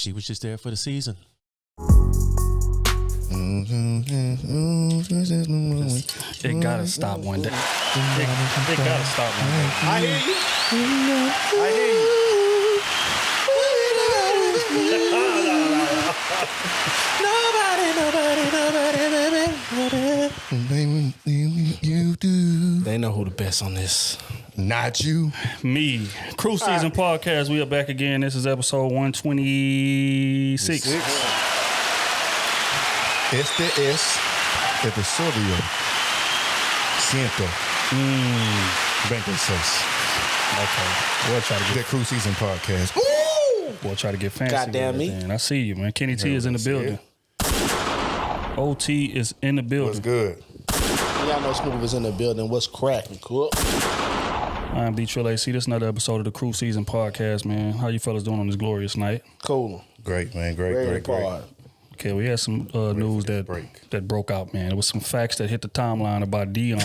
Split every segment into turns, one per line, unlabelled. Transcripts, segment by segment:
She was just there for the season.
It gotta stop one day. It gotta stop one day.
I hear you. I hear you.
You do.
They know who the best on this.
Not you.
Me. Krew Season Podcast. We are back again. This is episode 126.
Episodio 126.
Okay. We'll try to
The
get
Krew Season Podcast.
we'll try to get fancy.
Goddamn
with it,
me.
man. I see you, man. Kenny T is in the building. OT is in the building.
What's good?
Y'all know Smooth is in the building. What's cracking? Cool.
I'm D Trill AC. This is another episode of the Krew Season Podcast, man. How you fellas doing on this glorious night?
Cool.
Great, man. Great.
Okay, we had some news that broke out, man. There was some facts that hit the timeline about Deion.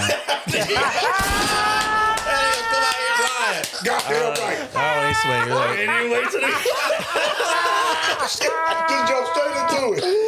Goddamn right.
I always swing.
Just jump straight into it.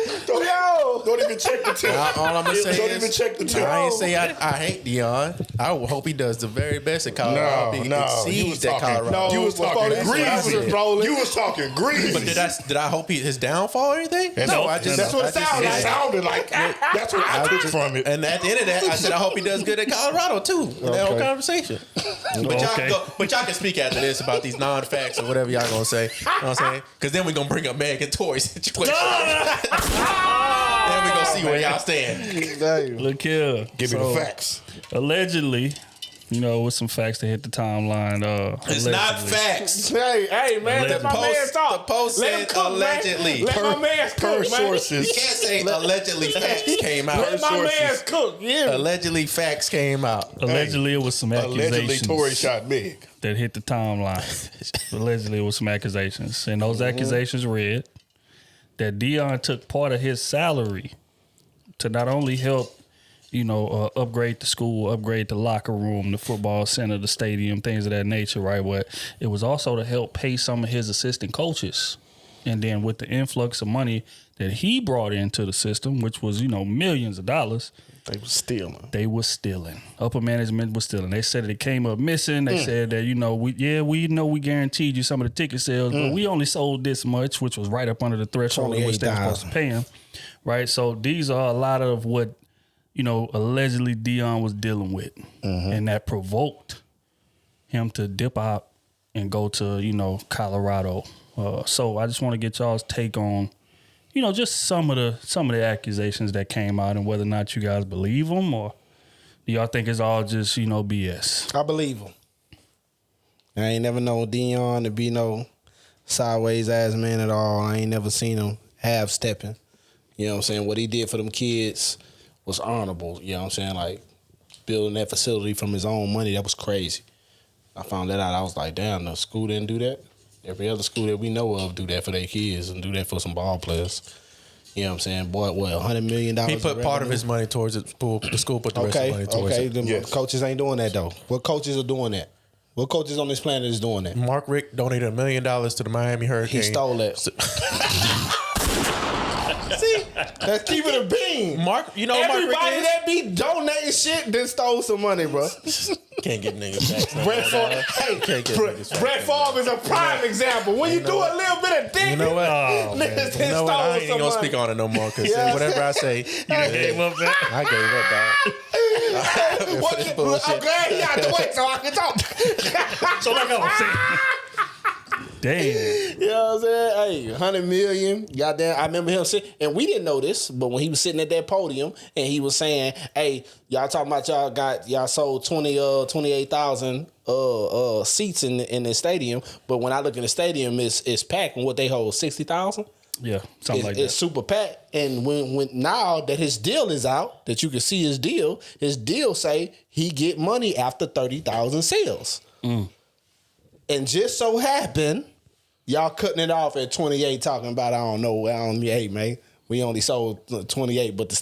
Don't even check the tip.
All I'm gonna say
Don't
is,
even check the tip.
I ain't say I hate Deion. I hope he does the very best at Colorado. He
You
exceeds
was
at
talking.
Colorado.
You was talking greasy.
rolling.
You was talking greasy.
But did I hope his downfall or anything?
No,
that's what it sounded like.
It sounded like that's what I took from it.
And at the end of that, I said I hope he does good at Colorado too. In that whole conversation. But y'all can speak after this about these non-facts or whatever y'all gonna say. You know what I'm saying? Because then we're gonna bring up Meg and Tori's situation. Then we're gonna see where y'all stand.
Look here.
Give me the facts.
Allegedly, with some facts that hit the timeline.
It's not facts.
Hey, man, let my man talk.
The post said allegedly.
Let my man cook, man.
Sources.
You can't say allegedly facts came out.
Let my man cook. Yeah.
Allegedly facts came out.
Allegedly, it was some
Allegedly,
accusations
Tory shot Meg.
that hit the timeline. Allegedly, it was some accusations. And those accusations read that Deion took part of his salary to not only help, upgrade the school, upgrade the locker room, the football center, the stadium, things of that nature, right? But it was also to help pay some of his assistant coaches. And then with the influx of money that he brought into the system, which was, millions of dollars,
They was stealing.
they were stealing. Upper management was stealing. They said that it came up missing. They said that, we guaranteed you some of the ticket sales, but we only sold this much, which was right up under the threshold of which they were supposed to pay him. Right? So these are a lot of what, allegedly Deion was dealing with. And that provoked him to dip out and go to, Colorado. So I just want to get y'all's take on, just some of the accusations that came out and whether or not you guys believe them or do y'all think it's all just, BS?
I believe him. I ain't never known Deion to be no sideways ass man at all. I ain't never seen him half stepping. You know what I'm saying? What he did for them kids was honorable. You know what I'm saying? Like building that facility from his own money, that was crazy. I found that out. I was like, damn, the school didn't do that. Every other school that we know of do that for their kids and do that for some ball players. You know what I'm saying? Boy, what, $100 million?
He put part of his money towards the school. The school put the rest of the money towards it.
Them coaches ain't doing that, though. What coaches are doing that? What coaches on this planet is doing that?
Mark Richt donated $1 million to the Miami Hurricane.
He stole that. See? Let's keep it a bean.
Mark,
Everybody
Mark Richt
that be donating shit then stole some money, bro.
can't get niggas facts.
Brett Favre, Brett Favre is a prime example. When you do a little bit of digging,
You know what?
niggas then stole
I ain't
some
gonna
money.
speak on it no more because
Yeah.
whatever I say, I gave up, dog.
I'm glad he out the way so I can talk.
So like I was saying. Damn.
You know what I'm saying? Hey, $100 million. Goddamn, I remember him sitting, and we didn't know this, but when he was sitting at that podium and he was saying, hey, y'all talking about y'all sold 28,000 seats in the stadium, but when I look in the stadium, it's packed, and what they hold, 60,000?
Yeah, something like that.
It's super packed. And when now that his deal is out, that you can see his deal say he get money after 30,000 sales. And just so happened, y'all cutting it off at 28, talking about hey man, we only sold 28, but the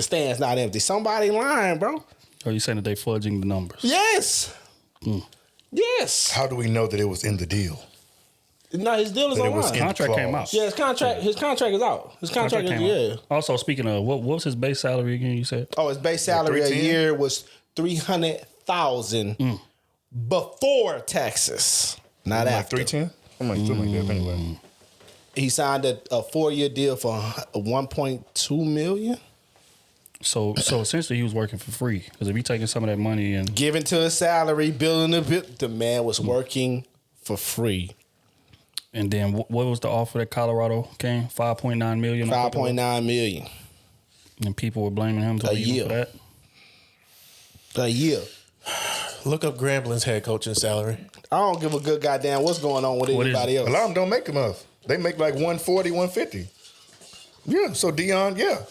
stand's not empty. Somebody lying, bro.
Are you saying that they fudging the numbers?
Yes. Yes.
How do we know that it was in the deal?
No, his deal is
But it was
online.
His contract came out.
Yeah, his contract is out. His contract is,
came out. Also, speaking of, what was his base salary again, you said?
Oh, his base salary a year was $300,000 before taxes. Not after.
Like 310? I'm like something like that anyway.
He signed a 4-year deal for $1.2 million.
So essentially, he was working for free because if he taking some of that money and
Given to his salary, building a bit, the man was working for free.
and then what was the offer that Colorado came? $5.9 million.
$5.9 million
And people were blaming him to leave for that.
a year.
Look up Grambling's head coaching salary.
I don't give a good goddamn what's going on with anybody else.
A lot of them don't make enough. They make like 140, 150. Yeah, so Deion, yeah.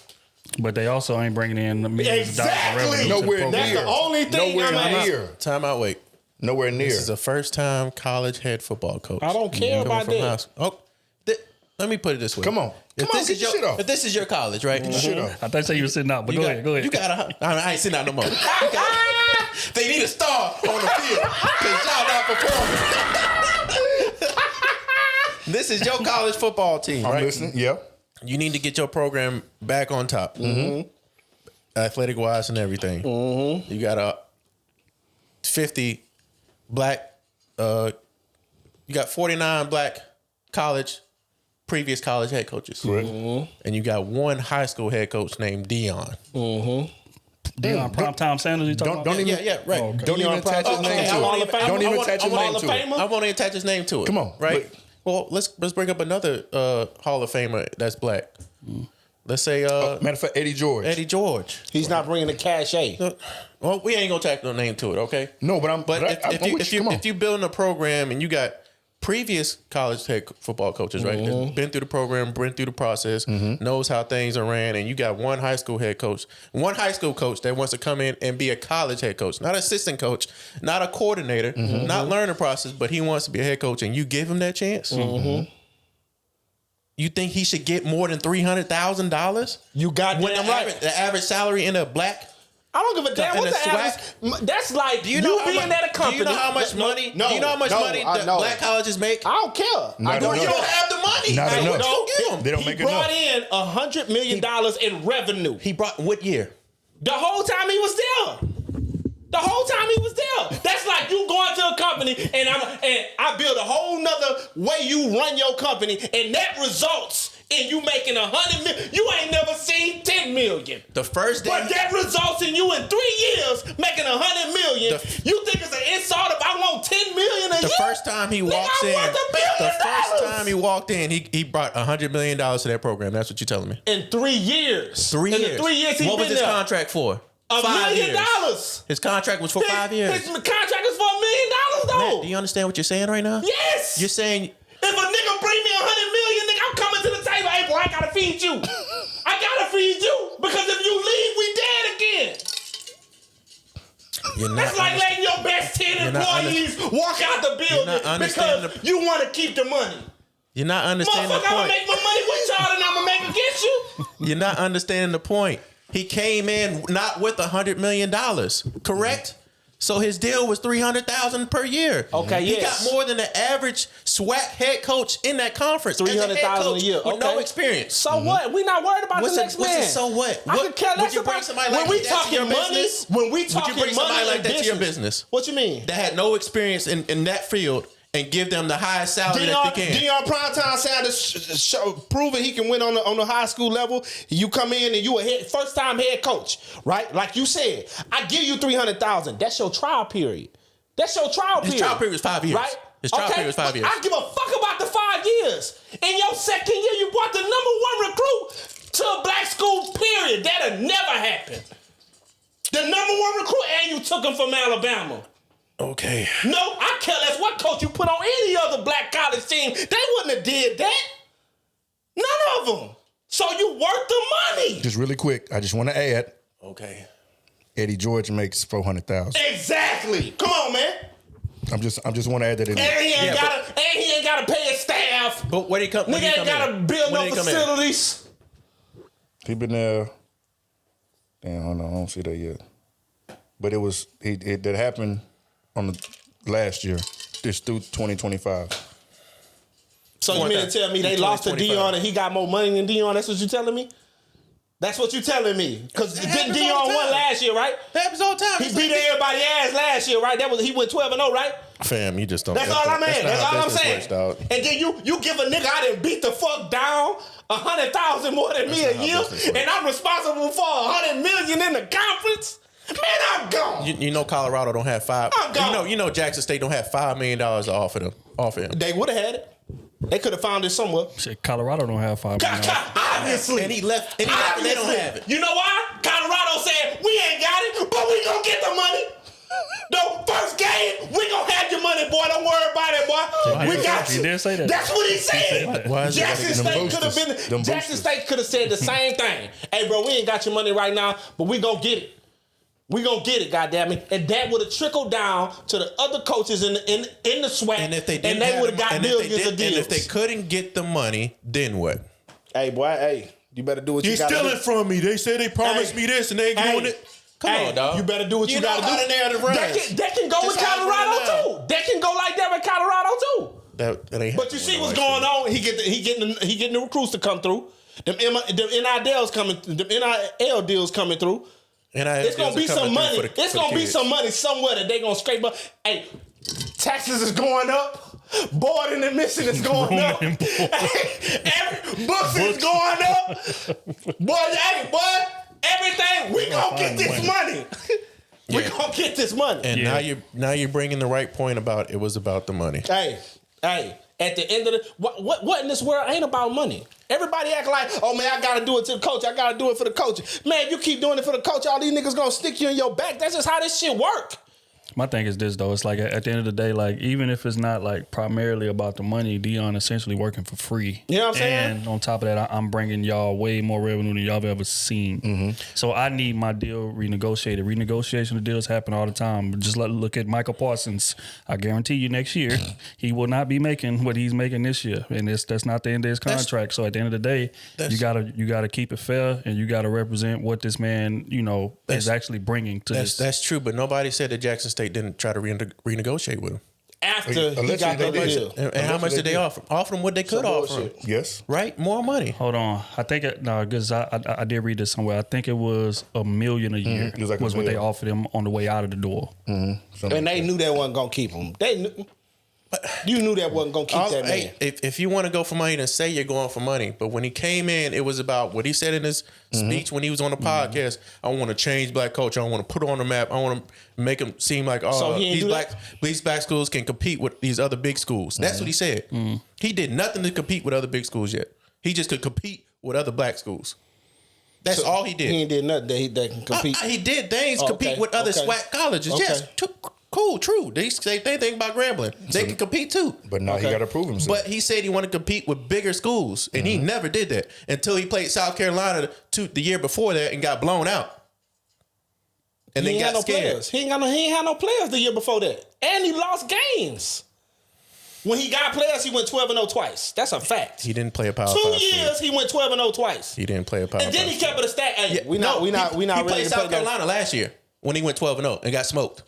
But they also ain't bringing in the millions of dollars of revenue.
Nowhere
That's
near.
the only thing
Nowhere near.
Time out, wait.
Nowhere near.
This is a first-time college head football coach.
I don't care about that.
Let me put it this way.
Come on. Come on, get your shit off.
If this is your college, right?
Get your shit off.
I thought you said you were sitting out, but go ahead.
You got I ain't sitting out no more. They need a star on the field because y'all not performing. This is your college football team, right?
I'm listening. Yeah.
You need to get your program back on top, athletic wise and everything. You got 50 black. You got 49 black previous college head coaches, and you got one high school head coach named Deion.
Deion Primetime Sanders. You talking about?
Right.
Oh, okay.
Don't even attach his name to it. Don't even attach his name to it.
I want to attach his name to it.
Come on,
right? Well, let's bring up another Hall of Famer that's black. Let's say
matter of fact, Eddie George.
Eddie George.
He's not bringing the cachet.
Well, we ain't gonna tack no name to it, okay?
No, but
if you building a program and you got previous college head football coaches, right? That's been through the program, been through the process, knows how things are ran, and you got one high school head coach, one high school coach that wants to come in and be a college head coach, not assistant coach, not a coordinator, not learn the process, but he wants to be a head coach, and you give him that chance. You think he should get more than $300,000?
You got
when
damn right.
The average salary in a black.
I don't give a damn what the average. That's like you being at a company.
Do you know how much money? Do you know how much money black colleges make?
I don't care.
You don't have the money.
Not enough. They don't
he
make
brought
enough.
in $100 million in revenue.
He brought what year?
The whole time he was there. The whole time he was there. That's like you going to a company and I build a whole nother way you run your company, and that results in you making $100 million. You ain't never seen $10 million.
The first day,
but that results in you in 3 years making $100 million. You think it's an insult if I want $10 million a year?
The first time he walks in, he brought $100 million to that program. That's what you're telling me.
In 3 years.
In the 3 years he
been
What was his contract for?
$1 million.
His contract was for 5 years.
His contract was for $1 million though.
Matt, do you understand what you're saying right now?
Yes.
You're saying
if a nigga bring me $100 million, nigga, I'm coming to the table. Hey, boy, I gotta feed you. I gotta feed you because if you leave, we dead again. That's like letting your best 10 employees walk out the building because you want to keep the money.
You're not understanding the point.
I'm gonna make my money with y'all and I'm gonna make against you.
You're not understanding the point. He came in not with $100 million, correct? So his deal was $300,000 per year.
Okay,
he got more than the average SWAC head coach in that conference.
$300,000 a year
with no experience.
So what? We not worried about the next man.
So what?
I could care less about
somebody like that to your business.
When we talking
would you bring somebody like that to your business?
What you mean?
That had no experience in that field and give them the highest salary that they can.
Deion Primetime Sanders proving he can win on the high school level. You come in and you a first time head coach, right? Like you said, I give you $300,000. That's your trial period. His trial period
was 5 years,
right?
His trial period was 5 years.
I give a fuck about the 5 years. In your second year, you brought the #1 recruit to a black school. Period. That'll never happen. The #1 recruit, and you took him from Alabama.
Okay.
No, I care less what coach you put on any other black college team. They wouldn't have did that. None of them. So you worth the money.
Just really quick, I just want to add.
Okay.
Eddie George makes $400,000.
Exactly. Come on, man.
I'm just want to add that in.
And he ain't gotta pay his staff.
But where he come?
Nigga ain't gotta build no facilities.
He been there. Damn, hold on, I don't see that yet. But that happened on the last year. It's through 2025.
So you mean to tell me they lost to Deion and he got more money than Deion? That's what you telling me? That's what you telling me. Because didn't Deion won last year, right?
That happens all the time.
He beat everybody's ass last year, right? He went 12-0, right?
Fam, you just don't.
That's all I'm saying. That's all I'm saying. And then you give a nigga I done beat the fuck down 100,000 more than me a year, and I'm responsible for 100 million in the conference. Man, I'm gone.
You know Colorado don't have five.
I'm gone.
You know Jackson State don't have $5 million to offer him.
They would have had it. They could have found it somewhere.
Shit, Colorado don't have $5 million.
Obviously.
And he left. And they don't have it.
You know why? Colorado said, we ain't got it, but we gonna get the money. No, first game, we gonna have your money, boy. Don't worry about it, boy. We got you.
He did say that.
That's what he said. Jackson State could have been. Jackson State could have said the same thing. Hey, bro, we ain't got your money right now, but we gonna get it. We gonna get it, goddammit. And that would have trickled down to the other coaches in the SWAC,
and if they
would have got millions of deals.
And if they couldn't get the money, then what?
Hey, boy, you better do what you gotta do.
You're stealing from me. They said they promised me this, and they ain't doing it. Come on, dog.
You better do what you gotta do. That can go
Just
with Colorado too. That can go like that with Colorado too.
That ain't.
But you see what's going on. He getting the recruits to come through. Them NIL deals coming through. It's gonna be some money. It's gonna be some money somewhere that they gonna scrape up. Hey, taxes is going up. Boarding and missing is going up. Every books is going up. Boy, everything. We gonna get this money. We gonna get this money.
And now you're bringing the right point about it was about the money.
Hey. At the end of the what in this world ain't about money? Everybody act like, oh man, I gotta do it to the coach. I gotta do it for the coach. Man, you keep doing it for the coach, all these niggas gonna stick you in your back. That's just how this shit work.
My thing is this though. It's like at the end of the day, like even if it's not like primarily about the money, Deion essentially working for free.
You know what I'm saying?
And on top of that, I'm bringing y'all way more revenue than y'all have ever seen. Mm-hmm. So I need my deal renegotiated. Renegotiation of deals happen all the time. Just look at Michael Parsons. I guarantee you next year he will not be making what he's making this year, and that's not the end of his contract. So at the end of the day, you gotta keep it fair, and you gotta represent what this man is actually bringing to this.
That's true, but nobody said that Jackson State didn't try to renegotiate with him.
After he got the deal.
And how much did they offer? Offer him what they could offer him.
Yes.
Right? More money.
Hold on. I think because I did read this somewhere. I think it was $1 million a year was what they offered him on the way out of the door.
Mm-hmm. And they knew that wasn't gonna keep him. You knew that wasn't gonna keep that man.
Hey, if you want to go for money, then say you're going for money. But when he came in, it was about what he said in his speech when he was on the podcast. I want to change black culture. I want to put it on the map. I want to make him seem like these black schools can compete with these other big schools. That's what he said. He did nothing to compete with other big schools yet. He just could compete with other black schools. That's all he did.
He ain't did nothing that can compete.
He did things compete with other SWAC colleges. Okay. Yes, cool, true. They say anything about Grambling. They can compete too.
But now he got to prove himself.
But he said he wanted to compete with bigger schools, and he never did that until he played South Carolina the year before that and got blown out. And then got scared.
Players. He ain't had no players the year before that, and he lost games. When he got players, he went 12-0 twice. That's a fact.
He didn't play a power 2
years, he went 12-0 twice.
He didn't play a power.
And then he kept it a stat. Hey,
yeah,
we not
he
ready
played
to
South
play
Carolina last year when he went 12-0 and got smoked.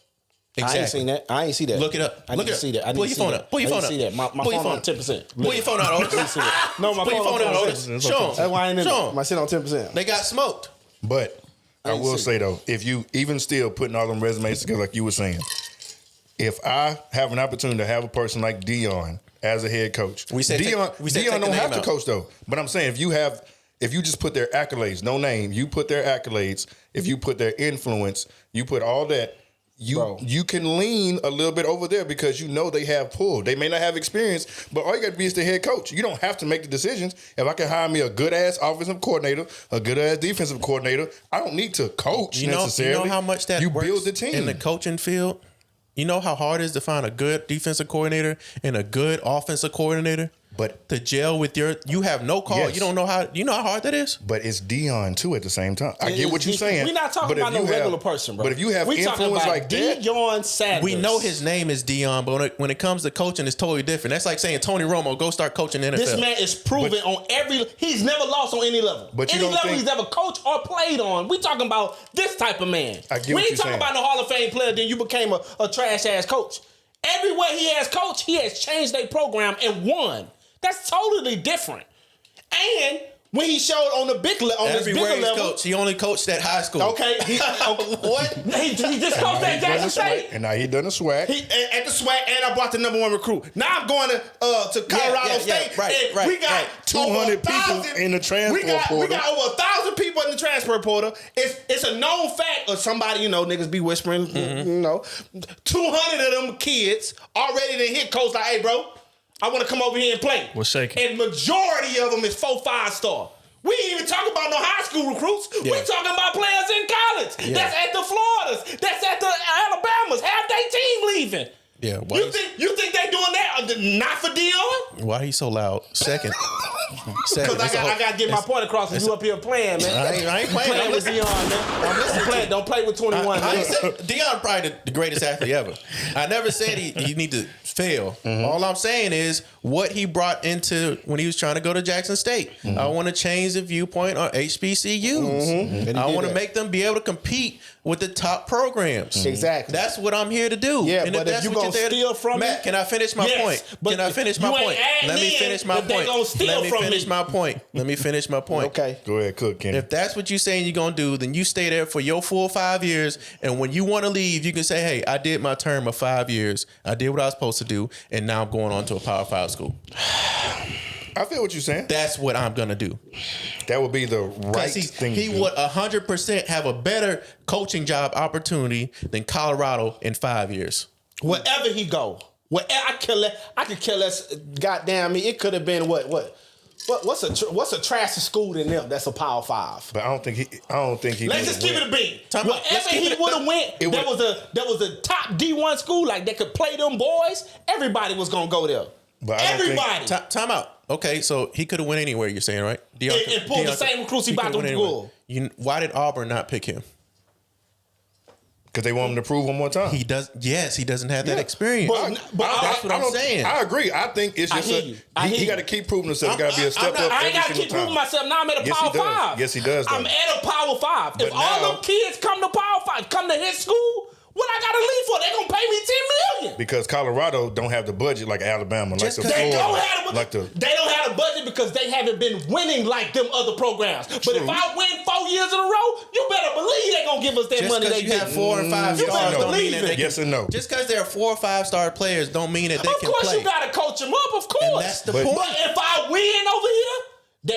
Exactly.
I ain't seen that. I ain't see that.
Look it up.
I need to see that.
Pull your phone up. Pull your phone up.
My phone on 10%.
Pull your phone out, Otis.
No, my phone on 10%.
Show him.
That's why I ain't in it. My shit on 10%.
They got smoked.
But I will say though, if you even still putting all them resumes together like you were saying, if I have an opportunity to have a person like Deion as a head coach, Deion don't have to coach though. But I'm saying if you just put their accolades, no name, you put their accolades, if you put their influence, you put all that, you can lean a little bit over there because you know they have pull. They may not have experience, but all you got to be is the head coach. You don't have to make the decisions. If I can hire me a good-ass offensive coordinator, a good-ass defensive coordinator, I don't need to coach necessarily.
You know how much that works
build the team
in the coaching field? You know how hard it is to find a good defensive coordinator and a good offensive coordinator? But to gel with you have no call. Yes. You don't know how. You know how hard that is.
But it's Deion too at the same time. I get what you're saying.
We're not talking about no regular person, bro.
But if you have influence like that,
Deion Sanders.
We know his name is Deion, but when it comes to coaching, it's totally different. That's like saying Tony Romo, go start coaching the NFL.
This man is proven on every. He's never lost on any level.
But
any level he's ever coached or played on. We talking about this type of man. We ain't talking about no Hall of Fame player. Then you became a trash ass coach. Everywhere he has coached, he has changed their program and won. That's totally different. And when he showed on the bigger level,
coach, he only coached at high school.
Okay,
what?
He just coached at Jackson State,
and now he done the SWAC.
At the SWAC, and I brought the #1 recruit. Now I'm going to Colorado State.
Right.
We got
200 people in the transfer portal.
We got over 1,000 people in the transfer portal. It's a known fact, or somebody niggas be whispering. 200 of them kids already done hit coach like, hey, bro, I want to come over here and play.
What's shaking?
And majority of them is 4-5 star. We ain't even talking about no high school recruits.
Yeah.
We talking about players in college.
Yeah.
That's at the Floridas. That's at the Alabamas. Half their team leaving.
Yeah.
You think they doing that? Not for Deion?
Why he so loud? Second.
Because I got to get my point across, and you up here playing, man.
I ain't playing.
Playing with Deion, man. Don't play with 21, man.
I said Deion probably the greatest athlete ever. I never said he need to fail. All I'm saying is what he brought into when he was trying to go to Jackson State. I want to change the viewpoint on HBCUs. I want to make them be able to compete with the top programs.
Exactly.
That's what I'm here to do.
Yeah,
and
but if you gonna steal from
Matt,
me,
can I finish my point? Can I finish my point? Let me finish my point. Let me finish my point. Let me finish my point.
Okay.
Go ahead, cook, Kenny.
If that's what you're saying you're going to do, then you stay there for your full 5 years. And when you want to leave, you can say, hey, I did my term of 5 years. I did what I was supposed to do. And now I'm going on to a Power 5 school.
I feel what you're saying.
That's what I'm going to do.
That would be the right thing to do.
He would 100% have a better coaching job opportunity than Colorado in 5 years.
Wherever he go. I could care less. Goddamn me. It could have been what's a trashy school than them? That's a Power 5.
But I don't think he.
Let's just give it a beat. Wherever he would have went, there was a top D1 school like that could play them boys. Everybody was gonna go there.
But
everybody.
Time out. Okay, so he could have went anywhere. You're saying, right?
And pulled the same recruits he about to pull.
Why did Auburn not pick him?
Because they want him to prove one more time.
He does. Yes, he doesn't have that experience.
But
that's what I'm saying.
I agree. I think it's just he got to keep proving himself. Got to be a step up.
I ain't got to keep proving myself. Now I'm at a Power 5.
Yes, he does.
I'm at a Power 5. If all them kids come to Power 5, come to his school, what I got to leave for? They gonna pay me $10 million.
Because Colorado don't have the budget like Alabama,
they don't have the budget because they haven't been winning like them other programs. But if I win 4 years in a row, you better believe they gonna give us that money. They
just because you have 4 and 5 stars don't mean that they can.
Yes and no.
Just because they're 4 or 5 star players don't mean that they can play.
Of course, you gotta coach them up. Of course,
and that's the point.
But if I win over here,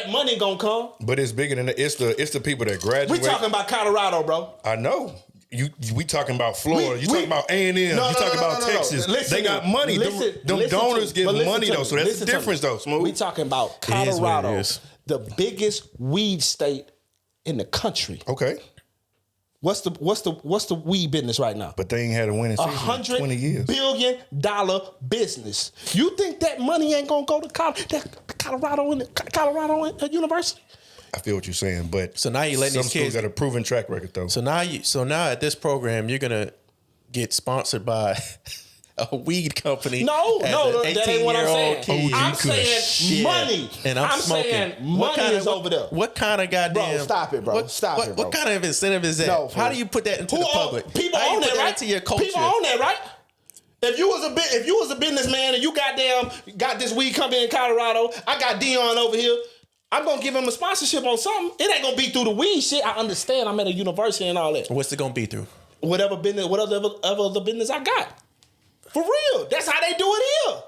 that money gonna come.
But it's bigger than that. It's the people that graduate.
We talking about Colorado, bro.
I know. We talking about Florida. You talking about A&M. You talking about Texas. They got money. Them donors give money though, so that's the difference though. Smooth.
We talking about Colorado, the biggest weed state in the country.
Okay.
What's the weed business right now?
But they ain't had a winning season in 20 years.
$100 billion business. You think that money ain't gonna go to Colorado University?
I feel what you're saying, but
so now you letting these kids
got a proven track record though.
So now at this program you're gonna get sponsored by a weed company.
No, that ain't what I'm saying.
Kid.
I'm saying money,
and I'm smoking.
Saying money is over there.
What kind of goddamn?
Bro, stop it, bro. Stop it, bro.
What kind of incentive is that?
No,
how do you put that into the public?
People
how
own
you put
that, right?
Into your culture?
People own that, right? If you was a businessman and you got this weed company in Colorado, I got Deion over here. I'm gonna give him a sponsorship on something. It ain't gonna be through the weed shit. I understand. I'm at a university and all that.
What's it gonna be through?
Whatever other business I got. For real. That's how they do it here.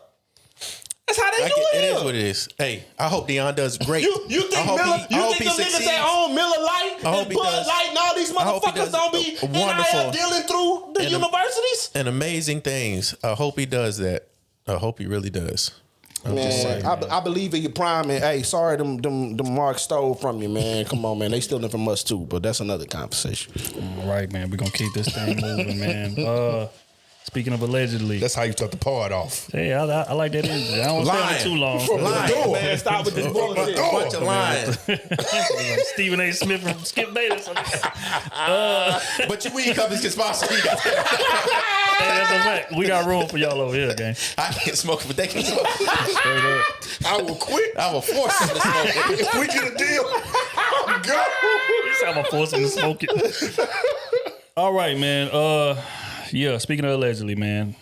That's how they do it here.
It is what it is. Hey, I hope Deion does great.
You think them niggas that own Miller Lite and Bud Light and all these motherfuckers don't be NIL dealing through the universities?
And amazing things. I hope he does that. I hope he really does.
Man, I believe in your prime, and hey, sorry them marks stole from you, man. Come on, man, they stealing from us too, but that's another conversation.
All right, man, we're gonna keep this thing moving, man. Speaking of allegedly,
that's how you start the pod off.
Hey, I like that energy. I don't stay it too long.
Lying, man, stop with this bullshit.
Bunch of lying.
Like Stephen A. Smith from Skip Bayless.
But your weed companies can sponsor you guys.
Hey, that's a fact. We got room for y'all over here, gang.
I can't smoke it, but they can smoke it.
Straight up.
I will quit.
I will force them to smoke it.
If we get a deal, I'll go.
I'm gonna force them to smoke it. All right, man. Yeah, speaking of allegedly, man,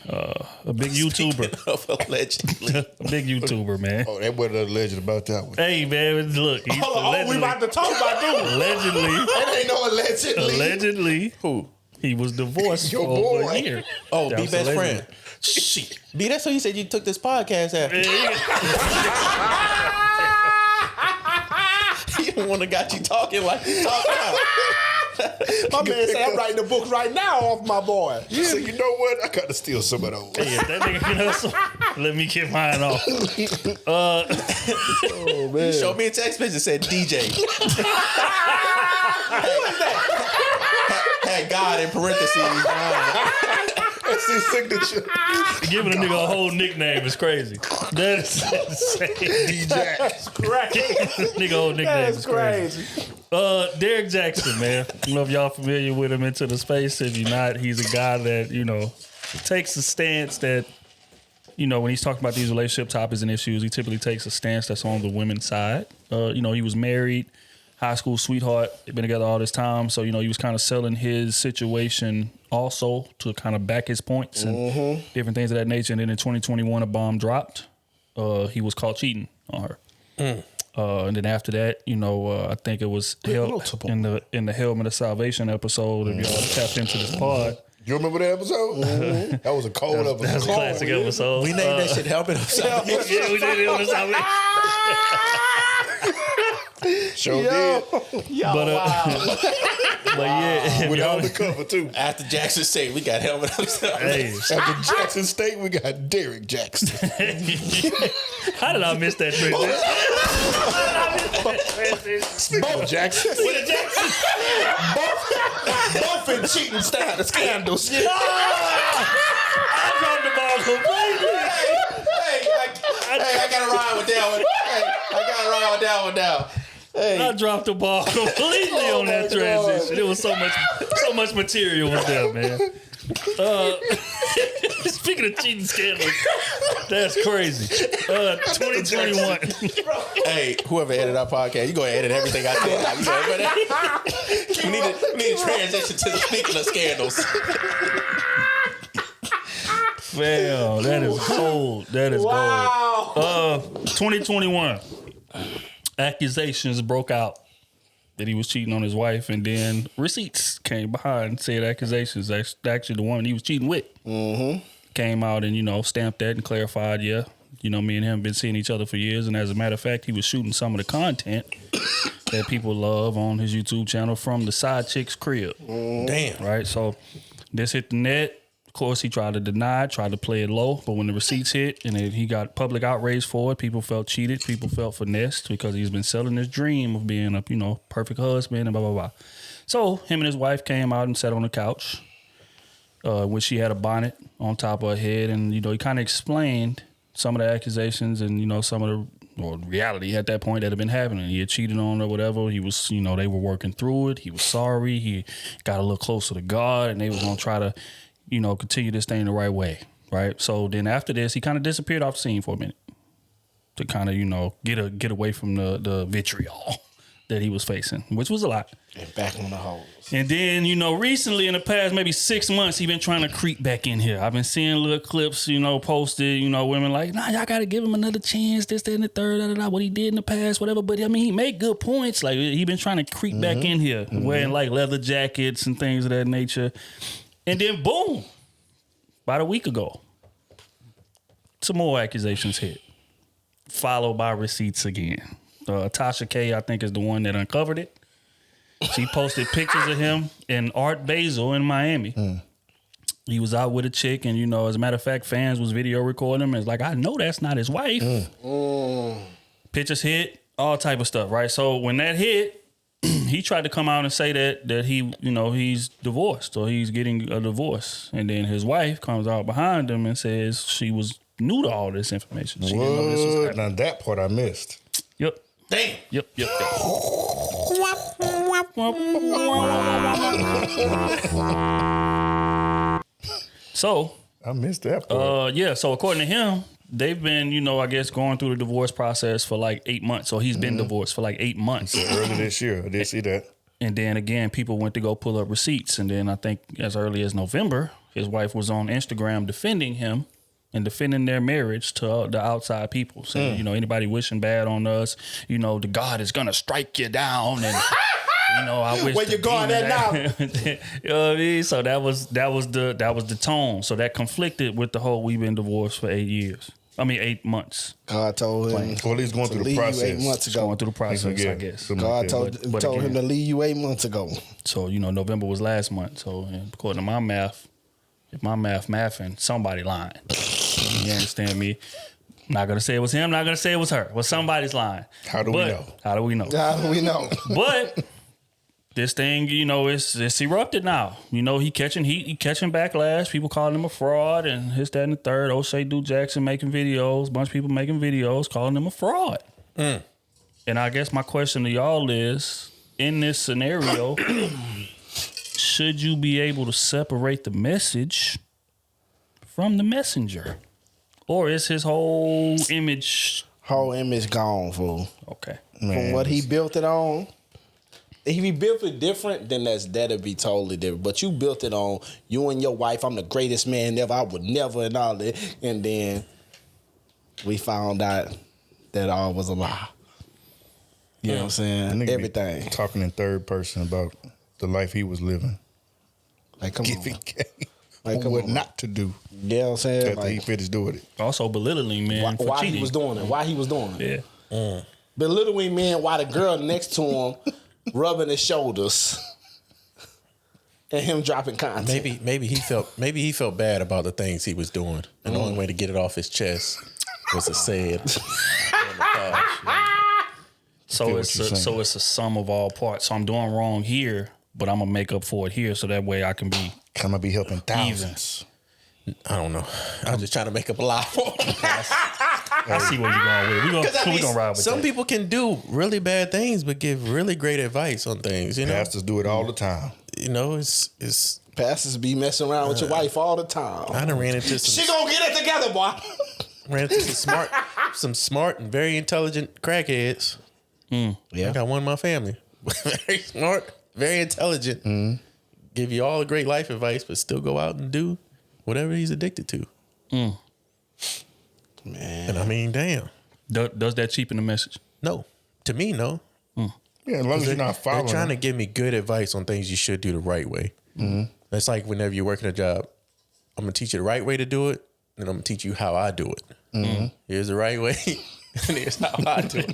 a big YouTuber.
Allegedly.
A big YouTuber, man.
Oh, that wasn't alleged about that one.
Hey, man, look.
We about to talk about dude.
Allegedly.
That ain't no allegedly.
Allegedly.
Who?
He was divorced for
Your
over
boy.
a year.
Oh,
That
B
was
best
allegedly.
friend. Shit. B, that's what you said you took this podcast after. He the one that got you talking like you talk now.
My man said I'm writing a book right now off my boy.
So you know what? I got to steal some of those.
Hey, if that nigga can hustle, let me get mine off.
Oh man.
He showed me a text message that said DJ. Who is that? Had God in parentheses.
That's his signature.
Giving a nigga a whole nickname is crazy. That is insane.
DJ.
Nigga whole nickname is crazy. Derrick Jackson, man. I don't know if y'all familiar with him into the space. If you're not, he's a guy that, takes a stance that, when he's talking about these relationship topics and issues, he typically takes a stance that's on the women's side. He was married, high school sweetheart. They've been together all this time. So, he was kind of selling his situation also to kind of back his points and different things of that nature. And then in 2021, a bomb dropped. He was caught cheating on her. And then after that, I think it was in the Helmet of Salvation episode. If y'all tapped into this pod.
You remember that episode? That was a cold episode.
That's a classic episode.
We named that shit Helmet of Salvation.
Yeah, we did it on the Salvation.
Sure did.
But yeah,
Without the cover too.
After Jackson State, we got Helmet of Salvation.
hey,
After Jackson State, we got Derrick Jackson.
how did I miss that transition?
Both Jackson.
With a Jackson.
Both in cheating scandals.
I dropped the ball completely.
Hey, I gotta ride with that one. Hey, I gotta ride with that one now. Hey.
I dropped the ball completely on that transition. It was so much material was there, man. Speaking of cheating scandals, that's crazy. 2021.
Hey, whoever edited our podcast, you go ahead and edit everything I said. We need to transition to the speaking of scandals.
Man, that is gold. That is gold. 2021. Accusations broke out that he was cheating on his wife, and then receipts came behind and said accusations. Actually, the woman he was cheating with came out and, stamped that and clarified, me and him been seeing each other for years. And as a matter of fact, he was shooting some of the content that people love on his YouTube channel from the side chick's crib.
Damn.
Right? So this hit the net. Of course, he tried to deny it, tried to play it low, but when the receipts hit and he got public outrage for it, people felt cheated, people felt finessed because he's been selling this dream of being a, perfect husband and blah, blah, blah. So him and his wife came out and sat on the couch, when she had a bonnet on top of her head, and, he kind of explained some of the accusations and, some of the reality at that point that had been happening. He had cheated on her, whatever. He was, they were working through it. He was sorry. He got a little closer to God, and they was going to try to, continue this thing the right way, right? So then after this, he kind of disappeared off the scene for a minute to kind of, get away from the vitriol that he was facing, which was a lot.
And back on the hose.
And then, recently in the past maybe 6 months, he been trying to creep back in here. I've been seeing little clips, posted, women like, nah, y'all got to give him another chance, this, that, and the third, what he did in the past, whatever. But, he made good points. Like, he been trying to creep back in here, wearing, like, leather jackets and things of that nature. And then, boom, about a week ago, some more accusations hit, followed by receipts again. Tasha K, I think, is the one that uncovered it. She posted pictures of him in Art Basel in Miami. He was out with a chick, and, as a matter of fact, fans was video recording him. It's like, I know that's not his wife. Pictures hit, all type of stuff, right? So when that hit, he tried to come out and say that he, he's divorced or he's getting a divorce. And then his wife comes out behind him and says she was new to all this information. She didn't know this was happening.
Now that part I missed.
Yep.
Damn.
Yep. So
I missed that part.
so according to him, they've been, I guess, going through the divorce process for like 8 months. So he's been divorced for like 8 months.
Early this year, I did see that.
And then again, people went to go pull up receipts. And then I think as early as November, his wife was on Instagram defending him and defending their marriage to the outside people, saying, you know, anybody wishing bad on us, you know, the God is gonna strike you down, and you know, I wish.
Where you going at now?
You know what I mean? So that was the tone. So that conflicted with the whole we've been divorced for 8 years. I mean, 8 months.
God told him,
or at least going through the process.
8 months ago.
Going through the process, I guess.
God told him to leave you 8 months ago.
So, you know, November was last month. So, according to my math, if my mathing, somebody lying. You understand me? Not going to say it was him, not going to say it was her. Well, somebody's lying.
How do we know?
How do we know?
But this thing, you know, it's erupted now. You know, he catching heat, he catching backlash. People calling him a fraud and his, that, and the third. Derrick Jackson making videos. Bunch of people making videos calling him a fraud. And I guess my question to y'all is, in this scenario, should you be able to separate the message from the messenger? Or is his whole image
gone, fool?
Okay.
From what he built it on. If he built it different, then that'd be totally different. But you built it on you and your wife. I'm the greatest man ever. I would never, and all that. And then we found out that all was a lie. You know what I'm saying? Everything.
Talking in third person about the life he was living.
Like, come
Giving
on. Like,
what not to do.
You know what I'm saying?
After he finished doing it.
Also belittling men for
why
cheating.
he was doing it. Why he was doing it.
Yeah.
Belittling men while the girl next to him rubbing his shoulders and him dropping content.
Maybe he felt bad about the things he was doing, and the only way to get it off his chest was to say it.
So it's a sum of all parts. So I'm doing wrong here, but I'm gonna make up for it here, so that way I can be.
I'm gonna be helping thousands.
I don't know. I'm just trying to make up a lie for him.
I see where you're going with it. We're gonna ride with
some
that.
people can do really bad things, but give really great advice on things. You know,
Pastors do it all the time.
You know, it's
Pastors be messing around with your wife all the time.
I done ran into some.
She gonna get it together, boy.
Ran into some smart and very intelligent crackheads.
Yeah,
I got one in my family. Very smart, very intelligent. Give you all the great life advice, but still go out and do whatever he's addicted to.
Man,
And I mean, damn.
Does that cheapen the message?
No. To me, no.
Yeah, as long as you're not following.
They're trying to give me good advice on things you should do the right way. That's like whenever you're working a job, I'm going to teach you the right way to do it, and I'm going to teach you how I do it. Here's the right way, and here's how I do it.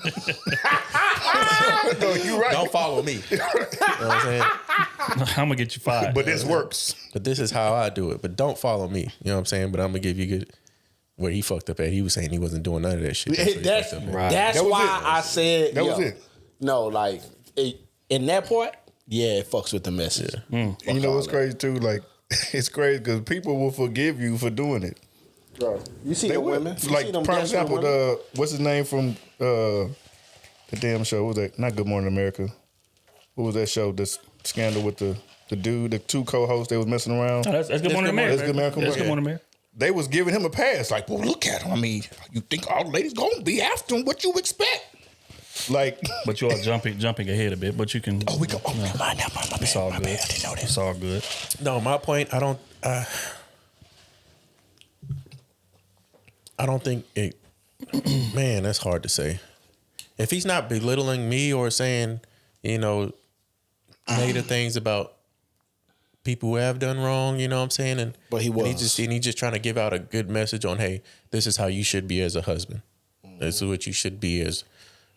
No, you're right.
Don't follow me. You know what I'm saying?
I'm gonna get you fired.
But this works.
But this is how I do it. But don't follow me. You know what I'm saying? But I'm going to give you good. Where he fucked up at, he was saying he wasn't doing none of that shit.
That's
That was
why
it.
I said
That was it.
No, like in that part, yeah, it fucks with the message.
And you know what's crazy too? Like, it's crazy because people will forgive you for doing it.
Bro, you see
They
the
will.
women. You
Like,
see them
prime
desperate
example,
women?
what's his name from the damn show? What was that? Not Good Morning America. What was that show? This scandal with the dude, the two co-hosts, they was messing around.
Oh, that's Good Morning America.
That's Good America.
That's Good Morning America.
They was giving him a pass. Like, well, look at him. I mean, you think all the ladies gonna be after him? What you expect? Like,
But you are jumping ahead a bit. But you can.
we go. Oh, never mind.
It's all good.
I didn't know this.
It's all good.
No, my point, I don't think it. Man, that's hard to say. If he's not belittling me or saying, you know, negative things about people who have done wrong, you know what I'm saying?
But
and he's just trying to give out a good message on, hey, this is how you should be as a husband. This is what you should be as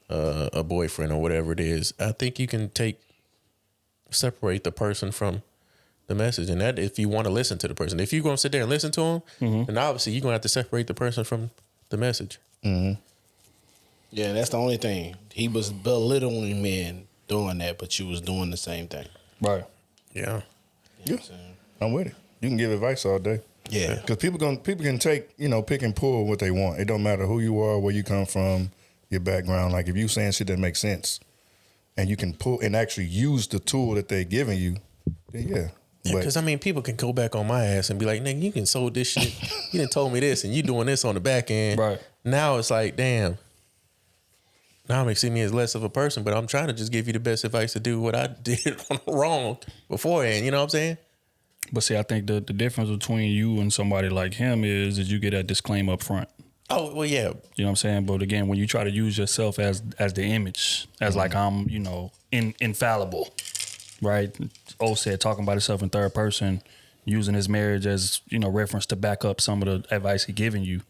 a boyfriend or whatever it is. I think you can separate the person from the message, and that if you want to listen to the person. If you're going to sit there and listen to him, then obviously you're going to have to separate the person from the message.
Yeah, that's the only thing. He was belittling men doing that, but you was doing the same thing.
Right.
Yeah.
Yeah, I'm with it. You can give advice all day.
Yeah.
Because people can take, pick and pull what they want. It don't matter who you are, where you come from, your background. Like, if you saying shit that makes sense and you can pull and actually use the tool that they're giving you, then yeah.
Because, people can go back on my ass and be like, nigga, you can sold this shit. You done told me this and you doing this on the back end.
Right.
Now it's like, damn. Now it makes me as less of a person, but I'm trying to just give you the best advice to do what I did wrong beforehand. You know what I'm saying?
But see, I think the difference between you and somebody like him is you get that disclaimer up front.
Oh, well, yeah.
You know what I'm saying? But again, when you try to use yourself as the image, as like I'm, infallible, right? O said talking about himself in third person, using his marriage as, reference to back up some of the advice he giving you,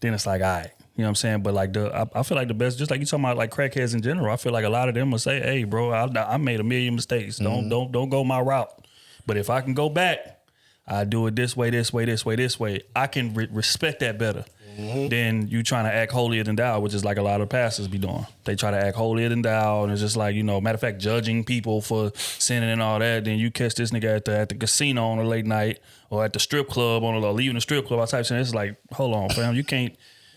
then it's like, all right. You know what I'm saying? But like I feel like the best, just like you talking about like crackheads in general, I feel like a lot of them will say, hey, bro, I made a million mistakes. Don't go my route. But if I can go back, I do it this way, this way, this way, this way. I can respect that better than you trying to act holier than thou, which is like a lot of pastors be doing. They try to act holier than thou, and it's just like, matter of fact, judging people for sinning and all that. Then you catch this nigga at the casino on a late night or at the strip club or leaving the strip club, all types of shit. It's like, hold on, fam, you can't.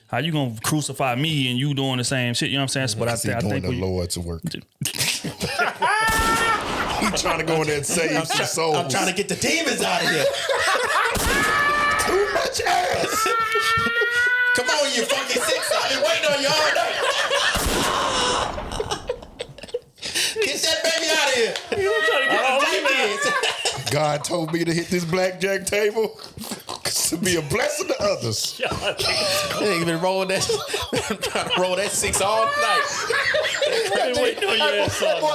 How you gonna crucify me and you doing the same shit? You know what I'm saying? But I think
the Lord's work. He trying to go in there and save some souls.
I'm trying to get the demons out of here.
Too much ass.
Come on, you fucking six. I've been waiting on you all night. Get that baby out of here.
You trying to get the demons.
God told me to hit this blackjack table to be a blessing to others.
They ain't even rolling that. Trying to roll that six all night.
Boy,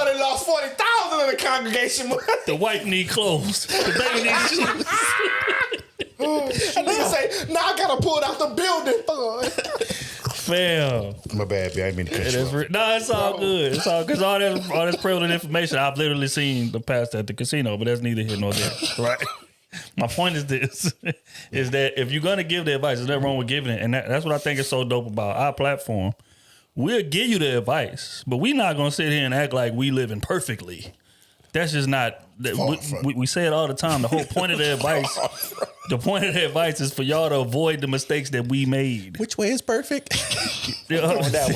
they lost 40,000 in the congregation.
The wife need clothes. The baby needs shoes.
And they say, "Now I gotta pull it out the building."
Fam.
My bad, baby. I didn't mean to cut you off.
No, it's all good. It's all because all this prevalent information I've literally seen the pastor at the casino, but that's neither here nor there. Right. My point is this: is that if you're gonna give the advice, there's nothing wrong with giving it, and that's what I think is so dope about our platform. We'll give you the advice, but we're not gonna sit here and act like we living perfectly. That's just not. We say it all the time. The whole point of the advice, is for y'all to avoid the mistakes that we made.
Which way is perfect?
That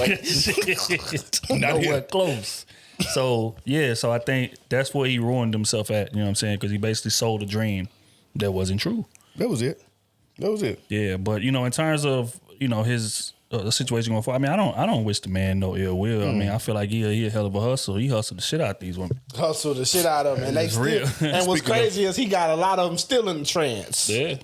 way. Nowhere close. So I think that's where he ruined himself at. You know what I'm saying? Because he basically sold a dream that wasn't true.
That was it.
Yeah, but in terms of his the situation going forward, I mean, I don't wish the man no ill will. I mean, I feel like he a hell of a hustle. He hustled the shit out of these women.
Hustled the shit out of them, and they still.
Real.
And what's crazy is he got a lot of them still in the trance.
Yeah.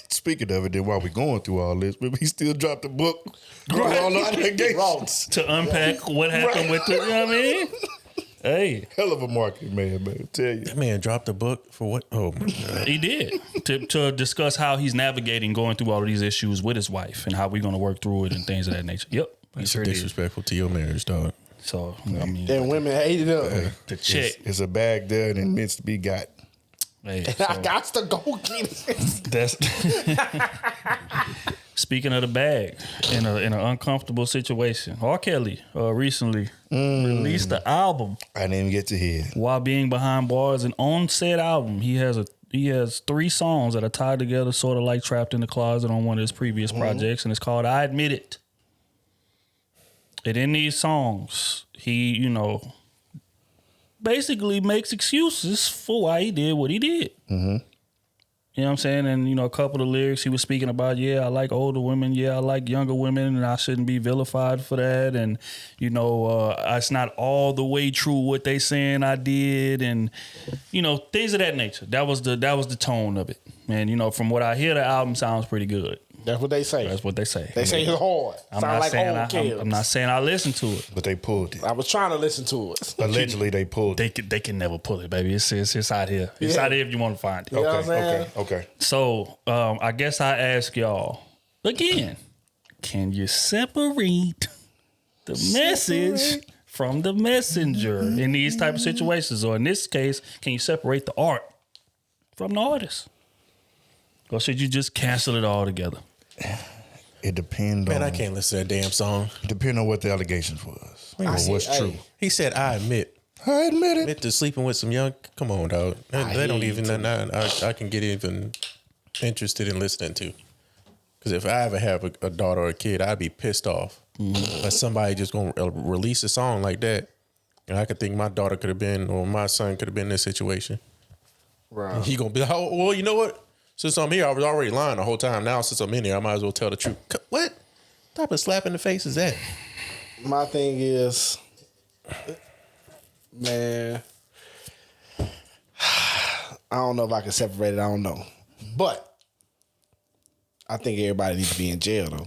Speaking of it, then while we going through all this, maybe he still dropped the book. All out of gates
to unpack what happened with the. You know what I mean? Hey,
hell of a marketing man, I tell you.
That man dropped a book for what? Oh my God.
He did to discuss how he's navigating going through all of these issues with his wife and how we're going to work through it and things of that nature. Yep,
that's disrespectful to your marriage, dog.
So I mean,
and women hated him.
The check.
It's a bag there and it meant to be got.
Hey,
so. I got to go get it.
That's speaking of the bag, in an uncomfortable situation, R. Kelly recently released the album.
I didn't even get to hear.
While being behind bars, and on said album, he has 3 songs that are tied together, sort of like Trapped in the Closet on one of his previous projects, and it's called "I Admit It." And in these songs, he, basically makes excuses for why he did what he did. Mm-hmm. You know what I'm saying? And, a couple of lyrics he was speaking about, I like older women. I like younger women, and I shouldn't be vilified for that. And, it's not all the way true what they saying I did. And, things of that nature. That was the tone of it. And, from what I hear, the album sounds pretty good.
That's what they say.
That's what they say.
They say it's hard.
I'm not saying I listened to it.
But they pulled it.
I was trying to listen to it.
Allegedly, they pulled it.
They can never pull it, baby. It's out here. It's out here if you want to find it.
You know what I'm saying?
Okay.
So, I guess I ask y'all, again, can you separate the message from the messenger in these type of situations? Or in this case, can you separate the art from the artist? Or should you just cancel it all together?
It depends on...
Man, I can't listen to that damn song.
It depends on what the allegations was. Or what's true.
He said, I admit it. To sleeping with some young... Come on, dog. They don't even... I can get even interested in listening to. Because if I ever have a daughter or a kid, I'd be pissed off. Mm-hmm. Like somebody just going to release a song like that. And I could think my daughter could have been, or my son could have been in this situation. Right. And he going to be like, oh, well, you know what? Since I'm here, I was already lying the whole time. Now, since I'm in here, I might as well tell the truth. What type of slap in the face is that?
My thing is, man, I don't know if I can separate it. I don't know. But I think everybody needs to be in jail, though.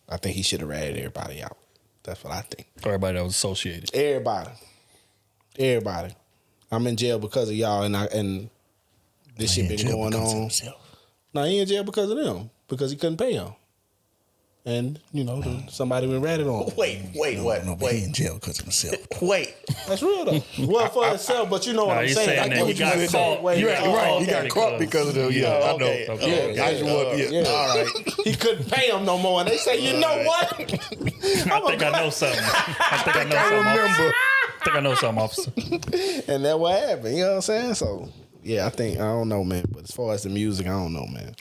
I think he should have ratted everybody out. That's what I think.
Everybody that was associated.
Everybody. I'm in jail because of y'all, and this shit been going on. No, he in jail because of them. Because he couldn't pay them. And, somebody been ratted on.
Wait, what?
No, but he in jail because of himself.
Wait.
That's real, though. Well, for himself, but you know what I'm saying.
I get what you
caught.
You're right. He got caught because of the, I know.
Yeah. All right. He couldn't pay him no more. And they say, you know what?
I think I know something. I think I know something, officer.
And that's what happened. You know what I'm saying? So, yeah, I don't know, man. But as far as the music, I don't know, man.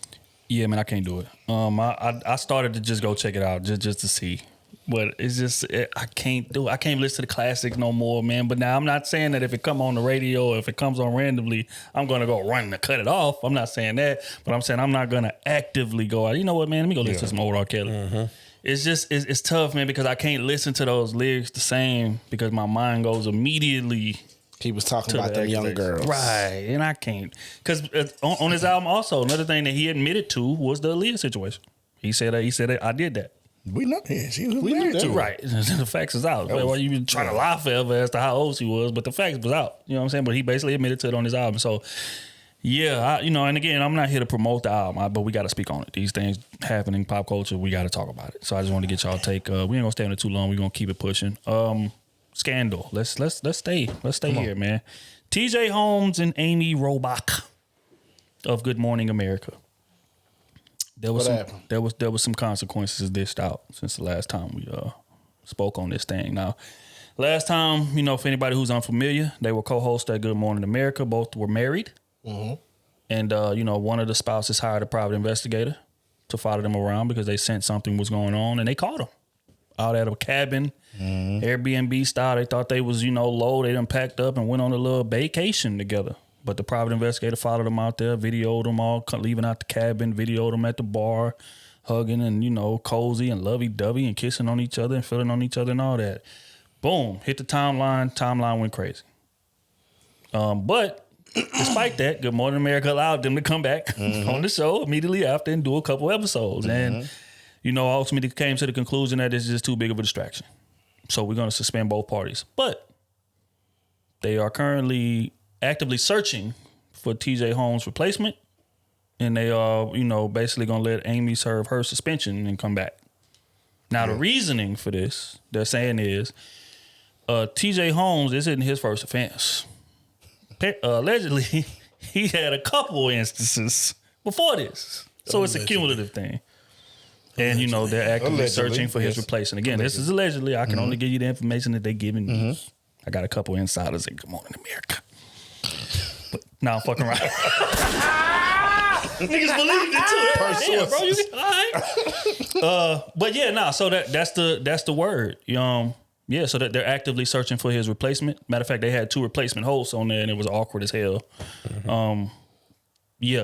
Yeah, man, I can't do it. I started to just go check it out just to see, but it's just I can't do it. I can't listen to the classics no more, man. But now I'm not saying that if it come on the radio or if it comes on randomly, I'm gonna go run to cut it off. I'm not saying that, but I'm saying I'm not gonna actively go out. You know what, man? Let me go listen to some old R. Kelly. Mm-hmm. It's just it's tough, man, because I can't listen to those lyrics the same because my mind goes immediately.
He was talking about them young girls.
Right, and I can't. Because on his album also, another thing that he admitted to was the Aaliyah situation. He said I did that.
We know. Yeah, she was
We
married
knew
to.
Right. The facts is out. Well, you been trying to lie forever as to how old she was, but the facts was out. You know what I'm saying? But he basically admitted to it on his album. So, yeah, and again, I'm not here to promote the album, but we got to speak on it. These things happening in pop culture, we got to talk about it. So I just want to get y'all take. We ain't gonna stay on it too long. We're gonna keep it pushing. Scandal. Let's stay here, man. TJ Holmes and Amy Robach of Good Morning America. There was some consequences dished out since the last time we spoke on this thing. Now, last time, for anybody who's unfamiliar, they were co-hosts at Good Morning America. Both were married. Mm-hmm. And one of the spouses hired a private investigator to follow them around because they sensed something was going on, and they caught them out at a cabin, Airbnb style. They thought they was, low. They done packed up and went on a little vacation together. But the private investigator followed them out there, videoed them all leaving out the cabin, videoed them at the bar, hugging and, cozy and lovey-dovey and kissing on each other and feeling on each other and all that. Boom, hit the timeline. Timeline went crazy. But despite that, Good Morning America allowed them to come back on the show immediately after and do a couple episodes. And ultimately came to the conclusion that it's just too big of a distraction. So we're going to suspend both parties. But they are currently actively searching for TJ Holmes' replacement. And they are, basically going to let Amy serve her suspension and come back. Now, the reasoning for this, they're saying is, TJ Holmes, this isn't his first offense. Allegedly, he had a couple instances before this. So it's a cumulative thing. And, they're actively searching for his replacement. Again, this is allegedly. I can only give you the information that they're giving me. I got a couple insiders at Good Morning America. But now I'm fucking around. Niggas believed it too. Damn, bro, you all right? But yeah, so that's the word. So that they're actively searching for his replacement. Matter of fact, they had 2 replacement hosts on there, and it was awkward as hell.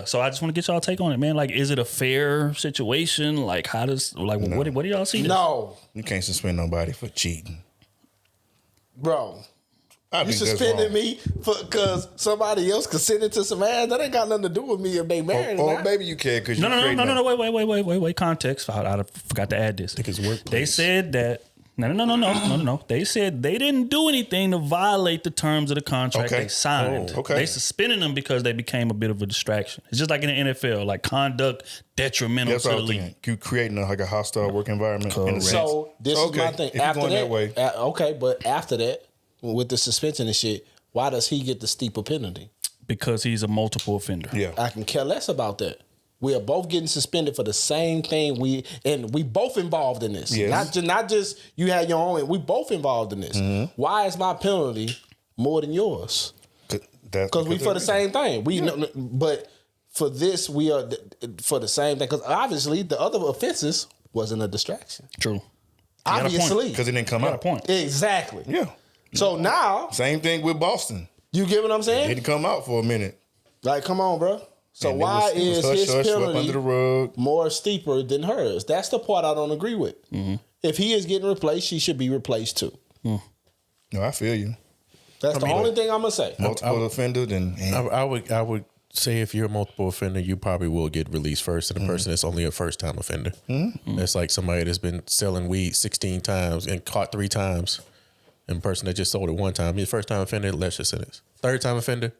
So I just want to get y'all take on it, man. Like, is it a fair situation? Like, how does what do y'all see?
No,
you can't suspend nobody for cheating,
bro. You suspended me because somebody else consented to some ass. That ain't got nothing to do with me if they married.
Or maybe you can because
no. Wait. Context. I forgot to add this.
I think it's workplace.
They said that. No. They said they didn't do anything to violate the terms of the contract they signed. They suspended them because they became a bit of a distraction. It's just like in the NFL, like conduct detrimental to the league.
You creating a hostile work environment.
So this is my thing.
If after you're going that way.
But after that, with the suspension and shit, why does he get the steeper penalty?
Because he's a multiple offender.
Yeah,
I can care less about that. We are both getting suspended for the same thing. We both involved in this. Yes. Not just you had your own. We both involved in this. Mm-hmm. Why is my penalty more than yours? Because we for the same thing. But for this, we are for the same thing. Because obviously the other offenses wasn't a distraction.
True.
Obviously,
because it didn't come out.
Point.
Exactly.
Yeah.
So now,
same thing with Boston.
You get what I'm saying?
It didn't come out for a minute.
Like, come on, bro. So why is his penalty under the rug more steeper than hers? That's the part I don't agree with. Mm-hmm. If he is getting replaced, she should be replaced too.
No, I feel you.
That's the only thing I'm gonna say.
Multiple offender, then
I would say if you're a multiple offender, you probably will get released first, and the person that's only a first time offender. That's like somebody that's been selling weed 16 times and caught 3 times, and the person that just sold it 1 time. Your first time offender, less your sentence. 3rd time offender,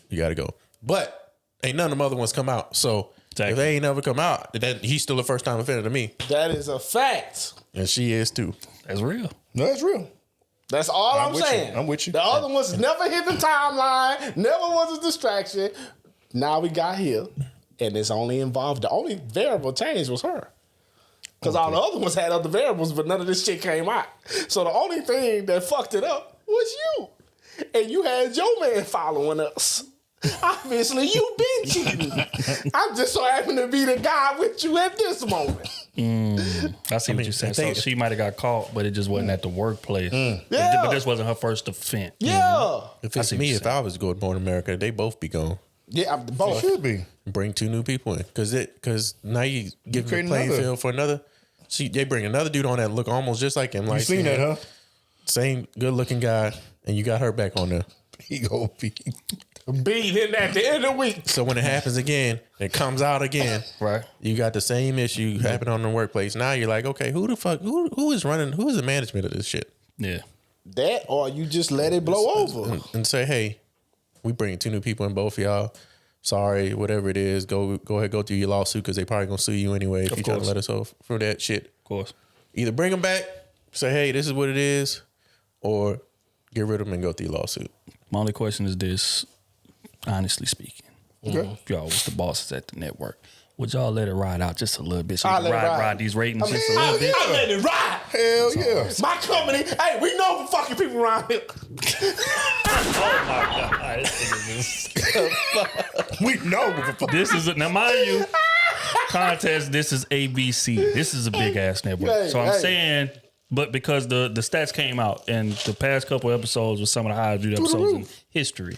you got to go. But ain't none of them other ones come out. So if they ain't never come out, then he's still a first time offender to me.
That is a fact.
And she is too.
That's real.
No, that's real.
That's all I'm saying.
I'm with you.
The other ones never hit the timeline, never was a distraction. Now we got here, and it's only involved. The only variable change was her. Because all the other ones had other variables, but none of this shit came out. So the only thing that fucked it up was you. And you had your man following us. Obviously, you been cheating. I'm just so happen to be the guy with you at this moment.
I see what you're saying. So she might have got caught, but it just wasn't at the workplace.
Yeah.
But this wasn't her first offense.
Yeah.
If it's me, if I was going born in America, they both be gone.
Yeah, both
should be.
Bring 2 new people in, because now you give them a playing field for another. They bring another dude on that look almost just like him. Like,
you seen that, huh?
Same good looking guy, and you got her back on there.
He gonna be
beat in at the end of the week.
So when it happens again, it comes out again.
Right.
You got the same issue happen on the workplace. Now you're like, okay, who the fuck? Who is running? Who is the management of this shit?
Yeah.
That, or you just let it blow over
and say, hey, we bring 2 new people in, both of y'all. Sorry, whatever it is, go ahead, go through your lawsuit because they probably gonna sue you anyway if you try to let us off for that shit.
Of course.
Either bring them back, say, hey, this is what it is, or get rid of them and go through your lawsuit.
My only question is this, honestly speaking.
Okay.
If y'all was the bosses at the network, would y'all let it ride out just a little bit? So
I'll
you
let
can
it ride.
ride these ratings just a little bit?
I let it ride.
hell yeah.
My company, hey, we know the fucking people around here.
Oh my God.
We know.
This is, now mind you, contest, this is ABC. This is a big ass network.
Hey,
so I'm
hey.
saying, but because the stats came out and the past couple episodes was some of the highest viewed episodes in history.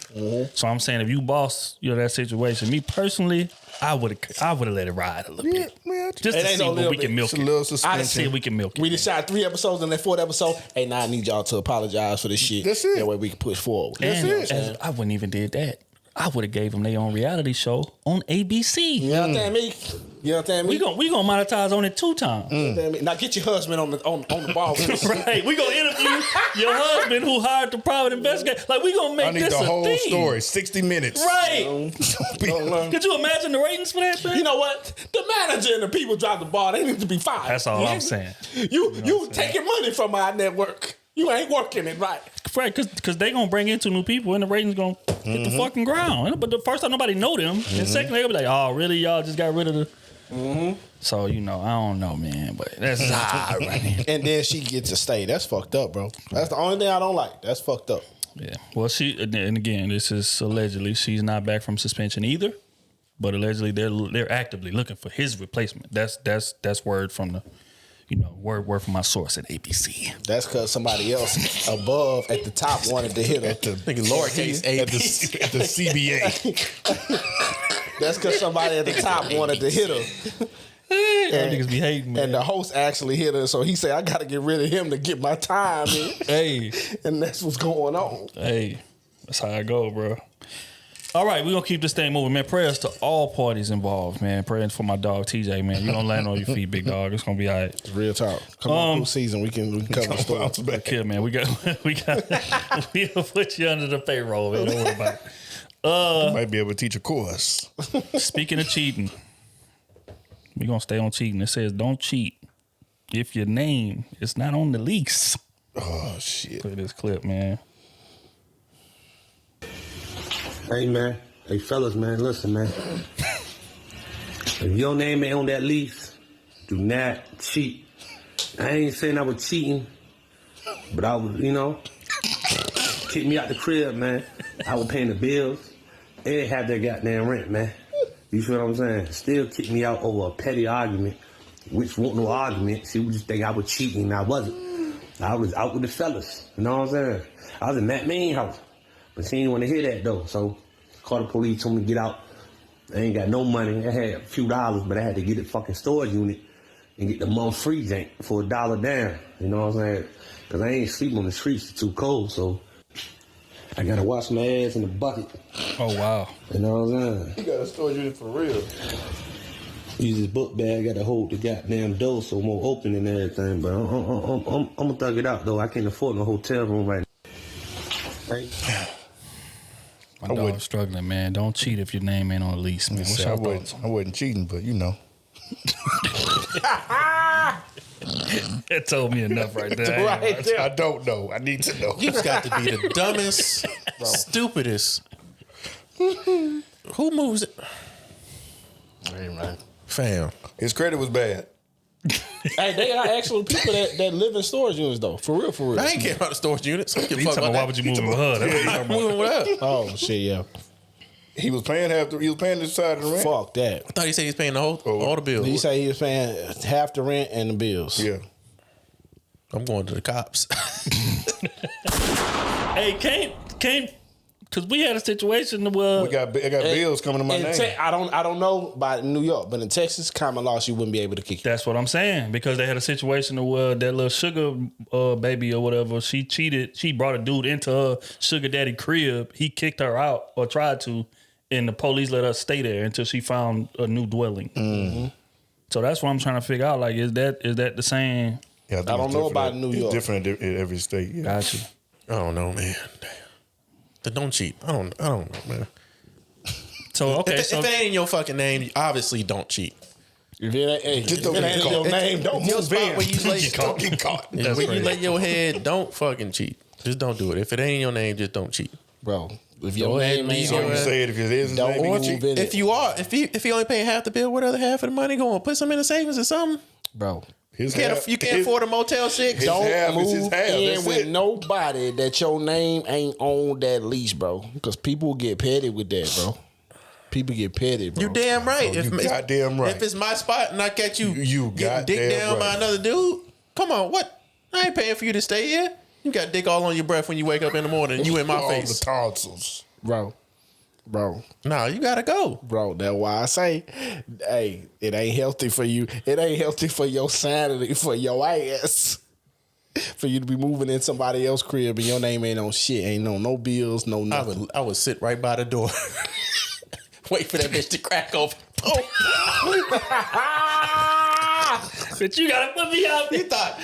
So I'm saying if you boss, that situation, me personally, I would have let it ride a little bit.
Man,
Just to see what we can milk
it's a little
it.
suspension.
I see if we can milk it.
We just shot 3 episodes in that 4th episode. Hey, now I need y'all to apologize for this shit.
That's it.
That way we can push forward.
And I wouldn't even did that. I would have gave them their own reality show on ABC.
You understand me? You understand me?
We gonna monetize on it 2 times.
You understand me? Now get your husband on the ball.
Right. We gonna interview your husband who hired the private investigator. Like, we gonna make
I need
this
the
a
whole
thing.
story, 60 minutes.
Right. Could you imagine the ratings for that, man?
You know what? The manager and the people drop the ball. They need to be fired.
That's all I'm saying.
You taking money from our network. You ain't working it right.
Right, because they gonna bring in 2 new people and the ratings gonna hit the fucking ground. But the first time nobody know them, and second they gonna be like, oh, really? Y'all just got rid of the... So, I don't know, man, but that's hard right here.
And then she gets to stay. That's fucked up, bro. That's the only thing I don't like. That's fucked up.
Yeah. Well, and again, this is allegedly, she's not back from suspension either, but allegedly they're actively looking for his replacement. That's word from the, word from my source at ABC.
That's because somebody else above at the top wanted to hit her.
Thinking lowercase a.
At the CBA.
That's because somebody at the top wanted to hit her.
And niggas be hating, man.
And the host actually hit her, so he said, I got to get rid of him to get my time in.
Hey.
And that's what's going on.
Hey, that's how I go, bro. All right, we're going to keep this thing moving, man. Prayers to all parties involved, man. Prayers for my dog, TJ, man. You don't land on your feet, big dog. It's going to be all right.
Real talk. Come on, season. We can cover the story.
Kid, man. We'll put you under the payroll, man. Don't worry about it.
Might be able to teach a course.
Speaking of cheating, we're going to stay on cheating. It says don't cheat if your name is not on the lease.
Oh, shit.
Play this clip, man.
Hey, man. Hey, fellas, man. Listen, man. If your name ain't on that lease, do not cheat. I ain't saying I was cheating, but I was, kick me out the crib, man. I was paying the bills and had that goddamn rent, man. You see what I'm saying? Still kick me out over a petty argument, which wasn't no argument. She would just think I was cheating, and I wasn't. I was out with the fellas. You know what I'm saying? I was in Matt Main house. But she didn't want to hear that, though. So, called the police, told me to get out. I ain't got no money. I had a few dollars, but I had to get the fucking storage unit and get the month free jank for $1 down. You know what I'm saying? Because I ain't sleep on the streets. It's too cold. So, I gotta wash my ass in the bucket.
Oh wow.
You know what I'm saying?
You got a storage unit for real.
Use this book bag, gotta hold the goddamn door so more open and everything. But I'm gonna thug it out though. I can't afford no hotel room right now. Right?
My dog's struggling, man. Don't cheat if your name ain't on the lease, man. What's your thoughts?
I wasn't cheating, but you know.
That told me enough right there.
Right there. I don't know. I need to know.
You got to be the dumbest, stupidest. Who moves it?
Hey, man.
Fam.
His credit was bad.
Hey, they are actual people that live in storage units though. For real.
I ain't care about the storage units. I don't give a
He
fuck
talking
about
about why would you move with her? That's what he talking
that.
about.
Moving with her.
Oh shit, yeah.
He was paying this side of the rent.
Fuck that.
I thought he said he was paying all the bills.
He said he was paying half the rent and the bills.
Yeah.
I'm going to the cops.
Hey, can't, because we had a situation where
I got bills coming to my name.
I don't know about New York, but in Texas, common law, she wouldn't be able to kick you.
that's what I'm saying, because they had a situation where that little sugar baby or whatever, she cheated. She brought a dude into her sugar daddy crib. He kicked her out or tried to, and the police let her stay there until she found a new dwelling. Mm-hmm. So that's what I'm trying to figure out. Like, is that the same?
Yeah,
I don't know about New York.
It's different in every state. Yeah.
Gotcha.
I don't know, man. But don't cheat. I don't know, man.
So okay,
If it ain't in your fucking name, you obviously don't cheat.
If it ain't in your name, don't
Your
move
spot
in.
where you lay,
Don't get caught.
when you lay your head, don't fucking cheat. Just don't do it. If it ain't in your name, just don't cheat.
Bro, if
Go
your
ahead
name
and
ain't
leave
on
your
You
ass.
say it if it is his
don't
name, you
move
can cheat.
in it.
If you only paying half the bill, what other half of the money going? Put some in the savings or something.
Bro.
His
You
half-
can't
his-
afford a Motel 6.
his
Don't
half is
move
his half.
in
That's
with
it.
nobody that your name ain't on that lease, bro. Because people get petty with that, bro. People get petty, bro.
You damn right.
Oh, you goddamn right.
If it's my spot and I catch you,
You
getting dick
goddamn
down by
right.
another dude, come on, what? I ain't paying for you to stay here. You got dick all on your breath when you wake up in the morning. You in my
All
face.
the tonsils.
Bro.
No, you gotta go.
Bro, that's why I say, hey, it ain't healthy for you. It ain't healthy for your sanity, for your ass. For you to be moving in somebody else's crib and your name ain't on shit. Ain't on no bills, no nothing.
I would sit right by the door. Wait for that bitch to crack open.
But you gotta put me out.
He thought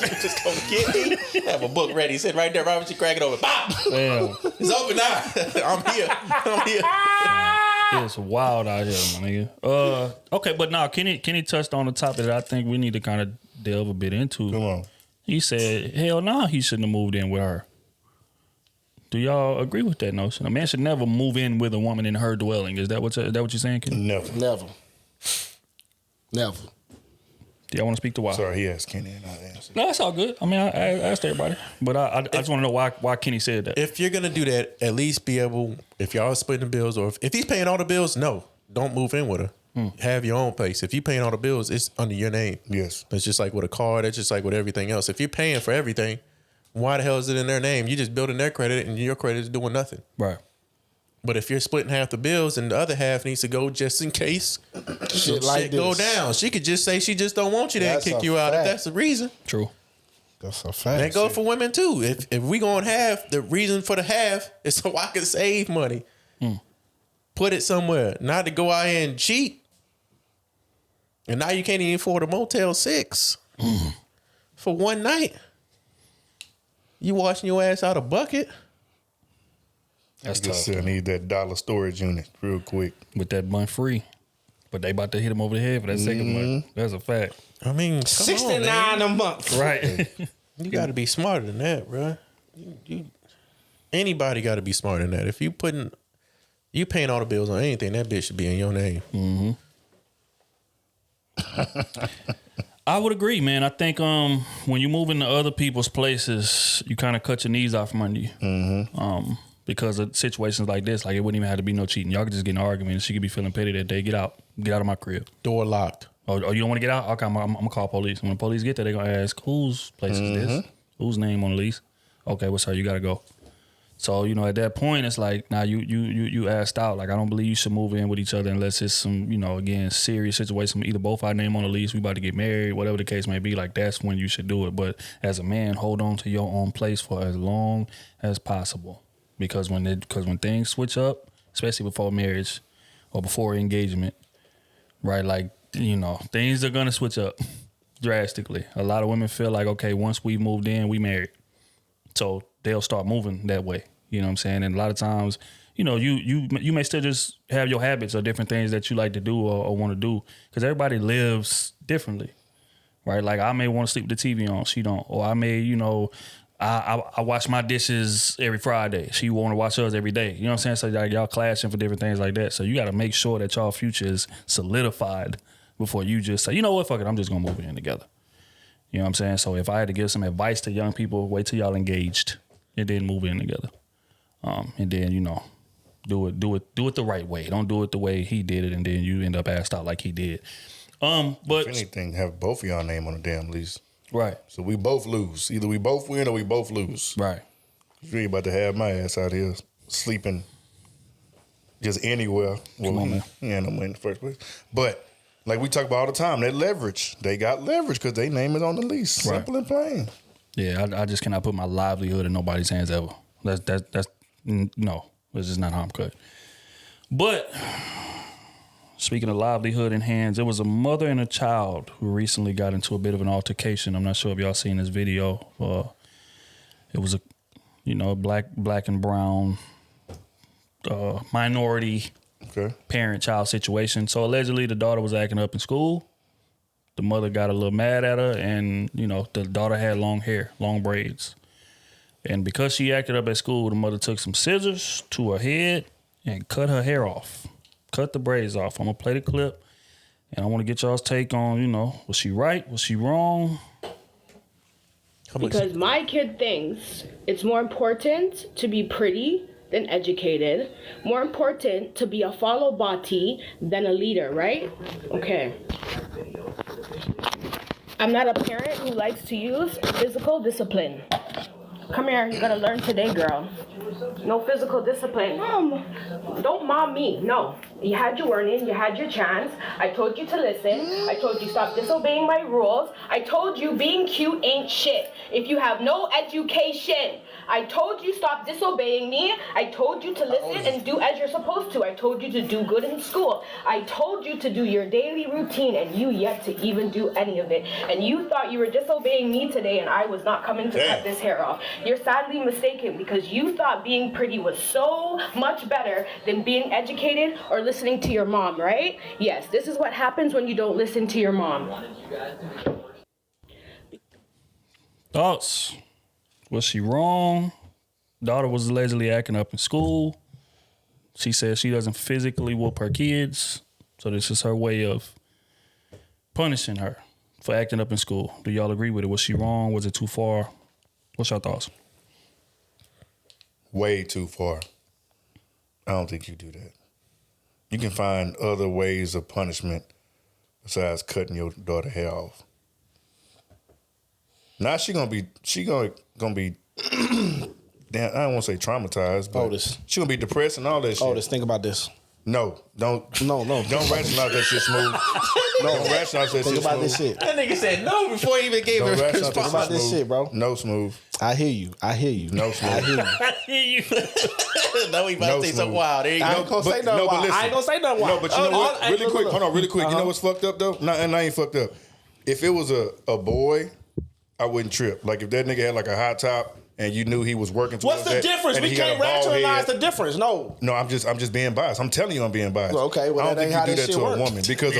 you were just gonna get me. Have a book ready, sit right there, right when you crack it open. Bop!
Damn.
It's open now. I'm here.
It's wild out here, my nigga. Okay, but now Kenny touched on the topic that I think we need to kind of delve a bit into.
Come on.
He said, hell no, he shouldn't have moved in with her. Do y'all agree with that notion? A man should never move in with a woman in her dwelling. Is that what you're saying, Kenny?
Never.
Never.
Do y'all want to speak to why?
Sorry, he asked Kenny and I answered.
No, that's all good. I mean, I asked everybody. But I just want to know why Kenny said that.
If you're gonna do that, at least be able, if y'all splitting the bills, or if he's paying all the bills, no, don't move in with her. Have your own place. If you're paying all the bills, it's under your name.
Yes.
It's just like with a car. That's just like with everything else. If you're paying for everything, why the hell is it in their name? You're just building their credit, and your credit is doing nothing.
Right.
But if you're splitting half the bills and the other half needs to go just in case
Shit like
go
this.
down, she could just say she just don't want you there and
That's
kick
a
you out if
fact.
that's the reason.
True.
That's a fact.
That goes for women too. If we gonna have the reason for the half is so I can save money, put it somewhere, not to go out here and cheat. And now you can't even afford a Motel 6 for one night. You washing your ass out a bucket.
That's
Just
tough.
I need that dollar storage unit real quick.
With that bun free. But they about to hit him over the head for that second one. That's a fact.
I mean, come on, man.
$69 a month.
Right.
You got to be smarter than that, bro. Anybody got to be smarter than that. If you paying all the bills on anything, that bitch should be in your name.
Mm-hmm. I would agree, man. I think when you move into other people's places, you kind of cut your knees out from under you. Mm-hmm. Because of situations like this, like it wouldn't even have to be no cheating. Y'all could just get in an argument and she could be feeling petty that day. Get out of my crib.
Door locked.
Oh, you don't want to get out? Okay, I'm gonna call police. When the police get there, they're gonna ask, whose place is this? Whose name on the lease? Okay, well, sir, you gotta go. So, at that point, it's like, now you asked out. Like, I don't believe you should move in with each other unless it's some, again, serious situation. Either both our name on the lease, we about to get married, whatever the case may be. Like, that's when you should do it. But as a man, hold on to your own place for as long as possible. because when things switch up, especially before marriage or before engagement, right? Like, you know, things are gonna switch up drastically. A lot of women feel like, okay, once we moved in, we married, so they'll start moving that way. You know what I'm saying? And a lot of times, you know, you may still just have your habits or different things that you like to do or want to do, because everybody lives differently, right? Like, I may want to sleep with the TV on, she don't. Or I may, you know, I wash my dishes every Friday, she want to wash hers every day. You know what I'm saying? So like, y'all clashing for different things like that. So you got to make sure that y'all future is solidified before you just say, you know what, fuck it, I'm just going to move in together. You know what I'm saying? So if I had to give some advice to young people, wait till y'all engaged and then move in together. And then, you know, do it the right way. Don't do it the way he did it, and then you end up assed out like he did. But
if anything, have both of y'all name on the damn lease.
Right.
So we both lose. Either we both win or we both lose.
Right.
You ain't about to have my ass out here sleeping just anywhere. Well, he ain't no money in the first place. But like we talk about all the time, that leverage. They got leverage because they name is on the lease.
Right.
Simple and plain.
Yeah, I just cannot put my livelihood in nobody's hands ever. That's no. It's just not how I'm cut. But speaking of livelihood in hands, there was a mother and a child who recently got into a bit of an altercation. I'm not sure if y'all seen this video. It was a, you know, black and brown minority parent-child situation. So allegedly the daughter was acting up in school. The mother got a little mad at her, and, you know, the daughter had long hair, long braids. And because she acted up at school, the mother took some scissors to her head and cut her hair off. Cut the braids off. I'm going to play the clip, and I want to get y'all's take on, you know, was she right? Was she wrong?
Because my kid thinks it's more important to be pretty than educated, more important to be a follow body than a leader, right? Okay. I'm not a parent who likes to use physical discipline. Come here, you gotta learn today, girl. No physical discipline. Mom, don't mom me, no. You had your warning, you had your chance. I told you to listen. I told you stop disobeying my rules. I told you being cute ain't shit if you have no education. I told you stop disobeying me. I told you to listen and do as you're supposed to. I told you to do good in school. I told you to do your daily routine, and you yet to even do any of it. And you thought you were disobeying me today, and I was not coming to cut this hair off. You're sadly mistaken, because you thought being pretty was so much better than being educated or listening to your mom, right? Yes, this is what happens when you don't listen to your mom.
Thoughts? Was she wrong? Daughter was allegedly acting up in school. She says she doesn't physically whoop her kids, so this is her way of punishing her for acting up in school. Do y'all agree with it? Was she wrong? Was it too far? What's your thoughts?
Way too far. I don't think you do that. You can find other ways of punishment besides cutting your daughter hair off. Now she gonna be damn, I don't want to say traumatized, but she gonna be depressed and all that shit.
Otis, think about this.
No, don't rationalize that shit smooth.
Don't rationalize that shit smooth. Think about this shit.
That nigga said no before he even gave her a response.
Think about this shit, bro.
No, smooth.
I hear you.
No, smooth.
I hear you.
I hear you. No, he about to say something wild. There you go.
I ain't gonna say nothing wild. I ain't gonna say nothing wild.
No, but you know what? Really quick. Hold on, really quick. You know what's fucked up though? And I ain't fucked up. If it was a boy, I wouldn't trip. Like if that nigga had like a hot top and you knew he was working towards
what's the difference? We can't rationalize the difference. No,
I'm just being biased. I'm telling you, I'm being biased.
Well, okay, well,
I don't think you do that to a woman because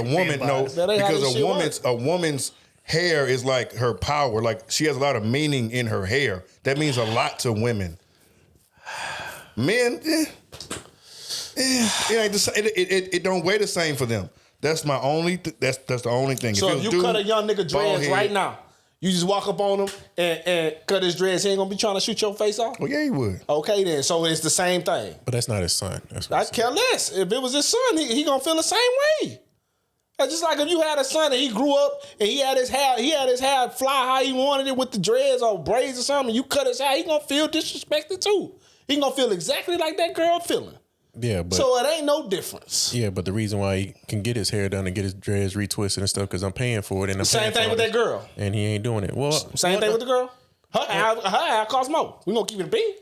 a woman's hair is like her power. Like she has a lot of meaning in her hair. That means a lot to women. Men, it don't weigh the same for them. That's my only. That's the only thing.
So if you cut a young nigga dreads right now, you just walk up on him and cut his dreads, he ain't gonna be trying to shoot your face off?
Well, yeah, he would.
Okay, then. So it's the same thing.
But that's not his son.
I care less. If it was his son, he gonna feel the same way. That's just like if you had a son and he grew up and he had his hair fly how he wanted it with the dreads or braids or something, and you cut his hair, he gonna feel disrespected too. He gonna feel exactly like that girl feeling.
Yeah, but
so it ain't no difference.
Yeah, but the reason why he can get his hair done and get his dreads retwisted and stuff because I'm paying for it, and I'm
same thing with that girl,
and he ain't doing it. Well,
same thing with the girl. Her hair costs more. We gonna keep it a beat.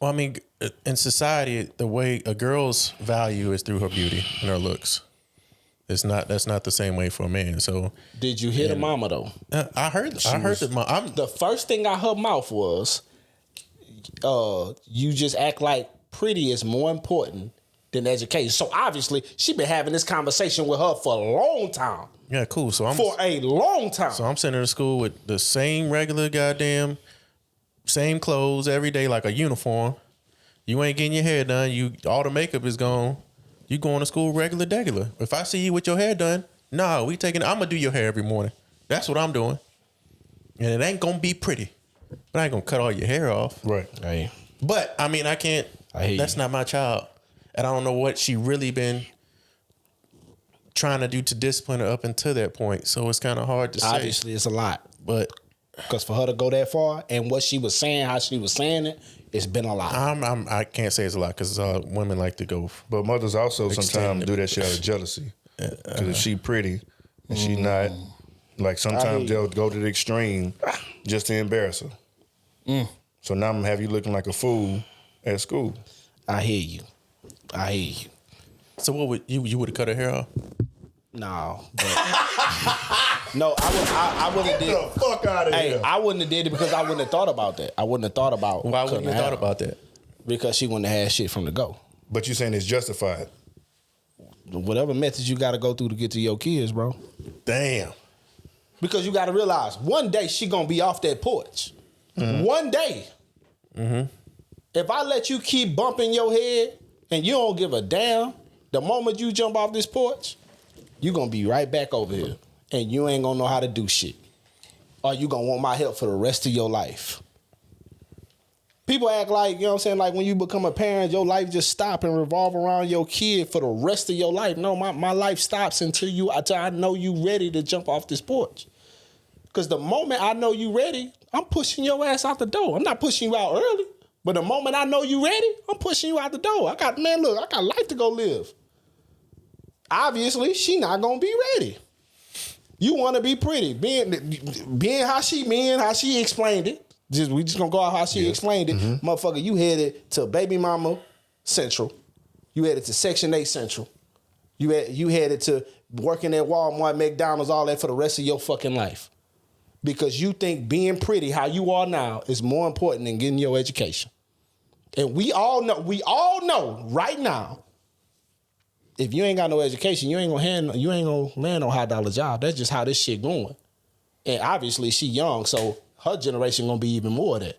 Well, I mean, in society, the way a girl's value is through her beauty and her looks. That's not the same way for a man. So,
did you hear the mama though?
I heard the mom.
The first thing out her mouth was, "You just act like pretty is more important than education." So obviously, she been having this conversation with her for a long time.
Yeah, cool. So
for a long time.
So I'm sending her to school with the same regular goddamn same clothes every day, like a uniform. You ain't getting your hair done. All the makeup is gone. You going to school regular. If I see you with your hair done, I'm gonna do your hair every morning. That's what I'm doing. And it ain't gonna be pretty. But I ain't gonna cut all your hair off.
Right.
Hey.
But I mean, I can't. That's not my child. And I don't know what she really been trying to do to discipline her up until that point. So it's kind of hard to say.
Obviously, it's a lot.
But
because for her to go that far and what she was saying, how she was saying it, it's been a lot.
I can't say it's a lot because women like to go.
But mothers also sometimes do that shit out of jealousy. Because if she pretty and she not, like sometimes they'll go to the extreme just to embarrass her. So now I'm gonna have you looking like a fool at school.
I hear you.
So what would you would have cut her hair off?
No, I wouldn't have did
Get the fuck out of here.
I wouldn't have did it because I wouldn't have thought about that. I wouldn't have thought about.
Why wouldn't you have thought about that?
Because she wouldn't have had shit from the go.
But you saying it's justified?
Whatever methods you got to go through to get to your kids, bro.
Damn.
Because you got to realize one day she gonna be off that porch. Mm-hmm. One day. Mm-hmm. If I let you keep bumping your head and you don't give a damn, the moment you jump off this porch, you gonna be right back over here. And you ain't gonna know how to do shit. Or you gonna want my help for the rest of your life. People act like, you know what I'm saying, like when you become a parent, your life just stop and revolve around your kid for the rest of your life. No, my life stops until I know you ready to jump off this porch. Because the moment I know you ready, I'm pushing your ass out the door. I'm not pushing you out early. But the moment I know you ready, I'm pushing you out the door. I got life to go live. Obviously, she not gonna be ready. You want to be pretty, being how she explained it. We just gonna go out how she explained it, motherfucker. You headed to Baby Mama Central. You headed to Section 8 Central. You headed to working at Walmart, McDonald's, all that for the rest of your fucking life, because you think being pretty how you are now is more important than getting your education. And we all know right now. If you ain't got no education, you ain't gonna land no $high job. That's just how this shit going. And obviously she young, so her generation gonna be even more of that.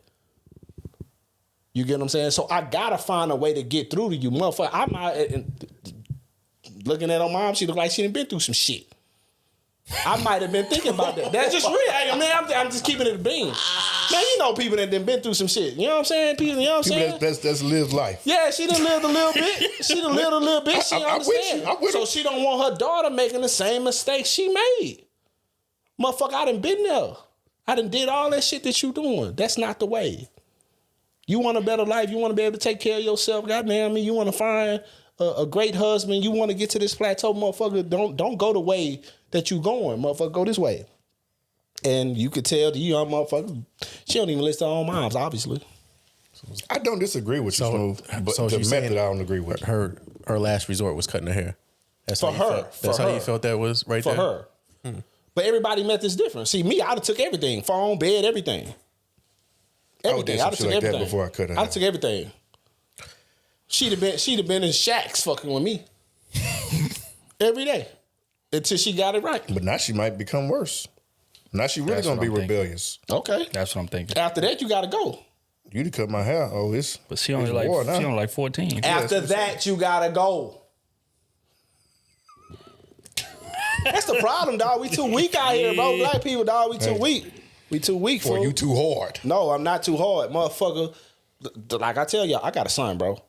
You get what I'm saying? So I gotta find a way to get through to you, motherfucker. I'm out looking at her mom. She look like she done been through some shit. I might have been thinking about that. That's just real. Hey, man, I'm just keeping it a bean. Man, you know people that done been through some shit. You know what I'm saying? People, you know what I'm saying?
That's lived life.
Yeah, she done lived a little bit. She understand. So she don't want her daughter making the same mistakes she made. Motherfucker, I done been there. I done did all that shit that you doing. That's not the way. You want a better life. You want to be able to take care of yourself. Goddamn me. You want to find a great husband. You want to get to this plateau, motherfucker. Don't go the way that you going, motherfucker. Go this way. And you could tell the young motherfucker, she don't even listen to her own moms, obviously.
I don't disagree with you, Smooth, but the method I don't agree with.
Her last resort was cutting her hair. That's
for her.
That's how you felt that was right there?
For her. But everybody's method's different. See, me, I'd have took everything. Phone, bed, everything. Everything. I'd have took everything.
Before I cut her hair.
I'd have took everything. She'd have been in shacks fucking with me. Every day. Until she got it right.
But now she might become worse. Now she really gonna be rebellious.
Okay.
That's what I'm thinking.
After that, you gotta go.
You to cut my hair. Oh, it's
But she only like 14.
After that, you gotta go. That's the problem, dog. We too weak out here, bro. Black people, dog. We too weak. We too weak,
or you too hard.
No, I'm not too hard, motherfucker. Like I tell y'all, I got a son, bro.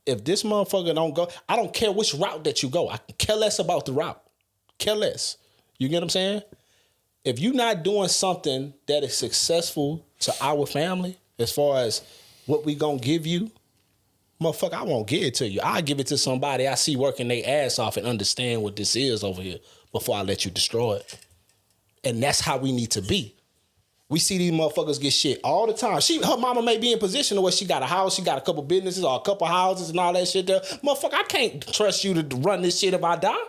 If this motherfucker don't go, I don't care which route that you go. I care less about the route. Care less. You get what I'm saying? If you're not doing something that is successful to our family, as far as what we gonna give you, motherfucker, I won't give it to you. I'll give it to somebody I see working their ass off and understand what this is over here before I let you destroy it. And that's how we need to be. We see these motherfuckers get shit all the time. Her mama may be in position where she got a house, she got a couple businesses or a couple houses and all that shit there. Motherfucker, I can't trust you to run this shit if I die.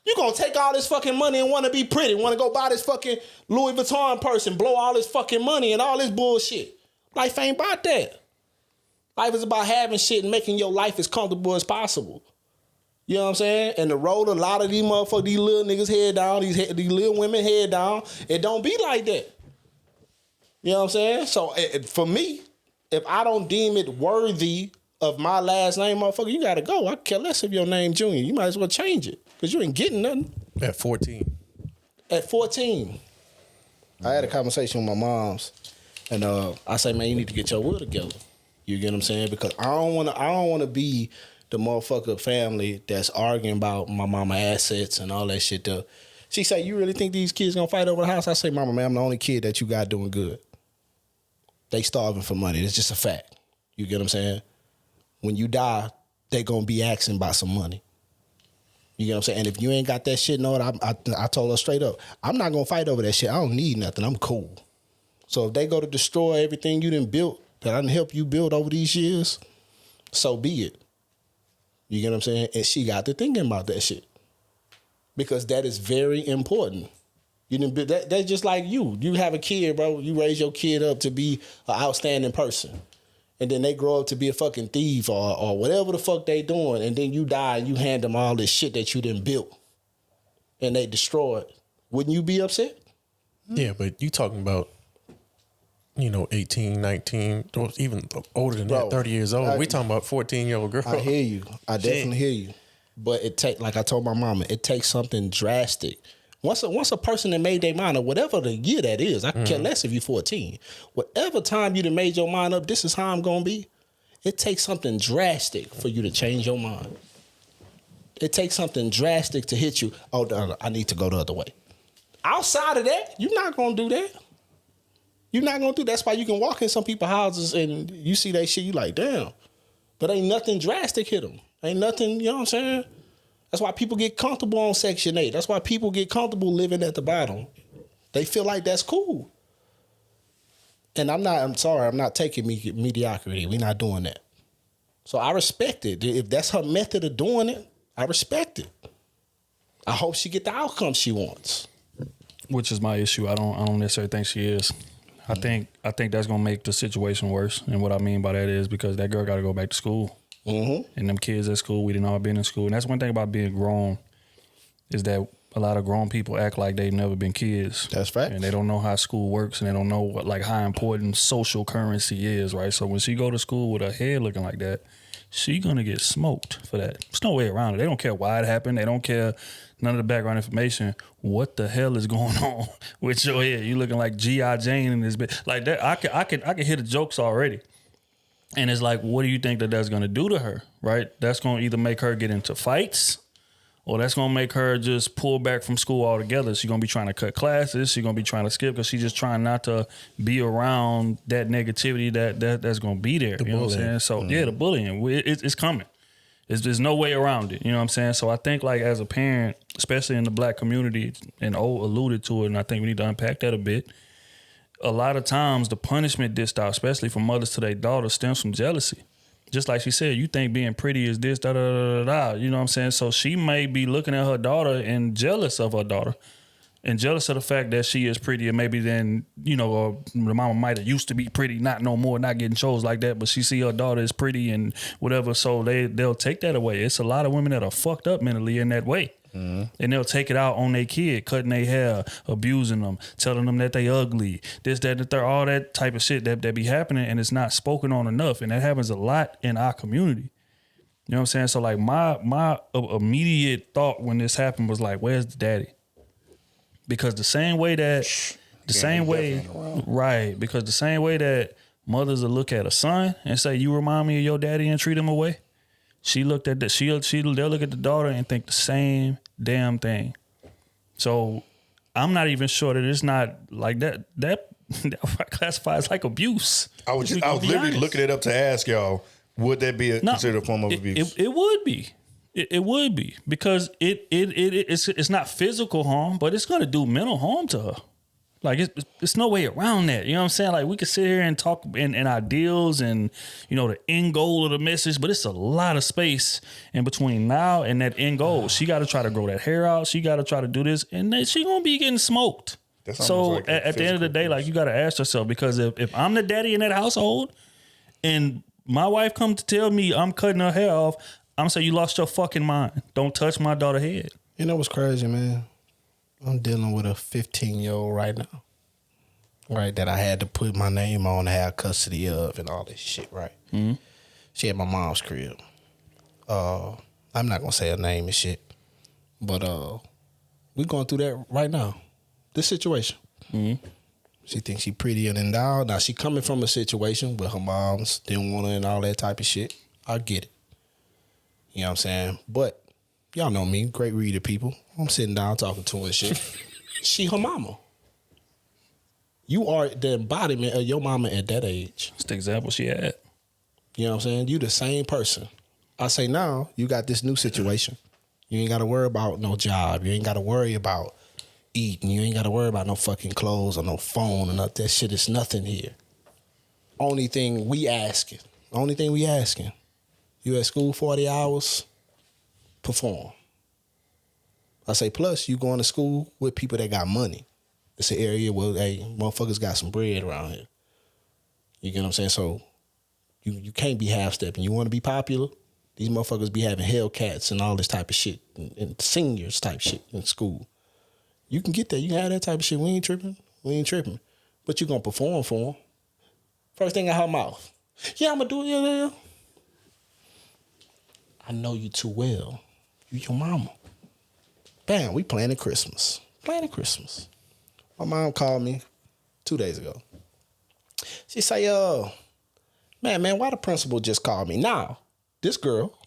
You gonna take all this fucking money and want to be pretty, want to go buy this fucking Louis Vuitton purse and blow all this fucking money and all this bullshit. Life ain't about that. Life is about having shit and making your life as comfortable as possible. You know what I'm saying? And the road, a lot of these motherfuckers, these little niggas head down, these little women head down. It don't be like that. You know what I'm saying? So for me, if I don't deem it worthy of my last name, motherfucker, you gotta go. I care less if your name Junior. You might as well change it. Because you ain't getting nothing.
At 14.
At 14. I had a conversation with my moms. And I say, man, you need to get your will together. You get what I'm saying? Because I don't wanna be the motherfucker family that's arguing about my mama assets and all that shit there. She say, you really think these kids gonna fight over the house? I say, mama, man, I'm the only kid that you got doing good. They starving for money. It's just a fact. You get what I'm saying? When you die, they gonna be asking about some money. You get what I'm saying? And if you ain't got that shit in order, I told her straight up, I'm not gonna fight over that shit. I don't need nothing. I'm cool. So if they go to destroy everything you done built, that I done help you build over these years, so be it. You get what I'm saying? And she got to thinking about that shit. Because that is very important. You didn't build that. That's just like you. You have a kid, bro. You raise your kid up to be an outstanding person. And then they grow up to be a fucking thief or whatever the fuck they doing. And then you die and you hand them all this shit that you done built. And they destroy it. Wouldn't you be upset?
Yeah, but you talking about, 18, 19, or even older than that, 30 years old. We talking about 14-year-old girl.
I hear you. I definitely hear you. But like I told my mama, it takes something drastic. Once a person that made their mind up, whatever the year that is, I care less if you're 14. Whatever time you done made your mind up, this is how I'm going to be. It takes something drastic for you to change your mind. It takes something drastic to hit you. Oh, no, I need to go the other way. Outside of that, you're not going to do that. You're not going to do that. That's why you can walk in some people's houses and you see that shit, you like, damn. But ain't nothing drastic hit them. Ain't nothing, you know what I'm saying? That's why people get comfortable on Section 8. That's why people get comfortable living at the bottom. They feel like that's cool. And I'm sorry, I'm not taking mediocrity. We're not doing that. So I respect it. If that's her method of doing it, I respect it. I hope she get the outcome she wants.
Which is my issue. I don't necessarily think she is. I think that's gonna make the situation worse. And what I mean by that is because that girl got to go back to school. Mm-hmm. And them kids at school, we didn't all been in school. And that's one thing about being grown is that a lot of grown people act like they've never been kids.
That's right.
And they don't know how school works and they don't know how important social currency is, right? So when she go to school with her head looking like that, she gonna get smoked for that. There's no way around it. They don't care why it happened. They don't care none of the background information. What the hell is going on with your head? You looking like G.I. Jane in this bit. Like that, I can hear the jokes already. And it's like, what do you think that's going to do to her, right? That's going to either make her get into fights or that's going to make her just pull back from school altogether. She's going to be trying to cut classes. She's going to be trying to skip because she's just trying not to be around that negativity that's going to be there. You know what I'm saying? So, yeah, the bullying, it's coming. There's no way around it. You know what I'm saying? So I think like as a parent, especially in the black community, and O alluded to it, and I think we need to unpack that a bit. A lot of times the punishment dished out, especially from mothers to their daughters, stems from jealousy. Just like she said, you think being pretty is this, da-da-da-da-da. You know what I'm saying? So she may be looking at her daughter and jealous of her daughter and jealous of the fact that she is pretty and maybe then, or the mama might have used to be pretty, not no more, not getting chose like that, but she see her daughter is pretty and whatever, so they'll take that away. It's a lot of women that are fucked up mentally in that way. Mm-hmm. And they'll take it out on their kid, cutting their hair, abusing them, telling them that they ugly, this, that, the third, all that type of shit that be happening, and it's not spoken on enough. And that happens a lot in our community. You know what I'm saying? So like my immediate thought when this happened was like, where's the daddy? Because the same way that mothers will look at a son and say, you remind me of your daddy and treat him away. She looked at they'll look at the daughter and think the same damn thing. So I'm not even sure that it's not like that classifies like abuse.
I was literally looking it up to ask y'all, would that be considered a form of abuse?
It would be. It would be because it's not physical harm, but it's gonna do mental harm to her. Like it's no way around that. You know what I'm saying? Like we could sit here and talk in ideals and the end goal of the message, but it's a lot of space in between now and that end goal. She got to try to grow that hair out. She got to try to do this, and then she gonna be getting smoked. So like at the end of the day, like you got to ask yourself, because if I'm the daddy in that household and my wife come to tell me I'm cutting her hair off, I'm gonna say, you lost your fucking mind. Don't touch my daughter's head.
You know what's crazy, man? I'm dealing with a 15-year-old right now. Right, that I had to put my name on to have custody of and all this shit, right? Mm-hmm. She at my mom's crib. I'm not gonna say her name and shit. But we going through that right now. This situation. Mm-hmm. She thinks she prettier than thou. Now she coming from a situation where her moms didn't want her and all that type of shit. I get it. You know what I'm saying? But y'all know me, great reader people. I'm sitting down talking to her and shit. She her mama. You are the embodiment of your mama at that age.
That's the example she had.
You know what I'm saying? You the same person. I say now, you got this new situation. You ain't got to worry about no job. You ain't got to worry about eating. You ain't got to worry about no fucking clothes or no phone and that shit. Is nothing here. Only thing we asking. You at school 40 hours, perform. I say, plus you going to school with people that got money. It's an area where, hey, motherfuckers got some bread around here. You get what I'm saying? So you can't be half-stepping. You want to be popular? These motherfuckers be having Hellcats and all this type of shit and seniors type shit in school. You can get that. You can have that type of shit. We ain't tripping. But you going to perform for them. First thing out her mouth. Yeah, I'm going to do it. Yeah. I know you too well. You your mama. Bam, we planning Christmas. My mom called me 2 days ago. She say, man, why the principal just called me? Now, this girl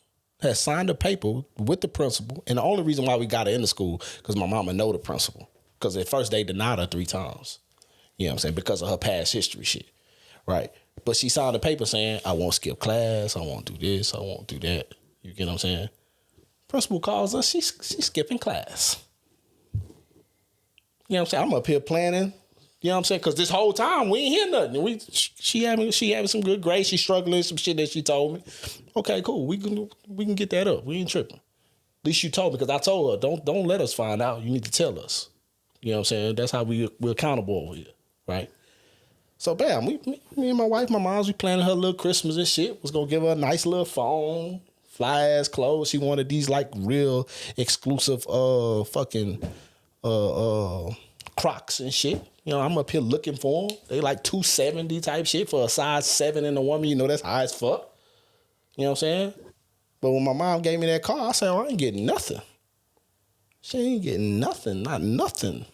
has signed a paper with the principal, and the only reason why we got her into school, because my mama know the principal. Because at first they denied her 3 times. You know what I'm saying? Because of her past history shit. Right? But she signed a paper saying, I won't skip class, I won't do this, I won't do that. You get what I'm saying? Principal calls us, she's skipping class. You know what I'm saying? I'm up here planning. You know what I'm saying? Because this whole time we ain't hear nothing. She having some good grades. She struggling, some shit that she told me. Okay, cool. We can get that up. We ain't tripping. At least you told me, because I told her, don't let us find out. You need to tell us. You know what I'm saying? That's how we're accountable over here, right? So bam, me and my wife, my mom's, we planning her little Christmas and shit. Was gonna give her a nice little phone, fly ass clothes. She wanted these like real exclusive fucking Crocs and shit. You know, I'm up here looking for them. They like $270 type shit for a size 7 in a woman. You know, that's high as fuck. You know what I'm saying? But when my mom gave me that car, I said, I ain't getting nothing. She ain't getting nothing, not nothing.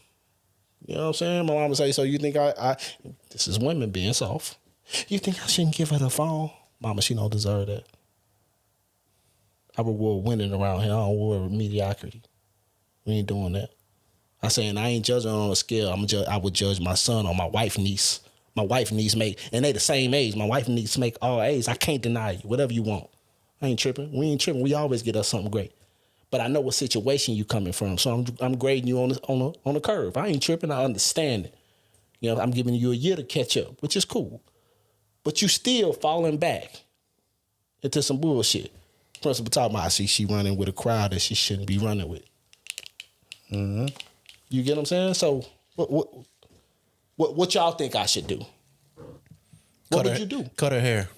You know what I'm saying? My mama say, so you think I this is women being soft. You think I shouldn't give her the phone? Mama, she don't deserve that. I reward winning around here. I don't reward mediocrity. We ain't doing that. I saying I ain't judging on a scale. I would judge my son or my wife niece. My wife niece make, and they the same age. My wife niece make all A's. I can't deny you. Whatever you want. I ain't tripping. We ain't tripping. We always get us something great. But I know what situation you coming from, so I'm grading you on the curve. I ain't tripping. I understand it. You know, I'm giving you a year to catch up, which is cool. But you still falling back into some bullshit. Principal talking about, I see she running with a crowd that she shouldn't be running with. Mm-hmm. You get what I'm saying? So what y'all think I should do? What would you do?
Cut her hair.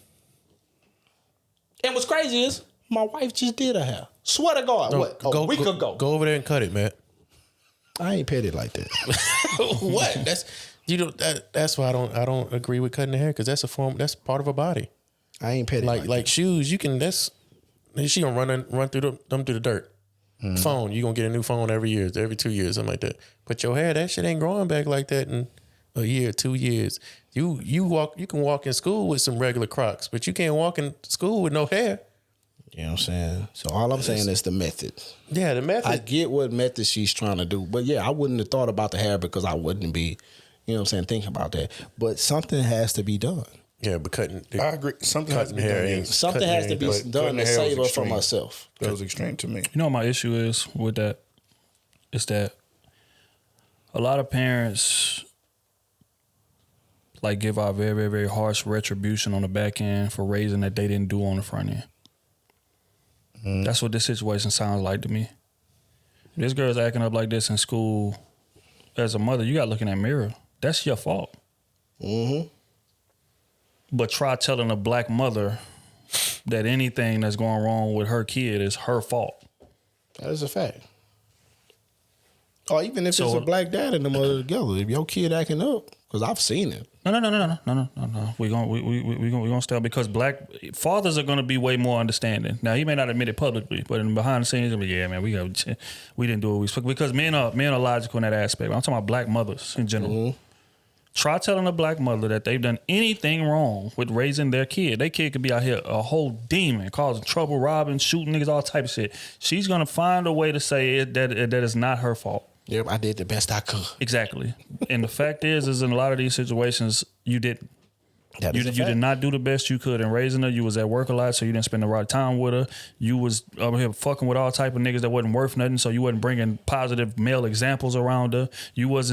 And what's crazy is my wife just did her hair. Swear to God, a week ago.
Go over there and cut it, man.
I ain't petted like that.
What? That's why I don't agree with cutting the hair, because that's part of her body.
I ain't petted
like shoes. You can she gonna run through the dirt. Mm-hmm. Phone, you gonna get a new phone every 2 years, something like that. But your hair, that shit ain't growing back like that in a year, 2 years. You can walk in school with some regular Crocs, but you can't walk in school with no hair.
You know what I'm saying? So all I'm saying is the method.
Yeah, the method.
I get what method she's trying to do. But yeah, I wouldn't have thought about the hair because I wouldn't be, you know what I'm saying, thinking about that. But something has to be done.
Yeah, but I
agree. Something has to be done.
Something has to be done to save her from herself.
That was extreme to me.
You know what my issue is with that? Is that a lot of parents like give out very, very, very harsh retribution on the back end for raising that they didn't do on the front end. That's what this situation sounds like to me. This girl's acting up like this in school. As a mother, you got to look in that mirror. That's your fault. But try telling a black mother that anything that's going wrong with her kid is her fault.
That is a fact. Or even if it's a black dad and the mother together, if your kid acting up, because I've seen it. No. We're gonna stay because black fathers are gonna be way more understanding. Now he may not admit it publicly, but in behind the scenes, he'll be, yeah, man, we didn't do what we supposed because men are logical in that aspect. I'm talking about black mothers in general. Try telling a black mother that they've done anything wrong with raising their kid. Their kid could be out here a whole demon, causing trouble, robbing, shooting niggas, all type of shit. She's gonna find a way to say that is not her fault. Yep, I did the best I could.
Exactly. And the fact is in a lot of these situations, you didn't. You did not do the best you could in raising her. You was at work a lot, so you didn't spend a lot of time with her. You was over here fucking with all type of niggas that wasn't worth nothing, so you wasn't bringing positive male examples around her. You was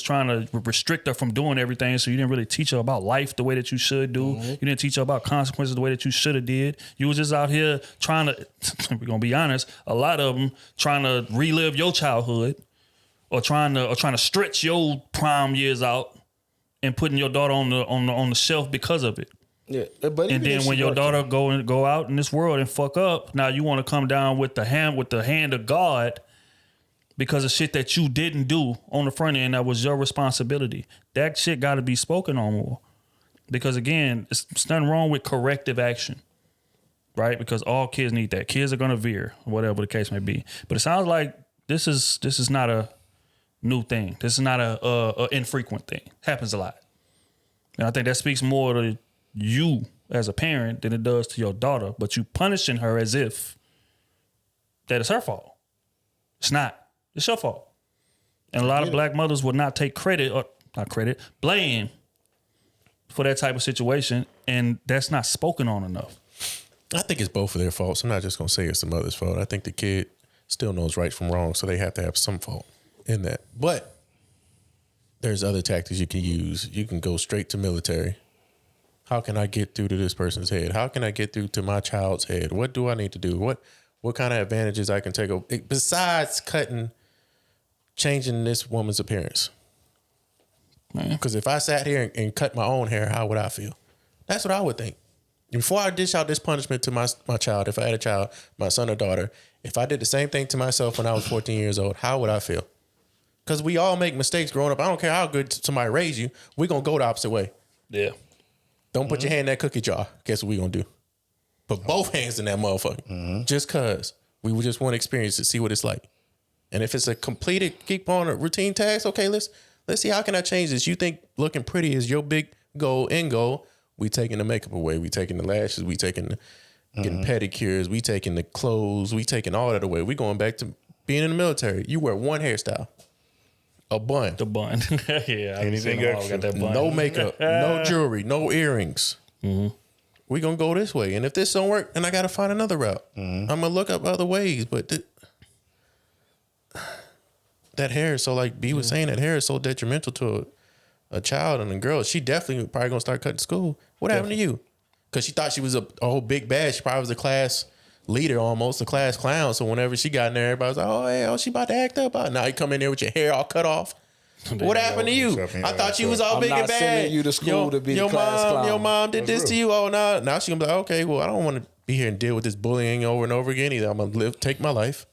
trying to restrict her from doing everything, so you didn't really teach her about life the way that you should do. You didn't teach her about consequences the way that you should have did. You was just out here trying to, we're gonna be honest, a lot of them trying to relive your childhood or trying to stretch your prime years out. And putting your daughter on the shelf because of it. Yeah, but and then when your daughter go out in this world and fuck up, now you want to come down with the hand of God because of shit that you didn't do on the front end that was your responsibility. That shit got to be spoken on more. Because again, it's nothing wrong with corrective action, right? Because all kids need that. Kids are gonna veer, whatever the case may be. But it sounds like this is not a new thing. This is not a infrequent thing. Happens a lot. And I think that speaks more to you as a parent than it does to your daughter, but you punishing her as if that is her fault. It's not. It's your fault. And a lot of black mothers would not take blame for that type of situation, and that's not spoken on enough.
I think it's both of their faults. I'm not just going to say it's the mother's fault. I think the kid still knows right from wrong, so they have to have some fault in that. But there's other tactics you can use. You can go straight to military. How can I get through to this person's head? How can I get through to my child's head? What do I need to do? What kind of advantages I can take besides changing this woman's appearance? Because if I sat here and cut my own hair, how would I feel? That's what I would think. Before I dish out this punishment to my child, if I had a child, my son or daughter, if I did the same thing to myself when I was 14 years old, how would I feel? Because we all make mistakes growing up. I don't care how good somebody raised you. We're going to go the opposite way.
Yeah.
Don't put your hand in that cookie jar. Guess what we're going to do? Put both hands in that motherfucker. Just because. We would just want to experience it, see what it's like. And if it's a completed, keep on a routine task, okay, let's see how can I change this. You think looking pretty is your big end goal. We taking the makeup away. We taking the lashes. We taking getting pedicures. We taking the clothes. We taking all that away. We going back to being in the military. You wear one hairstyle. A bun.
The bun. Yeah.
Anything extra. Got that bun. No makeup. No jewelry. No earrings. We gonna go this way. And if this don't work, then I gotta find another route. I'm gonna look up other ways. But that hair is so, like B was saying, that hair is so detrimental to a child and a girl. She definitely probably gonna start cutting school. What happened to you? Because she thought she was a whole big bad. She probably was a class leader, almost a class clown. So whenever she got in there, everybody was like, "Oh, hey, she about to act up." Now you come in there with your hair all cut off. What happened to you? I thought you was all big and bad.
I'm not sending you to school to be the class clown.
Your mom did this to you. Oh, no. Now she gonna be like, okay, well, I don't want to be here and deal with this bullying over and over again either. I'm gonna take my life,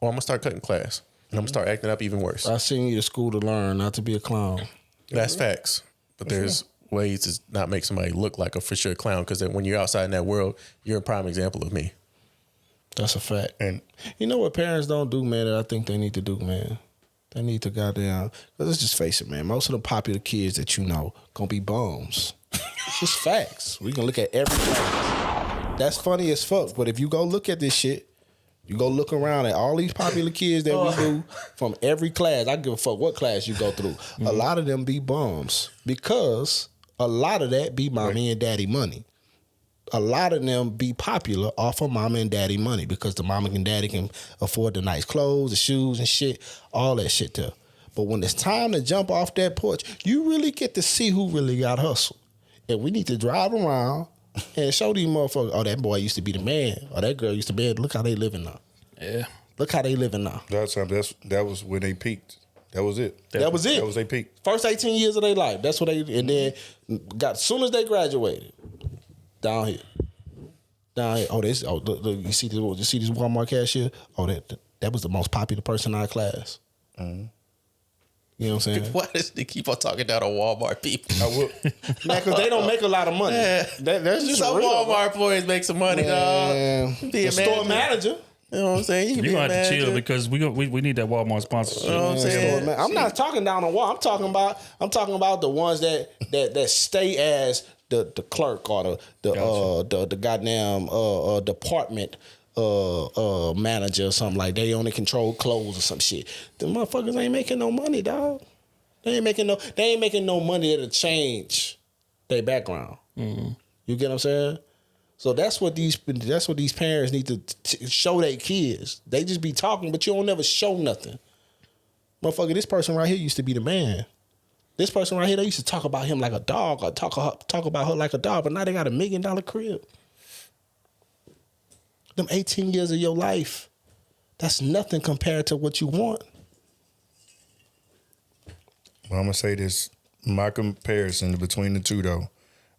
or I'm gonna start cutting class, and I'm gonna start acting up even worse.
I send you to school to learn, not to be a clown.
That's facts. But there's ways to not make somebody look like a for sure clown, because when you're outside in that world, you're a prime example of me.
That's a fact. And you know what parents don't do, man, that I think they need to do, man? They need to goddamn, let's just face it, man. Most of the popular kids that you know gonna be bums. It's just facts. We can look at every class. That's funny as fuck. But if you go look at this shit, you go look around at all these popular kids that we do from every class. I give a fuck what class you go through. A lot of them be bums because a lot of that be mommy and daddy money. A lot of them be popular off of mama and daddy money because the mama and daddy can afford the nice clothes, the shoes and shit, all that shit there. But when it's time to jump off that porch, you really get to see who really got hustle. And we need to drive around and show these motherfuckers, oh, that boy used to be the man. Or that girl used to be, look how they living now.
Yeah.
Look how they living now.
That was when they peaked. That was it.
That was it.
That was their peak.
First 18 years of their life. That's what they, and then as soon as they graduated, down here. Oh, you see this Walmart cashier? Oh, that was the most popular person in our class. Mm-hmm. You know what I'm saying?
Why does they keep on talking down on Walmart people?
I will. Man, because they don't make a lot of money.
Yeah.
That's just
some
real,
Walmart boys make some money, dog. Be a
store manager.
You know what I'm saying?
You're going to have to chill because we need that Walmart sponsorship.
You know what I'm saying?
I'm not talking down on Walmart. I'm talking about the ones that stay as the clerk or the goddamn department manager or something like they only control clothes or some shit. The motherfuckers ain't making no money, dog. They ain't making no money that'll change their background. Mm-hmm. You get what I'm saying? So that's what these parents need to show their kids. They just be talking, but you don't never show nothing. Motherfucker, this person right here used to be the man. This person right here, they used to talk about him like a dog or talk about her like a dog, but now they got $1 million crib. Them 18 years of your life, that's nothing compared to what you want.
Well, I'm going to say this. My comparison between the two, though,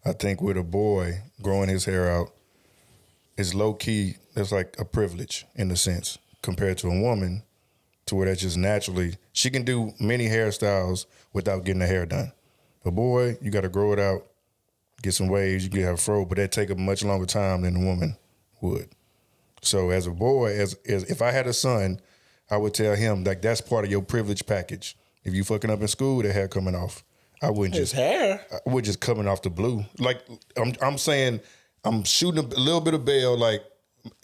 I think with a boy growing his hair out is low-key, that's like a privilege in a sense compared to a woman to where that's just naturally, she can do many hairstyles without getting her hair done. A boy, you got to grow it out, get some waves, you can have a fro, but that take a much longer time than a woman would. So as a boy, as if I had a son, I would tell him, like, that's part of your privilege package. If you fucking up in school, the hair coming off. I wouldn't
his hair.
I would just coming off the blue. Like I'm saying, I'm shooting a little bit of bail. Like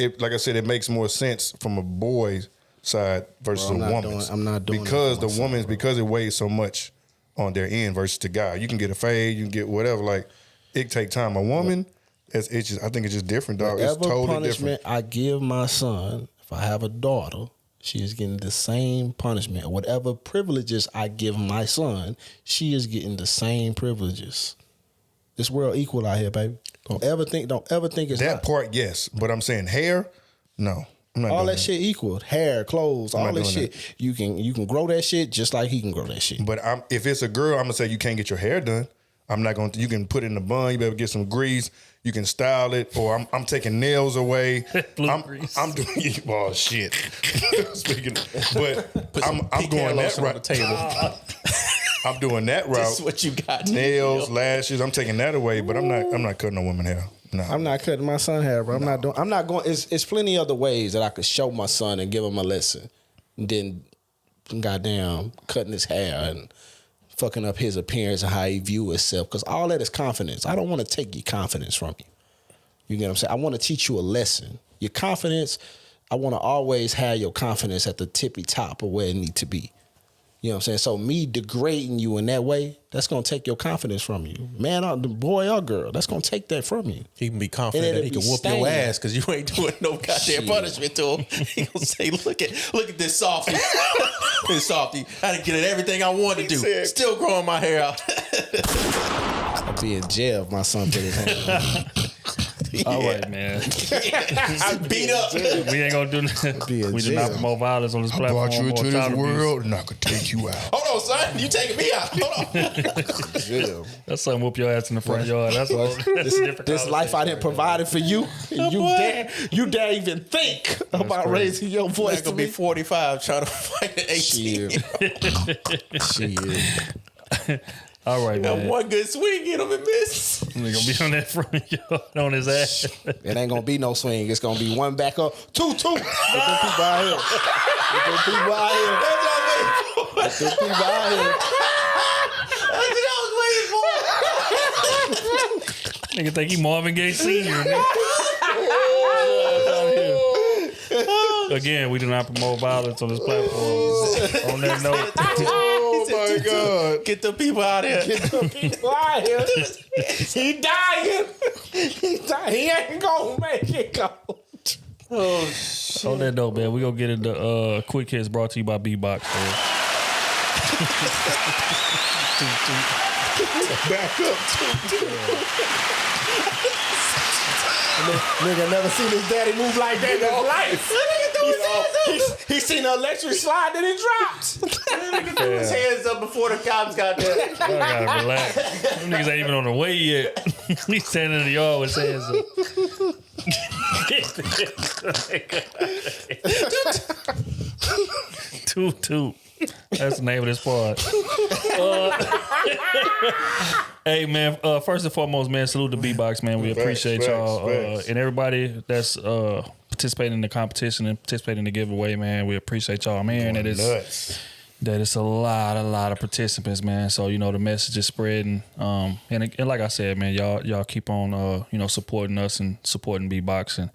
I said, it makes more sense from a boy's side versus a woman's. I'm not doing because the woman's because it weighs so much on their end versus the guy. You can get a fade, you can get whatever. Like it take time. A woman, it's just I think it's just different, dog. It's totally
punishment
different.
I give my son, if I have a daughter, she is getting the same punishment. Whatever privileges I give my son, she is getting the same privileges. This world equal out here, baby. Don't ever think it's
that
not.
part, yes. But I'm saying hair, no. I'm not
all
doing
that shit equal. Hair, clothes, all that shit.
That.
You can grow that shit just like he can grow that shit.
But if it's a girl, I'm gonna say you can't get your hair done. I'm not going to, you can put it in the bun, you better get some grease, you can style it, or I'm taking nails away.
Grease.
I'm doing, oh shit. Speaking, but I'm going that route. Table. I'm doing that route.
This is what you got.
Nails, lashes, I'm taking that away, but I'm not cutting a woman hair. No.
I'm not cutting my son hair, bro. I'm not going, it's plenty other ways that I could show my son and give him a lesson. And then, goddamn, cutting his hair and fucking up his appearance and how he view himself. Because all that is confidence. I don't want to take your confidence from you. You get what I'm saying? I want to teach you a lesson. Your confidence, I want to always have your confidence at the tippy top of where it need to be. You know what I'm saying? So me degrading you in that way, that's going to take your confidence from you. Man, or the boy or girl, that's going to take that from you.
He can be confident that he can whoop your ass because you ain't doing no goddamn punishment to him. He going to say, look at this softy. This softy. I didn't get everything I wanted to do. Still growing my hair out.
I'd be in jail if my son put his hand on.
All right, man.
Beat up.
We ain't gonna do nothing. We do not promote violence on this platform.
I brought you into this world and I could take you out.
Hold on, son. You taking me out. Hold on.
That's something whoop your ass in the front yard. That's different.
This life I didn't provided for you. You dare even think about raising your voice to
gonna be 45 trying to fight an 18.
Shit.
All right, man.
One good swing, get him and miss.
He's gonna be on that front yard on his ass.
It ain't gonna be no swing. It's gonna be one back up, 2-2. Get them people out here. Get them people out here.
That's what I was waiting for.
Get them people out here.
That's what I was waiting for.
Nigga think he Marvin Gaye Sr. Again, we do not promote violence on this platform. On that note.
Oh my God.
Get the people out here.
Get the people out here. He dying. He ain't gonna make it go.
Oh, shit.
On that note, man, we gonna get into quick hits brought to you by B-Box.
Back up.
Nigga never seen his daddy move like that in his life. He seen the electric slide, then he dropped.
Nigga threw his hands up before the cops got there.
I gotta relax. Them niggas ain't even on the way yet. He's standing in the yard with his hands up. Toot. That's the name of this part. Hey, man, first and foremost, man, salute to B-Box, man. We appreciate y'all. And everybody that's participating in the competition and participating in the giveaway, man. We appreciate y'all, man. That it's a lot of participants, man. So, you know, the message is spreading. And like I said, man, y'all keep on, supporting us and supporting B-Box. And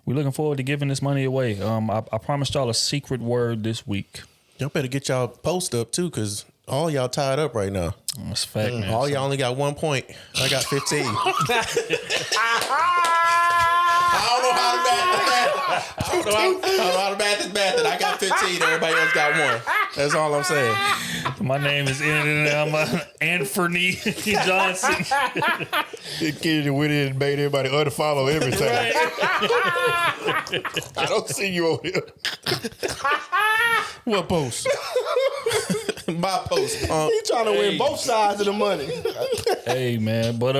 we're looking forward to giving this money away. I promised y'all a secret word this week.
Y'all better get y'all post up too, because all y'all tied up right now.
That's a fact, man.
All y'all only got 1 point. I got 15. I don't know how to math this math. I got 15. Everybody else got 1. That's all I'm saying.
My name is I'm Anthony Johnson.
This kid went in and made everybody unfollow everything.
Right.
I don't see you on here.
What post? My post.
He trying to win both sides of the money.
Hey, man, but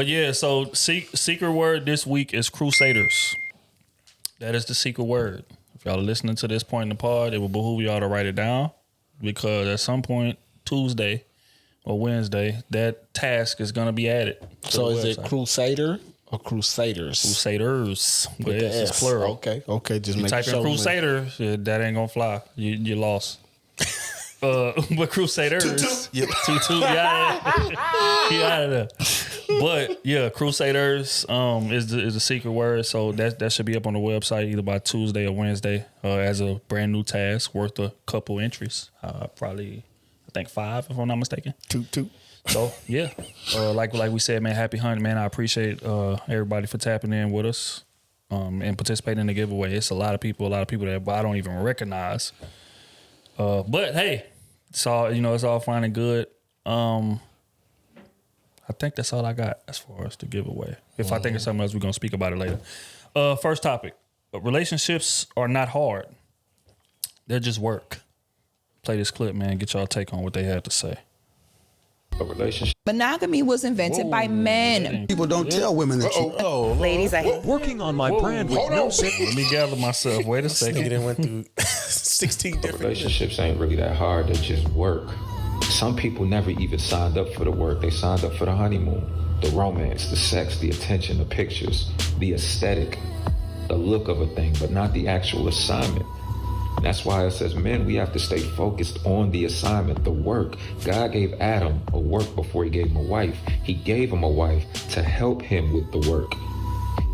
yeah. So secret word this week is Crusaders. That is the secret word. If y'all are listening to this point in the pod, it will behoove y'all to write it down, because at some point Tuesday or Wednesday, that task is gonna be added.
So is it Crusader or Crusaders?
Crusaders.
With the S.
It's plural.
Okay. Just make
Type in Crusaders, that ain't gonna fly. You lost. But Crusaders,
Yep.
Toot, yeah, he out of there. But yeah, Crusaders is the secret word. So that should be up on the website either by Tuesday or Wednesday as a brand new task worth a couple entries. Probably, I think 5 if I'm not mistaken.
Toot.
So yeah, like we said, man, happy hunting, man. I appreciate everybody for tapping in with us and participating in the giveaway. It's a lot of people that I don't even recognize. But hey, it's all fine and good. I think that's all I got as far as the giveaway. If I think of something else, we're gonna speak about it later. First topic: relationships are not hard; they're just work. Play this clip, man. Get y'all take on what they have to say.
A relationship.
Monogamy was invented by men.
People don't tell women that you.
Ladies,
Working on my brand with no sense.
Let me gather myself. Wait a second.
Nigga went through 16 different
Relationships ain't really that hard. They just work. Some people never even signed up for the work. They signed up for the honeymoon, the romance, the sex, the attention, the pictures, the aesthetic, the look of a thing, but not the actual assignment. And that's why it says, men, we have to stay focused on the assignment, the work. God gave Adam a work before he gave him a wife. He gave him a wife to help him with the work.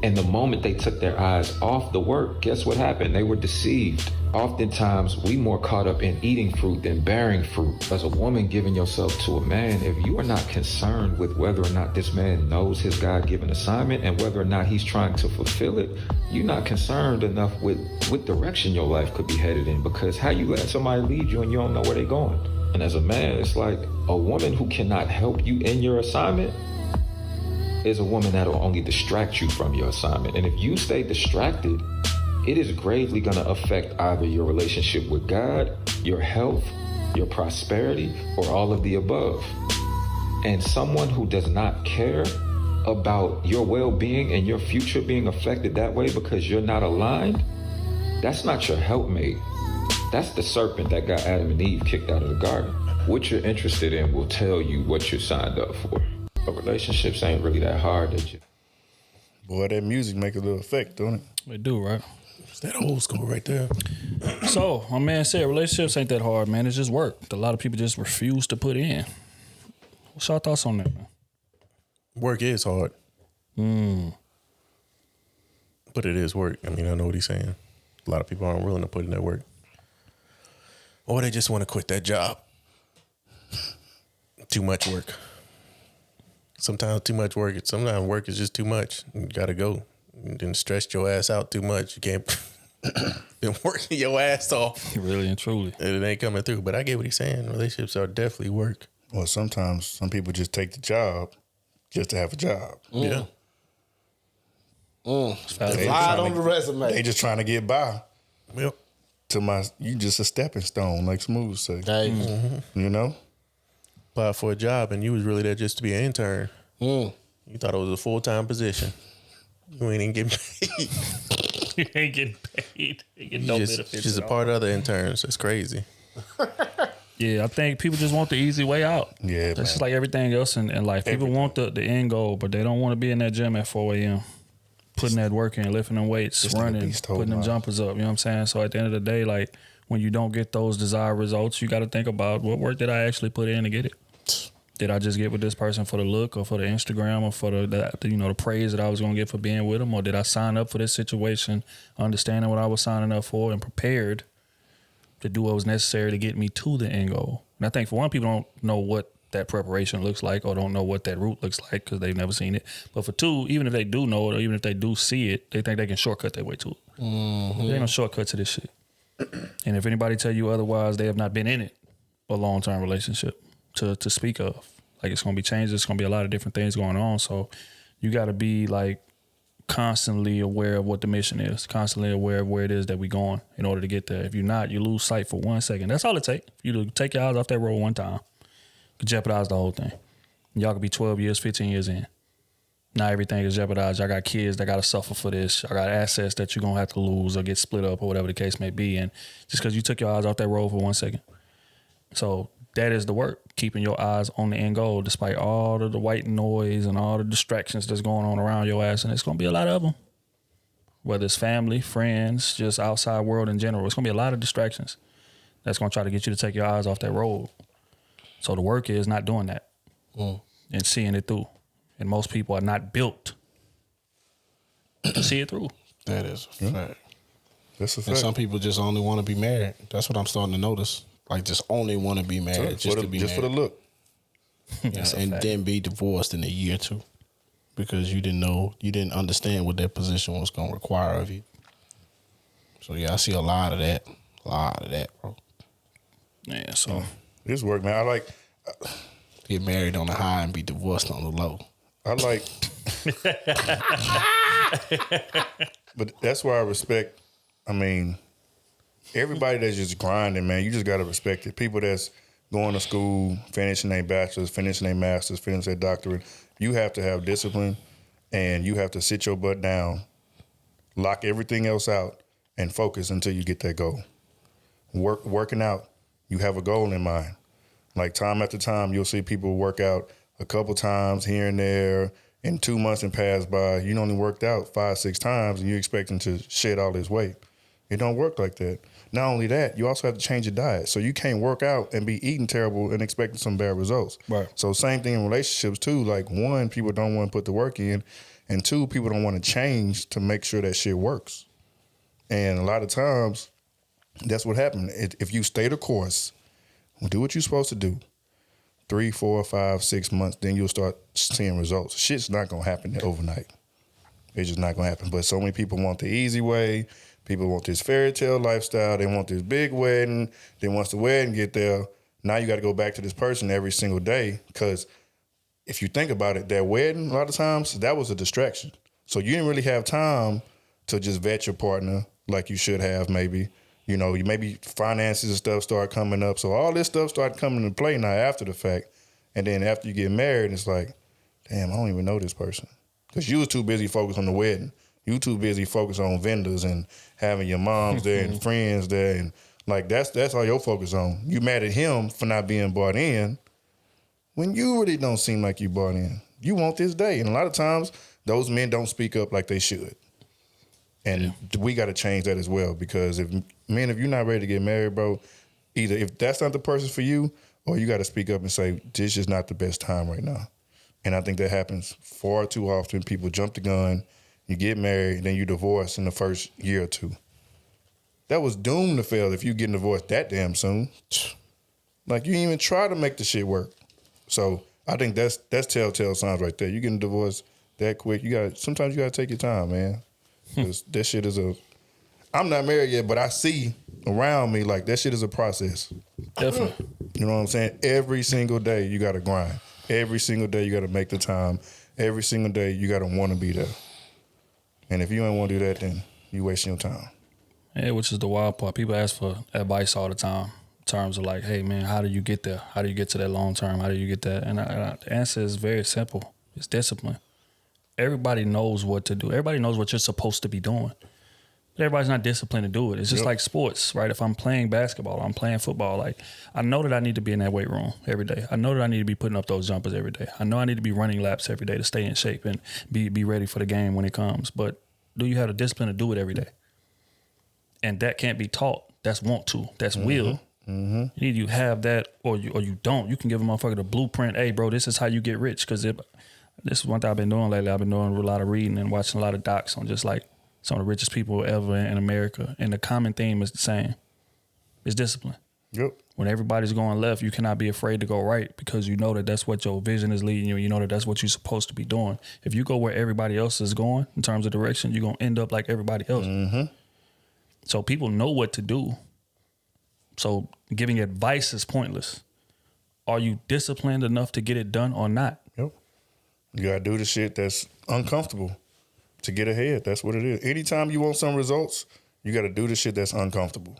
And the moment they took their eyes off the work, guess what happened? They were deceived. Oftentimes, we more caught up in eating fruit than bearing fruit. As a woman giving yourself to a man, if you are not concerned with whether or not this man knows his God-given assignment and whether or not he's trying to fulfill it, you're not concerned enough with what direction your life could be headed in, because how you let somebody lead you and you don't know where they're going. And as a man, it's like a woman who cannot help you in your assignment is a woman that'll only distract you from your assignment. And if you stay distracted, it is gravely going to affect either your relationship with God, your health, your prosperity, or all of the above. And someone who does not care about your well-being and your future being affected that way because you're not aligned, that's not your helpmate. That's the serpent that got Adam and Eve kicked out of the garden. What you're interested in will tell you what you're signed up for. But relationships ain't really that hard.
Boy, that music make a little effect, don't it?
They do, right?
It's that old school right there.
So, my man said relationships ain't that hard, man. It's just work. A lot of people just refuse to put in. What's your thoughts on that, man?
Work is hard. But it is work. I mean, I know what he's saying. A lot of people aren't willing to put in that work. Or they just want to quit that job. Too much work. Sometimes too much work. Sometimes work is just too much. You got to go. You didn't stress your ass out too much. You can't been working your ass off.
Really and truly.
And it ain't coming through. But I get what he's saying. Relationships are definitely work.
Well, sometimes some people just take the job just to have a job.
Yeah.
Slide on the resume.
They just trying to get by.
Yep.
You just a stepping stone, like Smooth say. You know?
Applied for a job and you was really there just to be an intern. You thought it was a full-time position. You ain't even getting paid.
You ain't getting paid. You get no benefits.
Just a part of other interns. That's crazy.
Yeah, I think people just want the easy way out.
Yeah,
that's just like everything else in life. People want the end goal, but they don't want to be in that gym at 4 a.m. putting that work in, lifting them weights, running, putting them jumpers up. You know what I'm saying? So at the end of the day, like when you don't get those desired results, you got to think about what work did I actually put in to get it? Did I just get with this person for the look or for the Instagram or for the praise that I was going to get for being with them? Or did I sign up for this situation, understanding what I was signing up for and prepared to do what was necessary to get me to the end goal? And I think for one, people don't know what that preparation looks like or don't know what that route looks like because they've never seen it. But for two, even if they do know it or even if they do see it, they think they can shortcut their way to it. There ain't no shortcut to this shit. And if anybody tell you otherwise, they have not been in it, a long-term relationship to speak of. Like it's going to be changes. It's going to be a lot of different things going on. So you got to be like constantly aware of what the mission is, constantly aware of where it is that we're going in order to get there. If you're not, you lose sight for 1 second. That's all it takes. You to take your eyes off that road one time, could jeopardize the whole thing. Y'all could be 12 years, 15 years in. Now everything is jeopardized. Y'all got kids that got to suffer for this. Y'all got assets that you're going to have to lose or get split up or whatever the case may be. And just because you took your eyes off that road for 1 second. So that is the work, keeping your eyes on the end goal despite all of the white noise and all the distractions that's going on around your ass. And it's going to be a lot of them. Whether it's family, friends, just outside world in general. It's going to be a lot of distractions that's going to try to get you to take your eyes off that road. So the work is not doing that and seeing it through. And most people are not built to see it through.
That is a fact.
That's a fact.
And some people just only want to be married. That's what I'm starting to notice. Like just only want to be married, just
for the look.
And then be divorced in a year or two because you didn't understand what that position was going to require of you. So yeah, I see a lot of that, bro.
Yeah, so
this work, man. I like
get married on the high and be divorced on the low.
I like, but that's why I respect. I mean, everybody that's just grinding, man, you just gotta respect it. People that's going to school, finishing their bachelor's, finishing their master's, finishing their doctorate, you have to have discipline and you have to sit your butt down, lock everything else out, and focus until you get that goal. Working out, you have a goal in mind. Like time after time, you'll see people work out a couple times here and there, and 2 months and pass by. You only worked out 5-6 times, and you expect them to shed all this weight. It don't work like that. Not only that, you also have to change your diet. So you can't work out and be eating terrible and expecting some bad results.
Right.
So same thing in relationships too. Like one, people don't want to put the work in, and two, people don't want to change to make sure that shit works. And a lot of times, that's what happens. If you stay the course, do what you're supposed to do, 3, 4, 5, 6 months, then you'll start seeing results. Shit's not gonna happen overnight. It's just not gonna happen. But so many people want the easy way. People want this fairy tale lifestyle. They want this big wedding. Then once the wedding get there, now you got to go back to this person every single day. Because if you think about it, that wedding, a lot of times, that was a distraction. So you didn't really have time to just vet your partner like you should have maybe. You know, maybe finances and stuff start coming up. So all this stuff started coming into play now after the fact. And then after you get married, it's like, damn, I don't even know this person. Because you was too busy focused on the wedding. You too busy focused on vendors and having your moms there and friends there. And like, that's all your focus on. You mad at him for not being bought in when you really don't seem like you bought in. You want this day. And a lot of times, those men don't speak up like they should. And we got to change that as well, because if you're not ready to get married, bro, either if that's not the person for you, or you got to speak up and say, this is not the best time right now. And I think that happens far too often. People jump the gun, you get married, then you divorce in the first year or two. That was doomed to fail if you getting divorced that damn soon. Like, you didn't even try to make the shit work. So I think that's telltale signs right there. You getting divorced that quick, sometimes you gotta take your time, man. Because that shit is I'm not married yet, but I see around me like that shit is a process.
Definitely.
You know what I'm saying? Every single day you got to grind. Every single day you got to make the time. Every single day you got to want to be there. And if you ain't want to do that, then you wasting your time.
Yeah, which is the wild part. People ask for advice all the time in terms of like, hey, man, how do you get there? How do you get to that long term? How do you get that? And the answer is very simple. It's discipline. Everybody knows what to do. Everybody knows what you're supposed to be doing. But everybody's not disciplined to do it. It's just like sports, right? If I'm playing basketball, I'm playing football, like I know that I need to be in that weight room every day. I know that I need to be putting up those jumpers every day. I know I need to be running laps every day to stay in shape and be ready for the game when it comes. But do you have the discipline to do it every day? And that can't be taught. That's want to. That's will. Mm-hmm. You have that or you don't. You can give a motherfucker the blueprint. Hey, bro, this is how you get rich. Because this is one thing I've been doing lately. I've been doing a lot of reading and watching a lot of docs on just like some of the richest people ever in America. And the common theme is the same. It's discipline.
Yep.
When everybody's going left, you cannot be afraid to go right because you know that that's what your vision is leading you. You know that that's what you're supposed to be doing. If you go where everybody else is going in terms of direction, you're going to end up like everybody else. Mm-hmm. So people know what to do. So giving advice is pointless. Are you disciplined enough to get it done or not?
Yep. You got to do the shit that's uncomfortable to get ahead. That's what it is. Anytime you want some results, you got to do the shit that's uncomfortable.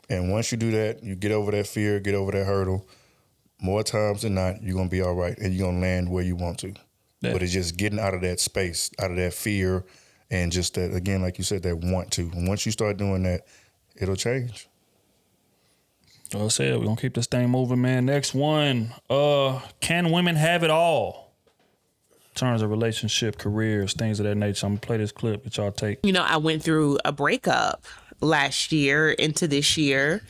And once you do that, you get over that fear, get over that hurdle. More times than not, you're going to be all right and you're going to land where you want to. Yeah. But it's just getting out of that space, out of that fear, and just that, again, like you said, that want to. And once you start doing that, it'll change.
Well said, we're going to keep this thing moving, man. Next one, can women have it all? In terms of relationship, careers, things of that nature. I'm going to play this clip that y'all take.
You know, I went through a breakup last year into this year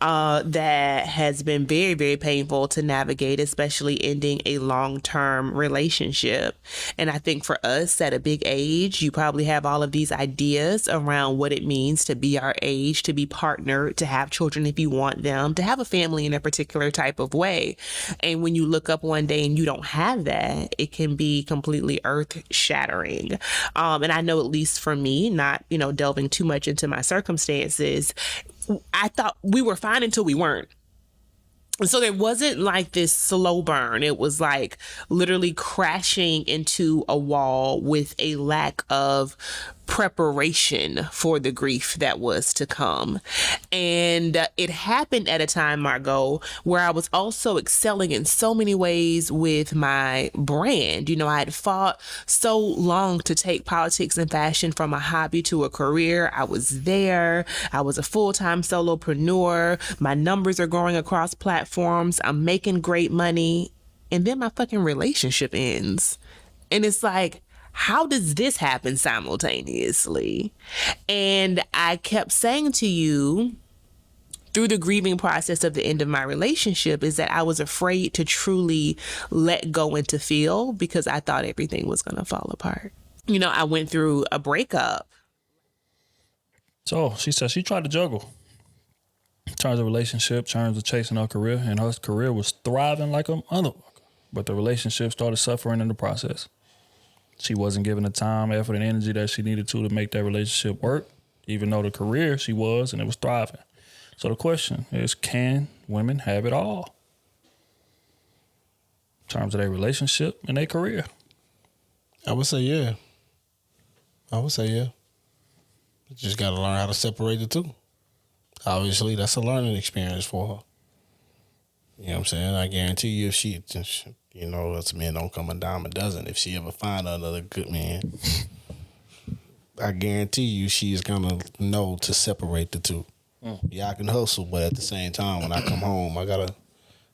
that has been very, very painful to navigate, especially ending a long-term relationship. And I think for us at a big age, you probably have all of these ideas around what it means to be our age, to be partnered, to have children if you want them, to have a family in a particular type of way. And when you look up one day and you don't have that, it can be completely earth-shattering. And I know, at least for me, not, delving too much into my circumstances, I thought we were fine until we weren't. And so there wasn't like this slow burn. It was like literally crashing into a wall with a lack of preparation for the grief that was to come. And it happened at a time, Margot, where I was also excelling in so many ways with my brand. I had fought so long to take politics and fashion from a hobby to a career. I was there. I was a full-time solopreneur. My numbers are growing across platforms. I'm making great money. And then my fucking relationship ends. And it's like, how does this happen simultaneously? And I kept saying to you through the grieving process of the end of my relationship is that I was afraid to truly let go and to feel because I thought everything was going to fall apart. I went through a breakup.
So she said she tried to juggle in terms of relationship, in terms of chasing her career, and her career was thriving like a motherfucker. But the relationship started suffering in the process. She wasn't given the time, effort, and energy that she needed to make that relationship work, even though the career she was, and it was thriving. So the question is, can women have it all? In terms of their relationship and their career.
I would say yeah. You just got to learn how to separate the two. Obviously, that's a learning experience for her. You know what I'm saying? I guarantee you if she... us men don't come a dime a dozen. If she ever find another good man, I guarantee you she's gonna know to separate the two. Yeah, I can hustle, but at the same time, when I come home, I gotta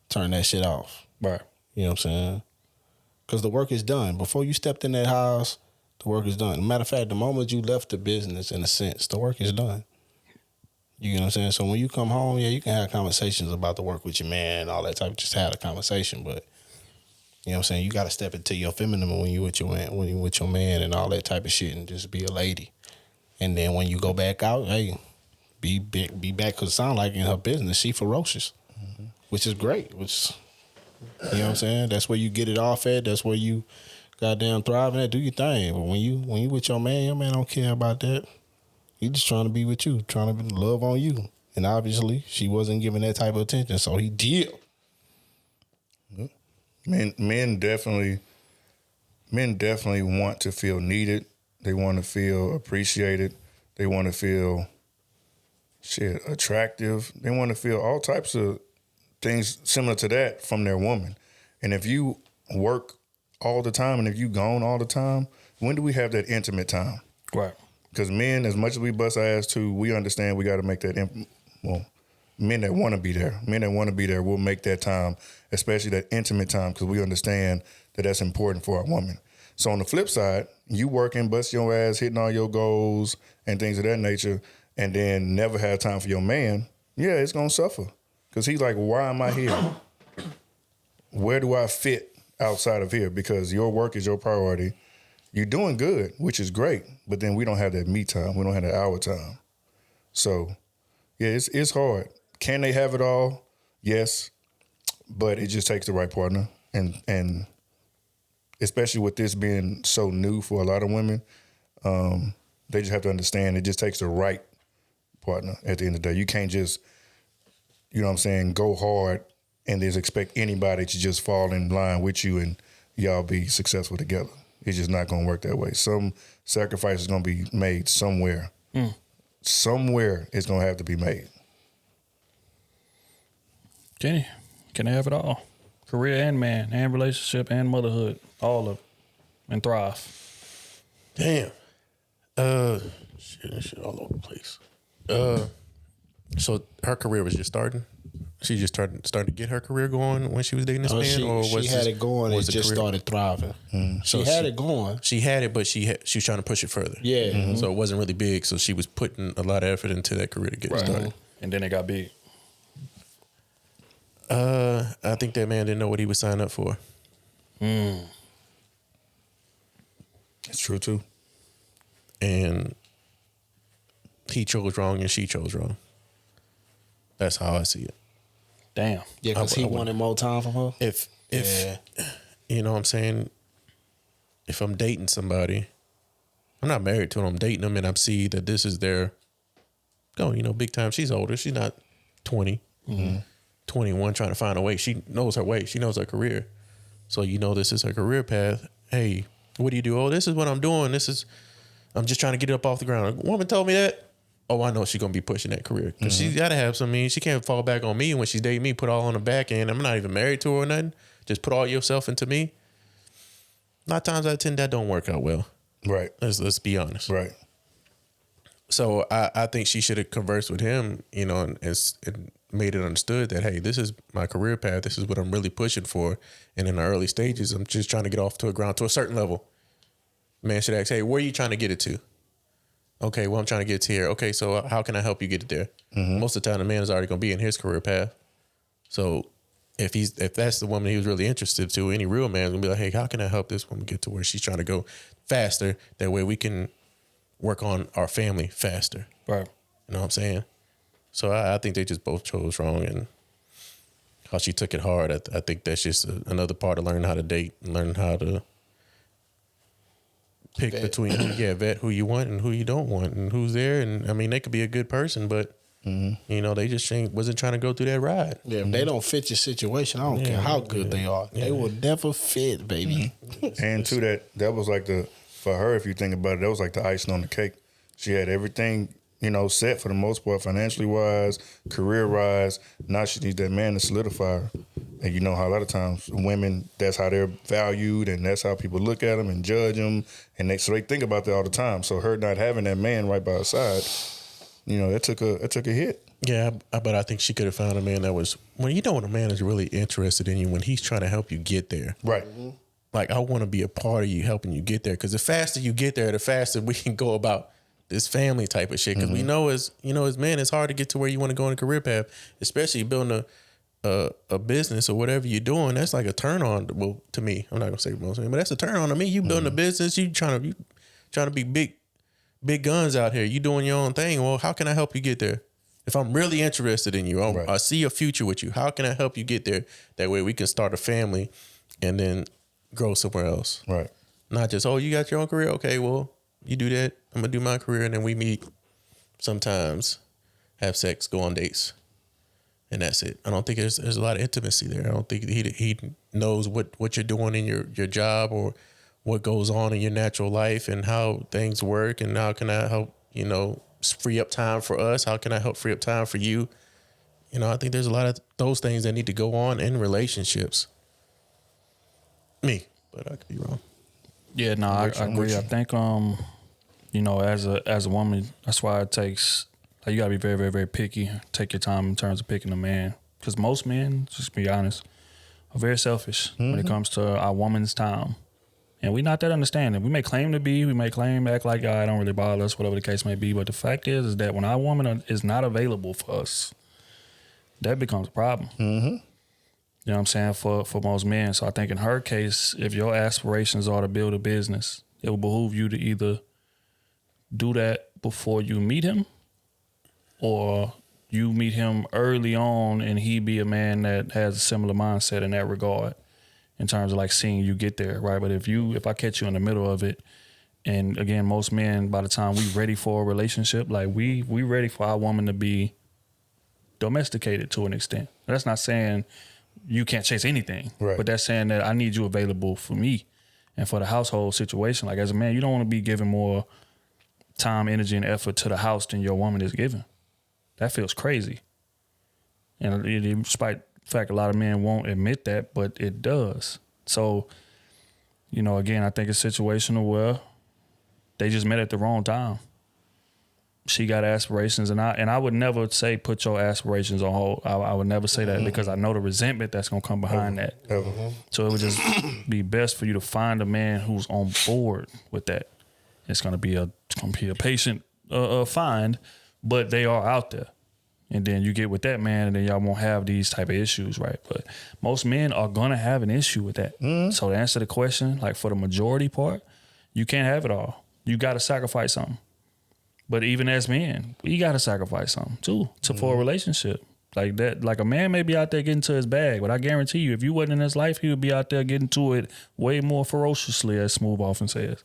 turn that shit off.
Right.
You know what I'm saying? Because the work is done. Before you stepped in that house, the work is done. Matter of fact, the moment you left the business, in a sense, the work is done. You know what I'm saying? So when you come home, yeah, you can have conversations about the work with your man and all that type. Just have a conversation, but you know what I'm saying? You got to step into your feminine when you with your man and all that type of shit and just be a lady. And then when you go back out, hey, be back because it sounds like in her business, she ferocious, which is great. Which, you know what I'm saying? That's where you get it off at. That's where you goddamn thriving at. Do your thing. But when you with your man don't care about that. He just trying to be with you, trying to love on you. And obviously, she wasn't giving that type of attention, so he did.
Men definitely want to feel needed. They want to feel appreciated. They want to feel attractive. They want to feel all types of things similar to that from their woman. And if you work all the time and if you gone all the time, when do we have that intimate time?
Right.
Because men, as much as we bust our ass too, we understand we got to make that. Men that want to be there will make that time, especially that intimate time, because we understand that that's important for our woman. So on the flip side, you working, bust your ass, hitting all your goals and things of that nature, and then never have time for your man, yeah, it's going to suffer. Because he's like, why am I here? Where do I fit outside of here? Because your work is your priority. You're doing good, which is great, but then we don't have that me time. We don't have that hour time. So, yeah, it's hard. Can they have it all? Yes, but it just takes the right partner. And especially with this being so new for a lot of women, they just have to understand it just takes the right partner at the end of the day. You can't just, you know what I'm saying, go hard and just expect anybody to just fall in line with you and y'all be successful together. It's just not going to work that way. Some sacrifice is going to be made somewhere. Somewhere it's going to have to be made.
Kenny, can I have it all? Career and man and relationship and motherhood, all of it, and thrive.
Damn. Shit all over the place. So her career was just starting? She just started to get her career going when she was dating this man?
Or she had it going and just started thriving. She had it going.
She had it, but she was trying to push it further.
Yeah.
So it wasn't really big, so she was putting a lot of effort into that career to get it started.
And then it got big.
I think that man didn't know what he was signing up for.
It's true, too.
And he chose wrong and she chose wrong. That's how I see it.
Damn.
Yeah, because he wanted more time from her?
If you know what I'm saying, if I'm dating somebody, I'm not married to them, I'm dating them and I see that this is their, big time. She's older. She's not 20, 21 trying to find a way. She knows her way. She knows her career. So this is her career path. Hey, what do you do? Oh, this is what I'm doing. I'm just trying to get it up off the ground. A woman told me that. Oh, I know she's going to be pushing that career. Because she's got to have some she can't fall back on me when she's dating me, put all on the back end. I'm not even married to her or nothing. Just put all yourself into me. 9 times out of 10, that don't work out well.
Right.
Let's be honest.
Right.
So I think she should have conversed with him, and made it understood that, hey, this is my career path. This is what I'm really pushing for. And in the early stages, I'm just trying to get off to a ground to a certain level. Man should ask, hey, where are you trying to get it to? Okay, well, I'm trying to get to here. Okay, so how can I help you get it there? Most of the time, the man is already going to be in his career path. So if that's the woman he was really interested to, any real man is going to be like, hey, how can I help this woman get to where she's trying to go faster? That way we can work on our family faster.
Right.
You know what I'm saying? So I think they just both chose wrong, and how she took it hard. I think that's just another part of learning how to date and learning how to pick between vet who you want and who you don't want and who's there. And I mean, they could be a good person, but they just wasn't trying to go through that ride.
Yeah, if they don't fit your situation, I don't care how good they are. They will never fit, baby.
And to that was like for her, if you think about it, that was like the icing on the cake. She had everything, set for the most part, financially wise, career wise. Now she needs that man to solidify her. And you know how a lot of times women, that's how they're valued and that's how people look at them and judge them. And they think about that all the time. So her not having that man right by her side, that took a hit.
Yeah, but I think she could have found a man that was, when a man is really interested in you, when he's trying to help you get there.
Right.
Like, I want to be a part of you, helping you get there. Because the faster you get there, the faster we can go about this family type of shit. Because we know as men, it's hard to get to where you want to go in a career path, especially building a business or whatever you're doing. That's like a turn on. Well, to me, I'm not gonna say most, but that's a turn on to me. You building a business, you trying to be big guns out here. You doing your own thing. Well, how can I help you get there? If I'm really interested in you, I see a future with you. How can I help you get there? That way we can start a family and then grow somewhere else.
Right.
Not just, you got your own career. Okay, well, you do that. I'm gonna do my career, and then we meet sometimes have sex, go on dates, and that's it. I don't think there's a lot of intimacy there. I don't think he knows what you're doing in your job or what goes on in your natural life and how things work and how can I help, free up time for us? How can I help free up time for you? I think there's a lot of those things that need to go on in relationships. Me, but I could be wrong.
Yeah, no, I agree. I think, as a woman, that's why it takes, you gotta be very, very, very picky. Take your time in terms of picking a man. Because most men, just be honest, are very selfish when it comes to our woman's time. And we're not that understanding. We may claim to be, we may claim to act like, it don't really bother us, whatever the case may be. But the fact is that when our woman is not available for us, that becomes a problem. Mm-hmm. You know what I'm saying? For most men. So I think in her case, if your aspirations are to build a business, it will behoove you to either do that before you meet him or you meet him early on and he be a man that has a similar mindset in that regard. In terms of like seeing you get there, right? But if I catch you in the middle of it, and again, most men, by the time we ready for a relationship, like we ready for our woman to be domesticated to an extent. That's not saying you can't chase anything, right? But that's saying that I need you available for me and for the household situation. Like as a man, you don't want to be giving more time, energy, and effort to the house than your woman is giving. That feels crazy. And despite the fact a lot of men won't admit that, but it does. So, again, I think it's situational where they just met at the wrong time. She got aspirations, and I would never say put your aspirations on hold. I would never say that because I know the resentment that's gonna come behind that. So it would just be best for you to find a man who's on board with that. It's gonna be a patient find, but they are out there. And then you get with that man and then y'all won't have these type of issues, right? But most men are going to have an issue with that. So to answer the question, like for the majority part, you can't have it all. You got to sacrifice something. But even as men, we got to sacrifice something too for a relationship. Like that, like a man may be out there getting to his bag, but I guarantee you, if you wasn't in his life, he would be out there getting to it way more ferociously, as Smooth often says.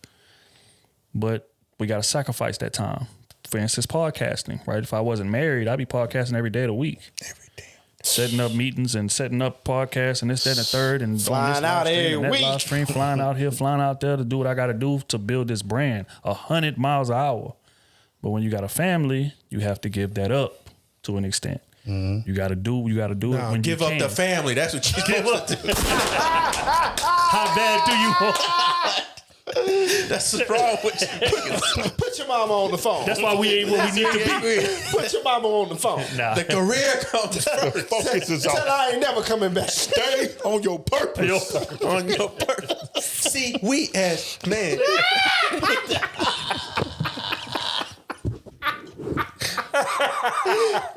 But we got to sacrifice that time. For instance, podcasting, right? If I wasn't married, I'd be podcasting every day of the week. Every day. Setting up meetings and setting up podcasts and this, that, and the third. And
flying out every week.
Live stream, flying out here, flying out there to do what I got to do to build this brand. 100 miles an hour. But when you got a family, you have to give that up to an extent. You got to do it when
give
you
up
can.
the family. That's what you give up.
How bad do you want?
That's the problem with you.
Put your mama on the phone.
That's why we ain't what we need to be.
Put your mama on the phone.
Nah.
The career comes first.
Focus is
Tell
on.
her I ain't never coming back.
Stay on your purpose.
On your purpose. See, we as men.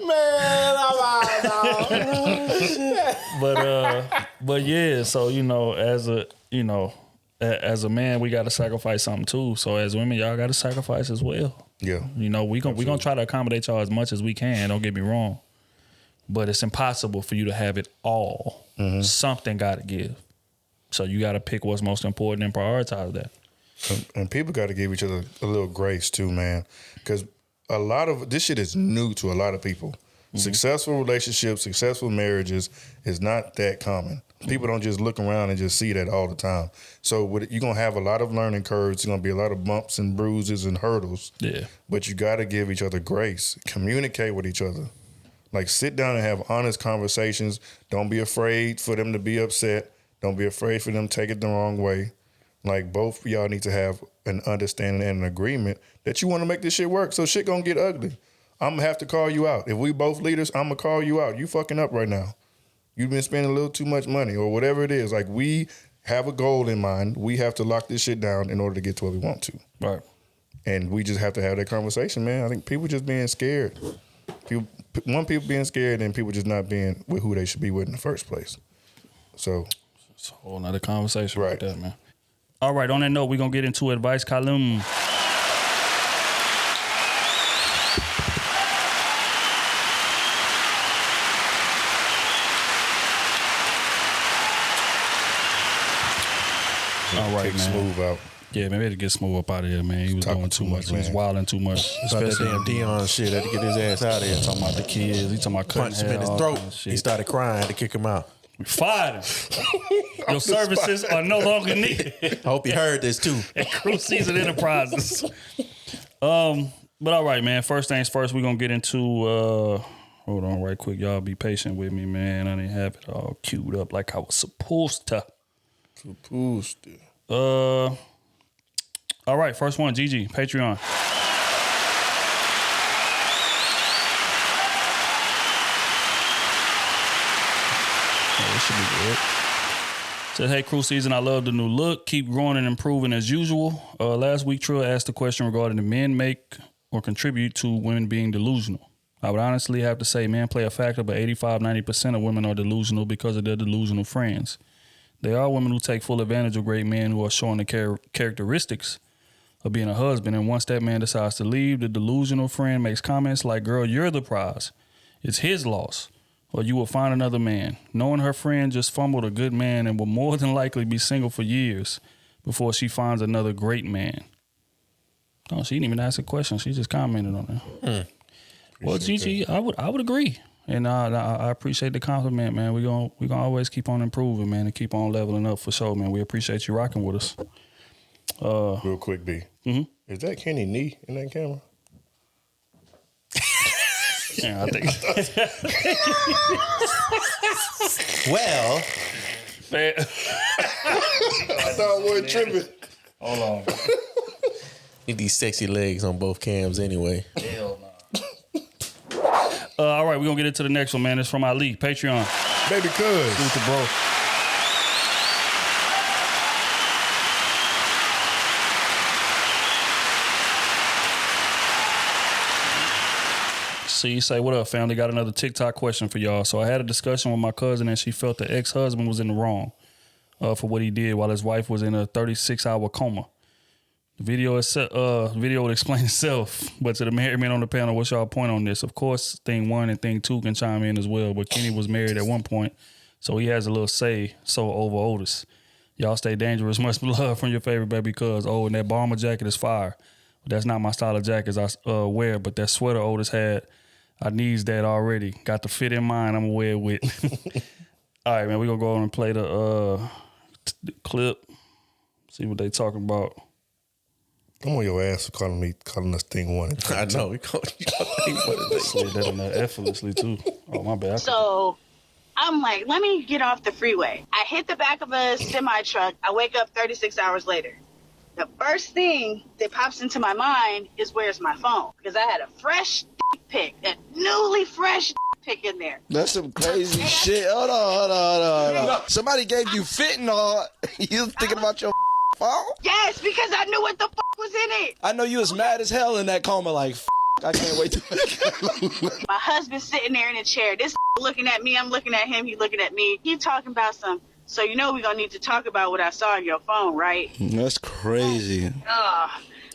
Man, I'm out, dog.
But yeah, so as a man, we got to sacrifice something too. So as women, y'all got to sacrifice as well.
Yeah.
We gonna try to accommodate y'all as much as we can. Don't get me wrong, but it's impossible for you to have it all. Something got to give. So you got to pick what's most important and prioritize that.
And people got to give each other a little grace too, man, because a lot of this shit is new to a lot of people. Successful relationships, successful marriages is not that common. People don't just look around and just see that all the time. So you're going to have a lot of learning curves. There's going to be a lot of bumps and bruises and hurdles. Yeah. But you got to give each other grace. Communicate with each other. Like sit down and have honest conversations. Don't be afraid for them to be upset. Don't be afraid for them to take it the wrong way. Like both of y'all need to have an understanding and an agreement that you want to make this shit work. So shit going to get ugly. I'm going to have to call you out. If we both leaders, I'm going to call you out. You fucking up right now. You've been spending a little too much money or whatever it is. Like we have a goal in mind. We have to lock this shit down in order to get to where we want to.
Right.
And we just have to have that conversation, man. I think people just being scared. People being scared and people just not being with who they should be with in the first place. So.
It's a whole nother conversation right there, man. All right, on that note, we're going to get into advice column. All right, man.
Smooth out.
Yeah, man, we had to get Smooth up out of here, man. He was doing too much. He was wilding too much.
Especially that damn Deion shit. Had to get his ass out of here.
Talking about the kids. He talking about
punched him in his throat. He started crying to kick him out.
We fired him. Your services are no longer needed.
I hope you heard this too.
At Krew Season Enterprises. But all right, man. First things first, we're gonna get into hold on right quick. Y'all be patient with me, man. I didn't have it all queued up like I was supposed to. All right, first one, GG, Patreon. This should be good. Says, hey, Krew Season, I love the new look. Keep growing and improving as usual. Last week, Trill asked a question regarding the men make or contribute to women being delusional. I would honestly have to say men play a factor, but 85-90% of women are delusional because of their delusional friends. There are women who take full advantage of great men who are showing the characteristics of being a husband, and once that man decides to leave, the delusional friend makes comments like, girl, you're the prize. It's his loss. Or you will find another man. Knowing her friend just fumbled a good man and will more than likely be single for years before she finds another great man. No, she didn't even ask a question. She just commented on it. Well, Gigi, I would agree. And I appreciate the compliment, man. We're gonna always keep on improving, man, and keep on leveling up for sure, man. We appreciate you rocking with us.
Real quick, B. Is that Kenny Nee in that camera?
Yeah, I think.
Well,
man.
I thought we were tripping.
Hold on.
Need these sexy legs on both cams anyway.
Hell no. All right, we're gonna get into the next one, man. It's from Ali, Patreon.
Baby cuz.
Do it to bro. So you say, what up, family? Got another TikTok question for y'all. So I had a discussion with my cousin and she felt the ex-husband was in the wrong for what he did while his wife was in a 36-hour coma. The video would explain itself, but to the married men on the panel, what's y'all point on this? Of course, thing one and thing two can chime in as well, but Kenny was married at one point, so he has a little say so over Otis. Y'all stay dangerous. Much love from your favorite baby cuz. Oh, and that bomber jacket is fire. That's not my style of jackets I wear, but that sweater Otis had, I needs that already. Got the fit in mind I'm gonna wear it with. All right, man, we're gonna go on and play the clip, see what they talking about.
I'm on your ass for calling us thing one.
I know. We call thing one.
Slid that in there effortlessly, too. Oh, my bad.
So I'm like, let me get off the freeway. I hit the back of a semi-truck. I wake up 36 hours later. The first thing that pops into my mind is, where's my phone? Because I had a fresh pic, a newly fresh pic in there.
That's some crazy shit. Hold on. Somebody gave you fentanyl. You thinking about your phone?
Yes, because I knew what the fuck was in it.
I know you was mad as hell in that coma, like, I can't wait to.
My husband's sitting there in a chair. This looking at me, I'm looking at him, he looking at me. He talking about some. So you know we're gonna need to talk about what I saw on your phone, right?
That's crazy.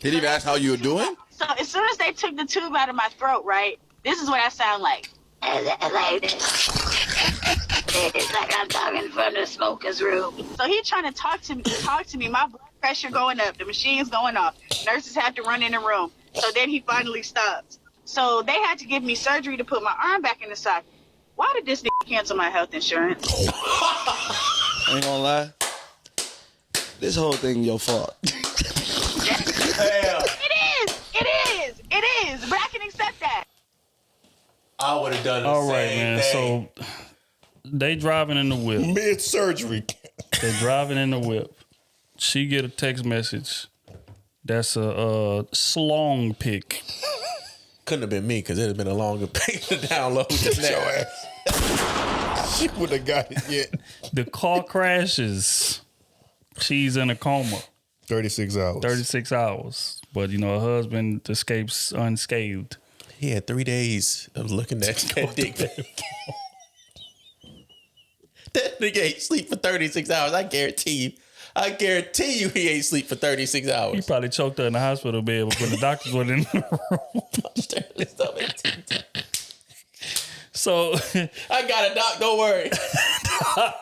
Did he ask how you were doing?
So as soon as they took the tube out of my throat, right, this is what I sound like. Like this. It's like I'm talking from the smoker's room. So he trying to talk to me. My blood pressure going up. The machine's going off. Nurses have to run in the room. So then he finally stopped. So they had to give me surgery to put my arm back in the socket. Why did this nigga cancel my health insurance?
Ain't gonna lie. This whole thing your fault.
It is. But I can accept that.
I would have done the
All
same
right, man.
thing.
So they driving in the whip.
Mid-surgery.
They driving in the whip. She get a text message. That's a slong pic.
Couldn't have been me because it'd have been a longer pic to download than that.
She would have got it yet.
The car crashes. She's in a coma.
36 hours.
36 hours. But, you know, her husband escapes unscathed.
He had 3 days of looking at that dick. That nigga ain't sleep for 36 hours. I guarantee you he ain't sleep for 36 hours.
He probably choked her in the hospital bed when the doctors went in the room. So
I got a doc, don't worry.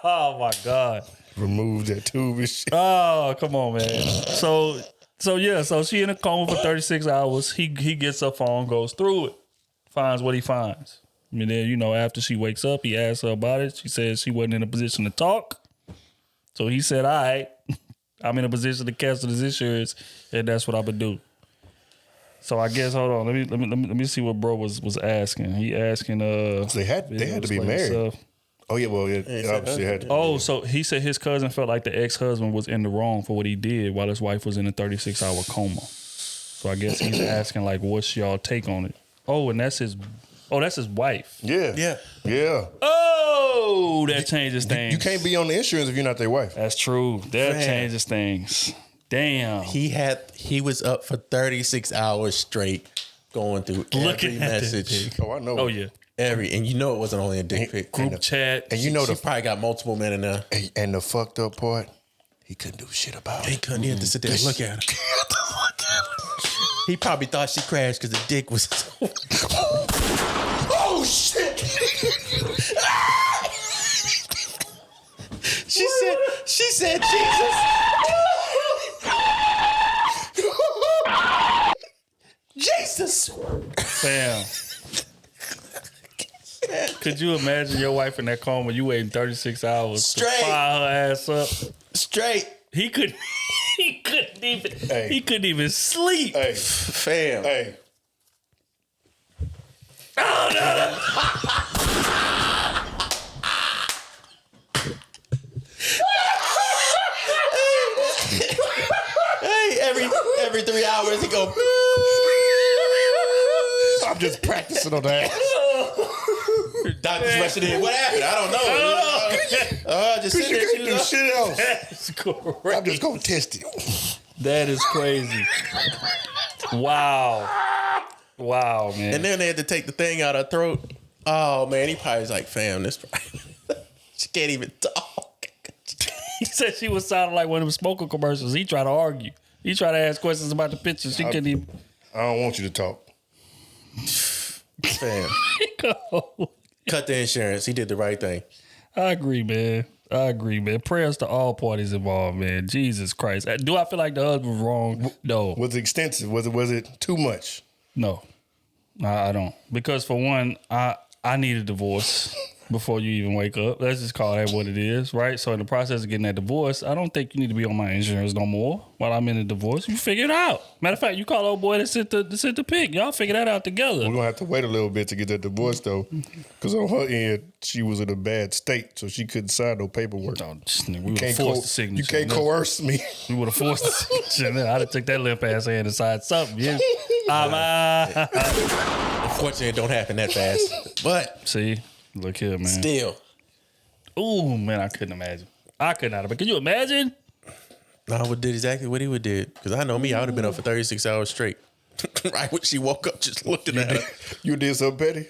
Oh my God.
Remove that tube and shit.
Oh, come on, man. So she in a coma for 36 hours. He gets her phone, goes through it, finds what he finds. And then, after she wakes up, he asks her about it. She says she wasn't in a position to talk. So he said, all right, I'm in a position to cancel this insurance, and that's what I'm gonna do. So I guess, hold on, let me see what bro was asking. He asking
they had to be married. Stuff. Oh yeah, well obviously had to.
Oh, so he said his cousin felt like the ex-husband was in the wrong for what he did while his wife was in a 36-hour coma. So I guess he's asking like, what's y'all take on it? Oh, and that's his wife.
Yeah.
Oh, that changes things.
You can't be on the insurance if you're not their wife.
That's true. That changes things. Damn.
He was up for 36 hours straight going through every message.
Oh, I know.
Oh yeah.
And it wasn't only a dick pic.
Group chat.
And she probably got multiple men in there.
And the fucked up part, he couldn't do shit about it.
He couldn't. He had to sit there and look at her. He probably thought she crashed because the dick was.
Oh shit!
She said, Jesus. Jesus.
Damn. Could you imagine your wife in that coma? You waiting 36 hours
straight
to fire her ass up.
Straight.
He couldn't even sleep.
Hey,
fam.
Hey.
Oh no.
Hey, every 3 hours he go.
I'm just practicing on that.
Doctor's rushing in. What happened? I don't know. Just sit there.
You can't do shit else.
That's correct.
I'm just gonna test it.
That is crazy. Wow, man.
And then they had to take the thing out of her throat. Oh man, he probably was like, "Fam, this probably she can't even talk."
He said she was sounding like one of them smoker commercials. He tried to argue. He tried to ask questions about the picture. She couldn't even.
I don't want you to talk.
Fam. Cut the insurance. He did the right thing.
I agree, man. Prayers to all parties involved, man. Jesus Christ. Do I feel like the husband was wrong? No.
Was it extensive? Was it too much?
No. I don't. Because for one, I need a divorce before you even wake up. Let's just call that what it is, right? So in the process of getting that divorce, I don't think you need to be on my insurance no more while I'm in a divorce. You figure it out. Matter of fact, you call old boy that sent the pic. Y'all figure that out together.
We're going to have to wait a little bit to get that divorce, though. Because on her end, she was in a bad state, so she couldn't sign no paperwork.
No, we would have forced the signature.
You can't coerce me.
We would have forced the signature. I'd have took that limp ass hand and signed something. Yeah.
Unfortunately, it don't happen that fast. But
see, look here, man.
Still.
Ooh, man, I couldn't imagine. I could not. But can you imagine?
No, I would did exactly what he would did. Because I know me, I would have been up for 36 hours straight. Right when she woke up, just looking at her.
You did something petty?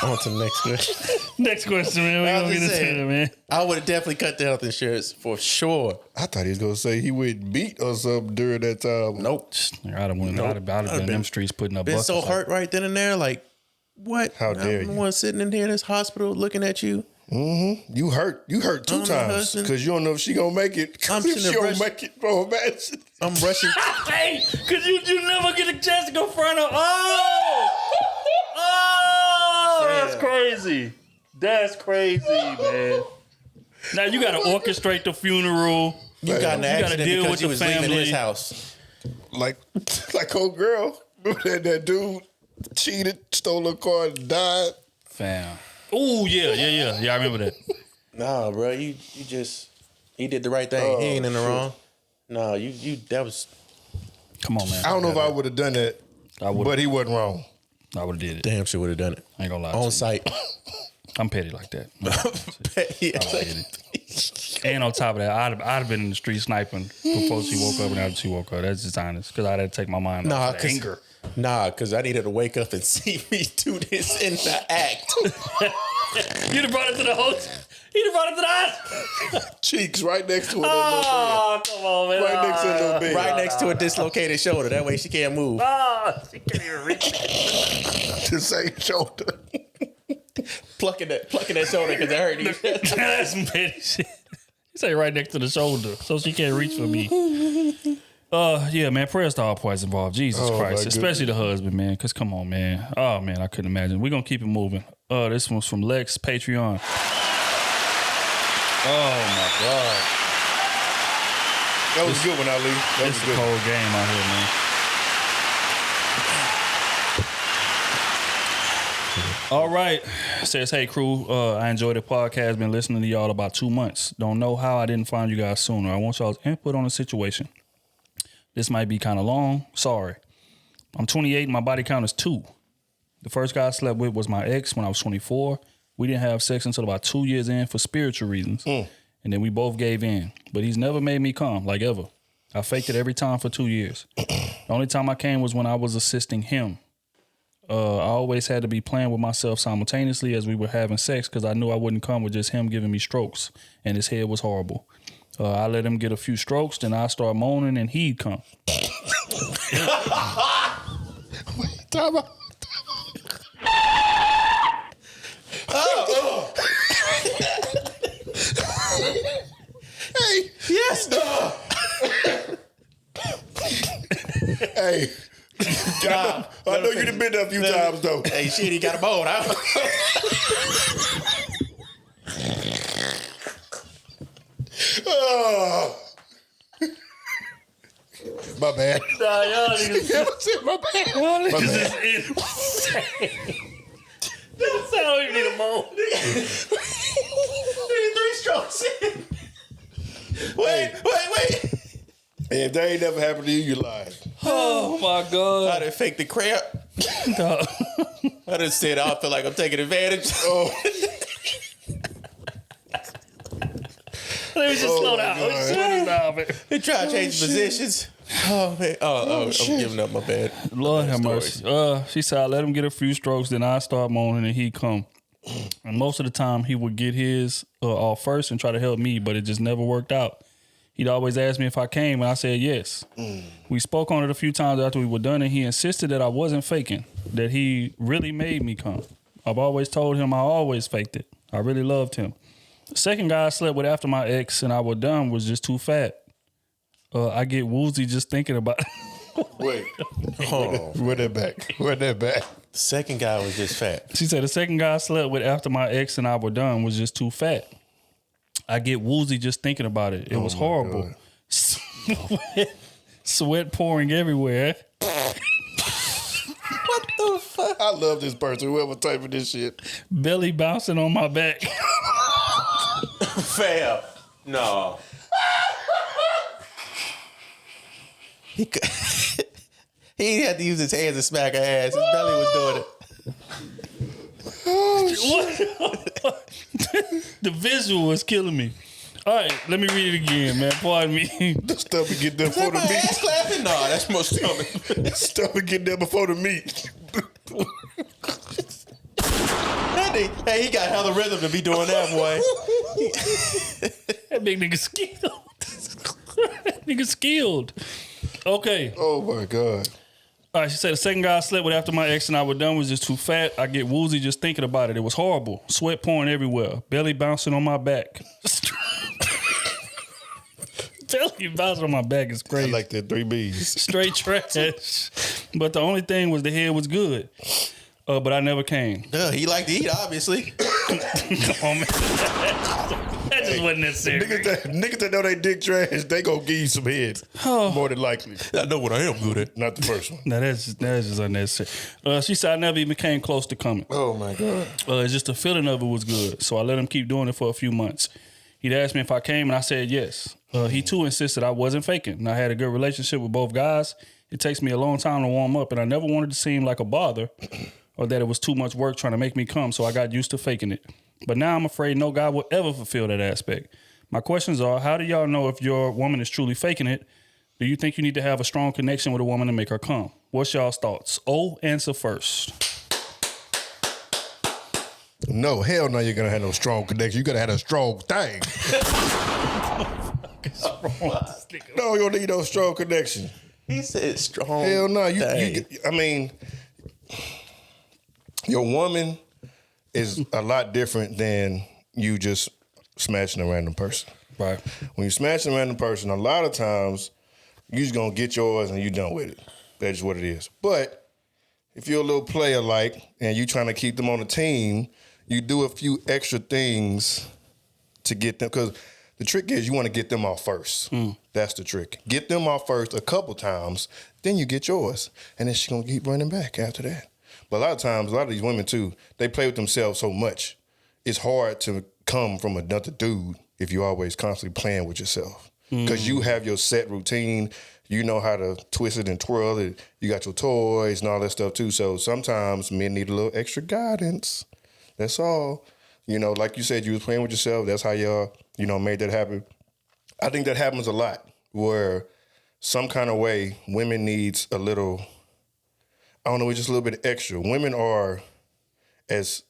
On to the next question.
Next question, man. We're going to get into it, man.
I would have definitely cut the health insurance for sure.
I thought he was going to say he would beat or something during that time.
Nope.
I'd have been in them streets putting up buckets.
Been so hurt right then and there. Like, what?
How dare you?
I'm the one sitting in here in this hospital looking at you.
Mm-hmm. You hurt 2 times because you don't know if she gonna make it.
I'm
if she don't make it, bro, imagine.
I'm rushing.
Hey, because you never get a chance to go front of. That's crazy. That's crazy, man. Now you got to orchestrate the funeral.
You got in an accident
deal
because
with
you
the
was
family.
leaving his house.
Like old girl. Remember that dude cheated, stole her car, and died.
Fam. Oh yeah. I remember that.
Nah, bro, you just he did the right thing. He ain't in the wrong. No, you that was.
Come on, man.
I don't know if I would have done that, but he wasn't wrong.
I would have did it.
Damn sure would have done it.
I ain't gonna lie.
On site.
I'm petty like that.
Yeah.
And on top of that, I'd have been in the street sniping before she woke up and after she woke up. That's just honest. Because I'd have to take my mind off the anger.
Nah, because I needed to wake up and see me do this in the act.
You'd have brought it to the hotel. He'd have brought it to the hospital.
Cheeks right next to it.
Oh, come on, man.
Right next to the little bed.
Right next to a dislocated shoulder. That way she can't move.
Oh, she can't even reach it.
The same shoulder.
plucking that shoulder because it hurt you.
That's some petty shit. He say right next to the shoulder, so she can't reach for me. Yeah, man, prayers to all parties involved. Jesus Christ, especially the husband, man. Because come on, man. Oh man, I couldn't imagine. We're gonna keep it moving. This one's from Lex Patreon. Oh my God,
that was a good one, Ali. That was a good
cold game out here, man. All right. Says, hey, crew, I enjoyed the podcast. Been listening to y'all about 2 months. Don't know how I didn't find you guys sooner. I want y'all's input on the situation. This might be kind of long. Sorry. I'm 28 and my body count is 2. The first guy I slept with was my ex when I was 24. We didn't have sex until about 2 years in for spiritual reasons. And then we both gave in. But he's never made me come, like ever. I faked it every time for 2 years. The only time I came was when I was assisting him. I always had to be playing with myself simultaneously as we were having sex because I knew I wouldn't come with just him giving me strokes, and his head was horrible. I let him get a few strokes, then I start moaning, and he'd come.
Time out. Hey,
yes, no.
Hey. I know you done been there a few times, though.
Hey, shit, he got a bone out.
My bad.
Nah, y'all niggas.
My bad.
Y'all niggas is insane. That's how I don't even need a moan.
3 strokes in. Wait.
And if that ain't never happened to you, you're lying.
Oh my God.
I done faked the crap.
No.
I done said I feel like I'm taking advantage.
Let me just slow down.
They try to change positions. Oh man. I'm giving up, my bad.
Lord have mercy. She said I let him get a few strokes, then I start moaning and he'd come. And most of the time he would get his off first and try to help me, but it just never worked out. He'd always ask me if I came, and I said yes. We spoke on it a few times after we were done, and he insisted that I wasn't faking, that he really made me come. I've always told him I always faked it. I really loved him. The second guy I slept with after my ex and I were done was just too fat. I get woozy just thinking about it.
Wait. Run that back.
The second guy was just fat.
She said the second guy I slept with after my ex and I were done was just too fat. I get woozy just thinking about it. It was horrible. Sweat pouring everywhere.
What the fuck?
I love this person, whoever typing this shit.
Belly bouncing on my back.
Fam. No. He had to use his hands to smack her ass. His belly was doing it.
What? The visual is killing me. All right, let me read it again, man. Pardon me.
The stomach get there before the meat.
Ass clapping? No, that's my stomach.
Stomach get there before the meat.
Hey, he got hella rhythm to be doing that, boy.
That big nigga skilled. That nigga skilled. Okay.
Oh my God.
All right, she said the second guy I slept with after my ex and I were done was just too fat. I get woozy just thinking about it. It was horrible. Sweat pouring everywhere. Belly bouncing on my back. Belly bouncing on my back is crazy.
I like that 3 B's.
Straight trash. But the only thing was the head was good. But I never came.
Duh, he liked to eat, obviously.
Come on, man. That just wasn't necessary.
Niggas that know they dick trash, they gonna give you some head. More than likely.
I know what I am good at.
Not the first one.
No, that's just unnecessary. She said I never even came close to coming.
Oh my God.
It's just the feeling of it was good. So I let him keep doing it for a few months. He'd asked me if I came and I said yes. He too insisted I wasn't faking. And I had a good relationship with both guys. It takes me a long time to warm up and I never wanted to seem like a bother or that it was too much work trying to make me come, so I got used to faking it. But now I'm afraid no guy will ever fulfill that aspect. My questions are, how do y'all know if your woman is truly faking it? Do you think you need to have a strong connection with a woman to make her come? What's y'all's thoughts? Answer first.
No, hell no, you're gonna have no strong connection. You gotta have a strong thing. No, you don't need no strong connection.
He said strong.
Hell no. I mean, your woman is a lot different than you just smashing a random person.
Right.
When you smash a random person, a lot of times you just gonna get yours and you done with it. That's just what it is. But if you're a little player like and you trying to keep them on the team, you do a few extra things to get them, because the trick is you want to get them off first. That's the trick. Get them off first a couple times, then you get yours. And then she's gonna keep running back after that. But a lot of times, a lot of these women too, they play with themselves so much. It's hard to come from another dude if you're always constantly playing with yourself. Because you have your set routine. You know how to twist it and twirl it. You got your toys and all that stuff too. So sometimes men need a little extra guidance. That's all. You know, like you said, you was playing with yourself. That's how y'all, made that happen. I think that happens a lot where some kind of way women needs a little, I don't know, just a little bit extra. Women are as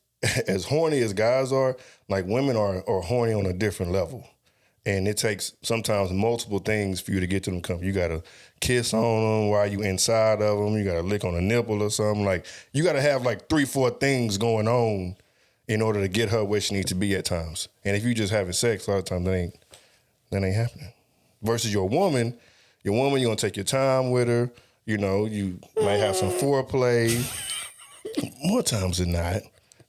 horny as guys are, like women are horny on a different level. And it takes sometimes multiple things for you to get to them. You got to kiss on them while you inside of them. You got to lick on a nipple or something. Like, you got to have like 3-4 things going on in order to get her where she needs to be at times. And if you just having sex, a lot of times that ain't happening. Versus your woman, you're going to take your time with her. You might have some foreplay. More times than not.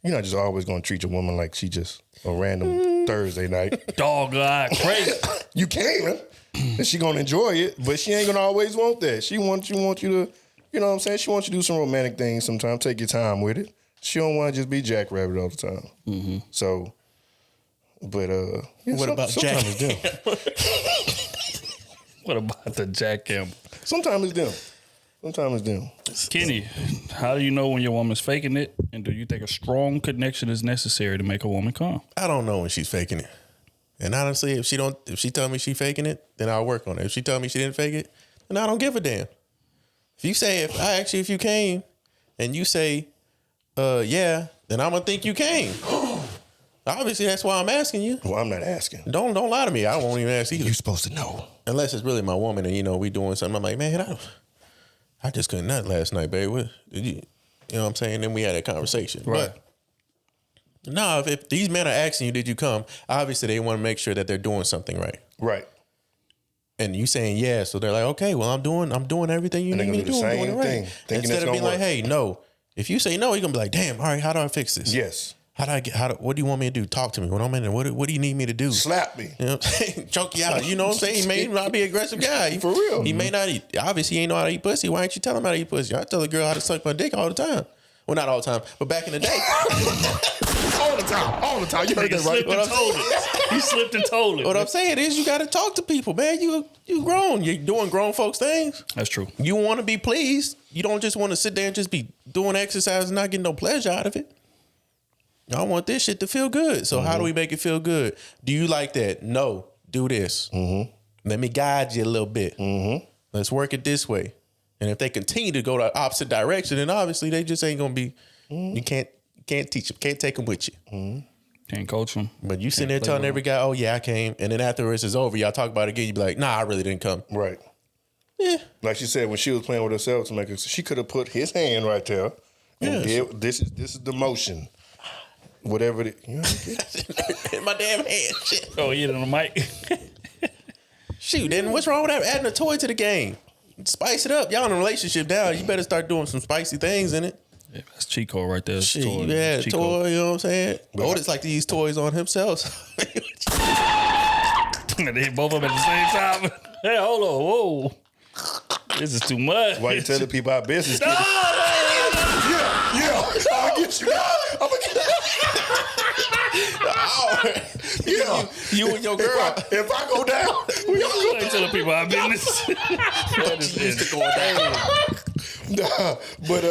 You're not just always going to treat your woman like she just a random Thursday night.
Dog-eyed crazy.
You can. And she going to enjoy it, but she ain't going to always want that. She wants you to, you know what I'm saying? She wants you to do some romantic things sometimes. Take your time with it. She don't want to just be jackrabbit all the time. Mm-hmm. So, but,
what about Jack?
Sometimes it's them.
What about the Jack Campbell?
Sometimes it's them.
Kenny, how do you know when your woman's faking it? And do you think a strong connection is necessary to make a woman come?
I don't know when she's faking it. And honestly, if she tell me she's faking it, then I'll work on it. If she tell me she didn't fake it, then I don't give a damn. If I ask you if you came and you say, yeah, then I'm gonna think you came. Obviously, that's why I'm asking you.
Well, I'm not asking.
Don't lie to me. I won't even ask either.
You're supposed to know.
Unless it's really my woman and, we doing something. I'm like, man, I just couldn't nut last night, babe. What did you know what I'm saying? Then we had a conversation.
Right.
But no, if these men are asking you, did you come? Obviously, they want to make sure that they're doing something right.
Right.
And you saying yeah, so they're like, okay, well, I'm doing everything you need me to do. I'm doing it right. Instead of being like, hey, no. If you say no, you're gonna be like, damn, all right, how do I fix this?
Yes.
What do you want me to do? Talk to me. What do you need me to do?
Slap me.
You know what I'm saying? Choke you out. You know what I'm saying? He may not be an aggressive guy.
For real.
He may not eat. Obviously, he ain't know how to eat pussy. Why ain't you tell him how to eat pussy? I tell a girl how to suck my dick all the time. Well, not all the time, but back in the day.
All the time. You heard that right.
He slipped and told it.
What I'm saying is you got to talk to people, man. You grown. You're doing grown folks things.
That's true.
You want to be pleased. You don't just want to sit there and just be doing exercise and not getting no pleasure out of it. I want this shit to feel good. So how do we make it feel good? Do you like that? No. Do this. Mm-hmm. Let me guide you a little bit. Mm-hmm. Let's work it this way. And if they continue to go the opposite direction, then obviously they just ain't gonna be. You can't teach them. Can't take them with you.
Mm-hmm. Can't coach them.
But you sitting there telling every guy, "Oh yeah, I came," and then afterwards it's over. Y'all talk about it again. You be like, "Nah, I really didn't come."
Right.
Yeah.
Like she said, when she was playing with herself to make her, she could have put his hand right there. And this is the motion. Whatever it is.
In my damn hand. Shit.
Oh, you hit on the mic.
Shoot, then what's wrong with that? Adding a toy to the game. Spice it up. Y'all in a relationship now. You better start doing some spicy things in it.
Yeah, that's Chico right there.
Shit, you had a toy, you know what I'm saying? Otis like to use toys on himself.
They both of them at the same time. Hey, hold on. Whoa. This is too much.
Why you telling people our business?
No,
yeah. I'll get you. I'm going to get
you and your girl.
If I go down, we all go
down. Telling people our business.
Used to going down.
Nah, but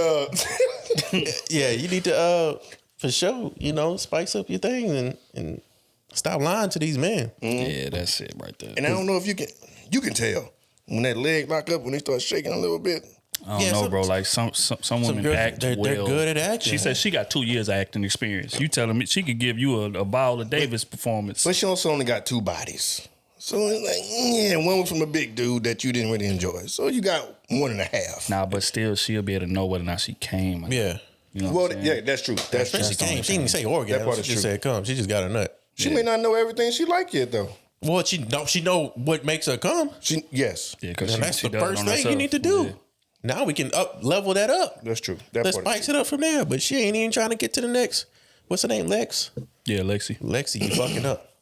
yeah, you need to for sure, spice up your thing and stop lying to these men.
Yeah, that's it right there.
And I don't know if you can tell when that leg lock up when they start shaking a little bit.
I don't know, bro. Like some women
girls,
act
they're good at acting.
She said she got 2 years of acting experience. You telling me she could give you a Viola Davis performance?
But she also only got 2 bodies. So it's like, one was from a big dude that you didn't really enjoy. So you got 1.5.
Nah, but still, she'll be able to know whether or not she came.
Yeah.
You know
well, yeah, that's true. That's true.
She didn't say orgasm. She just said come. She just got a nut.
She may not know everything she like yet though.
Well, she know what makes her come.
Yes.
Yeah,
and that's the first thing you need to do. Yeah. Now we can level that up.
That's true.
Let's spice it up from there. But she ain't even trying to get to the next. What's her name? Lex.
Yeah, Lexi.
Lexi, you fucking up.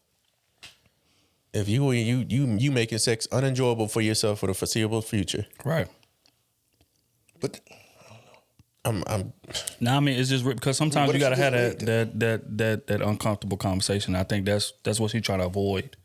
If you making sex unenjoyable for yourself for the foreseeable future,
right?
But
I'm.
I mean, it's just because sometimes you gotta have that uncomfortable conversation. I think that's what she's trying to avoid.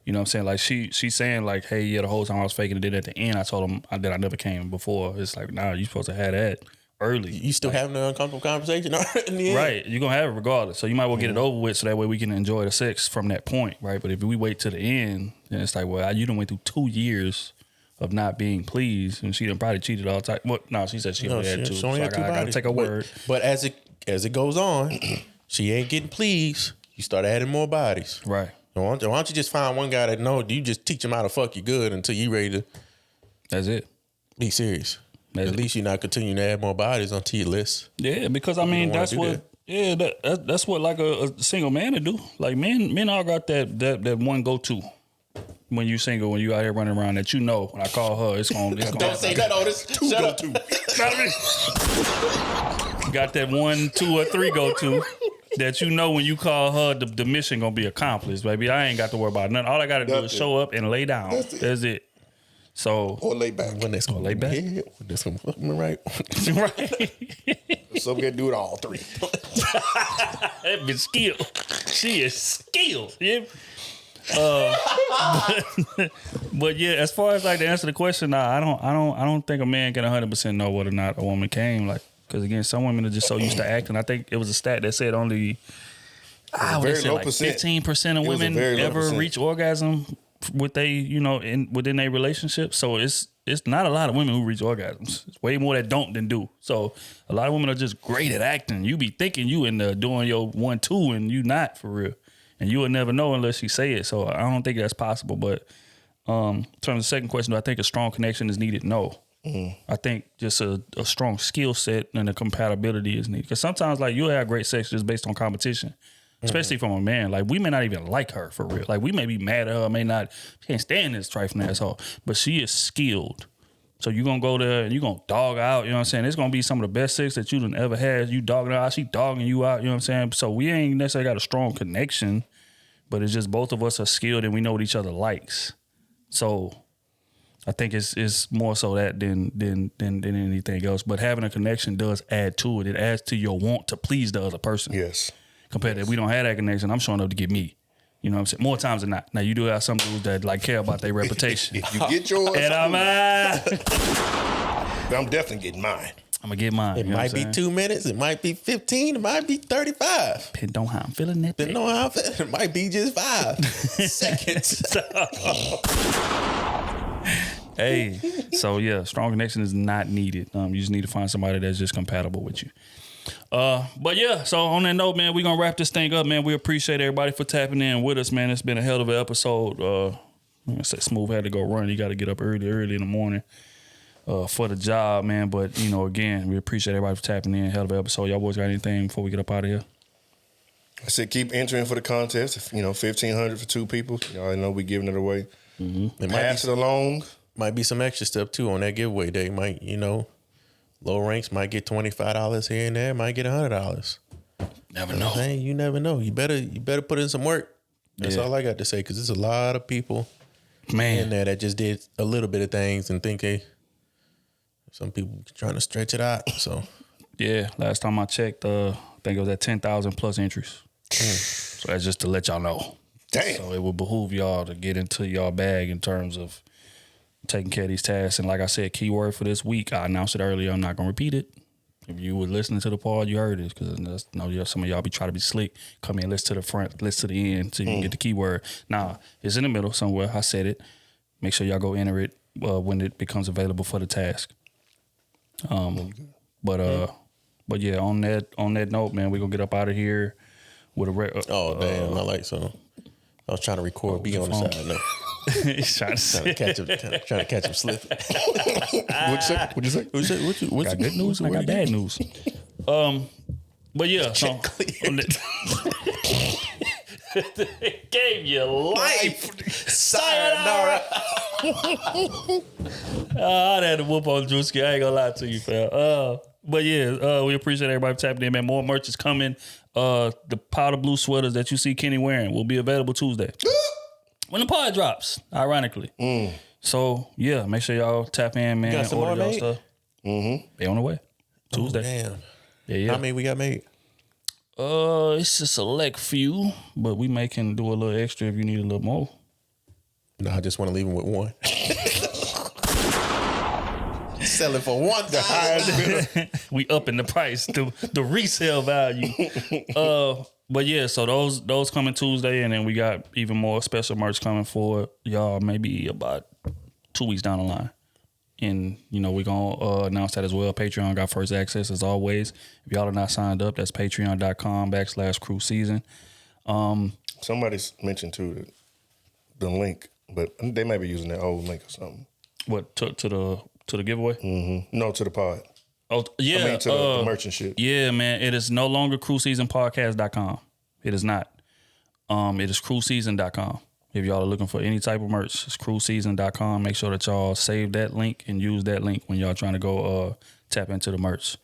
You know what I'm saying? Like she's saying like, hey, yeah, the whole time I was faking it. Then at the end, I told him that I never came before. It's like, nah, you supposed to have that early.
You still having an uncomfortable conversation in the end.
Right? You're gonna have it regardless. So you might well get it over with, so that way we can enjoy the sex from that point, right? But if we wait to the end, then it's like, well, you done went through 2 years of not being pleased, and she done probably cheated all the time. Well, no, she said she only had 2. So I gotta take her word.
But as it goes on, she ain't getting pleased. You start adding more bodies,
right?
Why don't you just find one guy that know? You just teach him how to fuck you good until you ready to.
That's it.
Be serious. At least you're not continuing to add more bodies onto your list.
Yeah, because I mean that's what. Yeah, that's what like a single man to do. Like men all got that one go to. When you single, when you out here running around, that you know, when I call her, it's gonna.
Don't say that, Otis. Shut up.
Got that 1, 2, or 3 go to. That you know when you call her, the mission gonna be accomplished, baby. I ain't got to worry about nothing. All I gotta do is show up and lay down. That's it. So
or lay back.
When that's gonna lay back. When that's gonna fuck me right.
Right. Some can do it all 3.
That bitch skilled. She is skilled. Yeah. But yeah, as far as like to answer the question, nah, I don't think a man can 100% know whether or not a woman came. Like, because again, some women are just so used to acting. I think it was a stat that said only
very low
like
percent.
15% of women ever reach orgasm with within a relationship. So it's not a lot of women who reach orgasms. It's way more that don't than do. So a lot of women are just great at acting. You be thinking you in there doing your 1-2 and you not for real. And you will never know unless you say it. So I don't think that's possible. But in terms of the second question, do I think a strong connection is needed? No. I think just a strong skill set and a compatibility is needed. Because sometimes like you'll have great sex just based on competition. Especially from a man. Like we may not even like her for real. Like we may be mad at her, may not, can't stand this trifling asshole. But she is skilled. So you're going to go there and you're going to dog out, you know what I'm saying? It's going to be some of the best sex that you done ever had. You dogging her out, she dogging you out, you know what I'm saying? So we ain't necessarily got a strong connection, but it's just both of us are skilled and we know what each other likes. So I think it's more so that than anything else. But having a connection does add to it. It adds to your want to please the other person.
Yes.
Compared to if we don't have that connection, I'm showing up to get me. You know what I'm saying? More times than not. Now, you do have some dudes that like care about their reputation.
If you get yours,
and I'm
definitely getting mine.
I'm going to get mine.
It might be 2 minutes. It might be 15. It might be 35.
Depending on how I'm feeling that day.
Depending on how I'm feeling. It might be just 5 seconds.
Hey, so yeah, strong connection is not needed. You just need to find somebody that's just compatible with you. But yeah, so on that note, man, we're gonna wrap this thing up, man. We appreciate everybody for tapping in with us, man. It's been a hell of an episode. I'm gonna say Smooth had to go run. You got to get up early in the morning for the job, man. But you know, again, we appreciate everybody for tapping in. Hell of an episode. Y'all boys got anything before we get up out of here?
I said keep entering for the contest. If, $1,500 for 2 people. Y'all know we giving it away.
Mm-hmm.
Pass it along.
Might be some extra stuff too on that giveaway day. Might low ranks might get $25 here and there. Might get $100.
Never know.
You never know. You better put in some work. That's all I got to say. Because there's a lot of people, in there that just did a little bit of things and think some people trying to stretch it out. So
yeah, last time I checked, I think it was at 10,000 plus entries. So that's just to let y'all know.
Damn.
So it would behoove y'all to get into y'all bag in terms of taking care of these tasks. And like I said, keyword for this week, I announced it earlier. I'm not going to repeat it. If you were listening to the pod, you heard it. Because some of y'all be trying to be slick. Come in, listen to the front, listen to the end so you can get the keyword. Nah, it's in the middle somewhere. I said it. Make sure y'all go enter it when it becomes available for the task. But yeah, on that note, man, we're going to get up out of here with a...
damn, I like something. I was trying to record B on the side now.
He's trying to
catch him slipping.
What'd you say?
Got good news and I got bad news. But yeah, so, gave you life. Sayonara. I had to whoop on Drewski. I ain't gonna lie to you, fam. But yeah, we appreciate everybody tapping in, man. More merch is coming. The powder blue sweaters that you see Kenny wearing will be available Tuesday when the pod drops. Ironically, so yeah, make sure y'all tap in, man.
You got some more made?
Stuff. They on the way Tuesday.
Damn.
Yeah.
How many we got made?
It's a select few, but we can do a little extra if you need a little more.
No, I just want to leave them with one. Selling for $1.
We upping the price, the resale value. But yeah, so those coming Tuesday, and then we got even more special merch coming for y'all maybe about 2 weeks down the line. And, we're going to announce that as well. Patreon got first access as always. If y'all are not signed up, that's patreon.com/Krew Season.
Somebody mentioned too the link, but they might be using that old link or something.
What, to the giveaway?
Mm-hmm. No, to the pod.
Oh, yeah.
I mean, to the merch and shit.
Yeah, man. It is no longer crewseasonpodcast.com. It is not. It is crewseason.com. If y'all are looking for any type of merch, it's crewseason.com. Make sure that y'all save that link and use that link when y'all trying to go tap into the merch.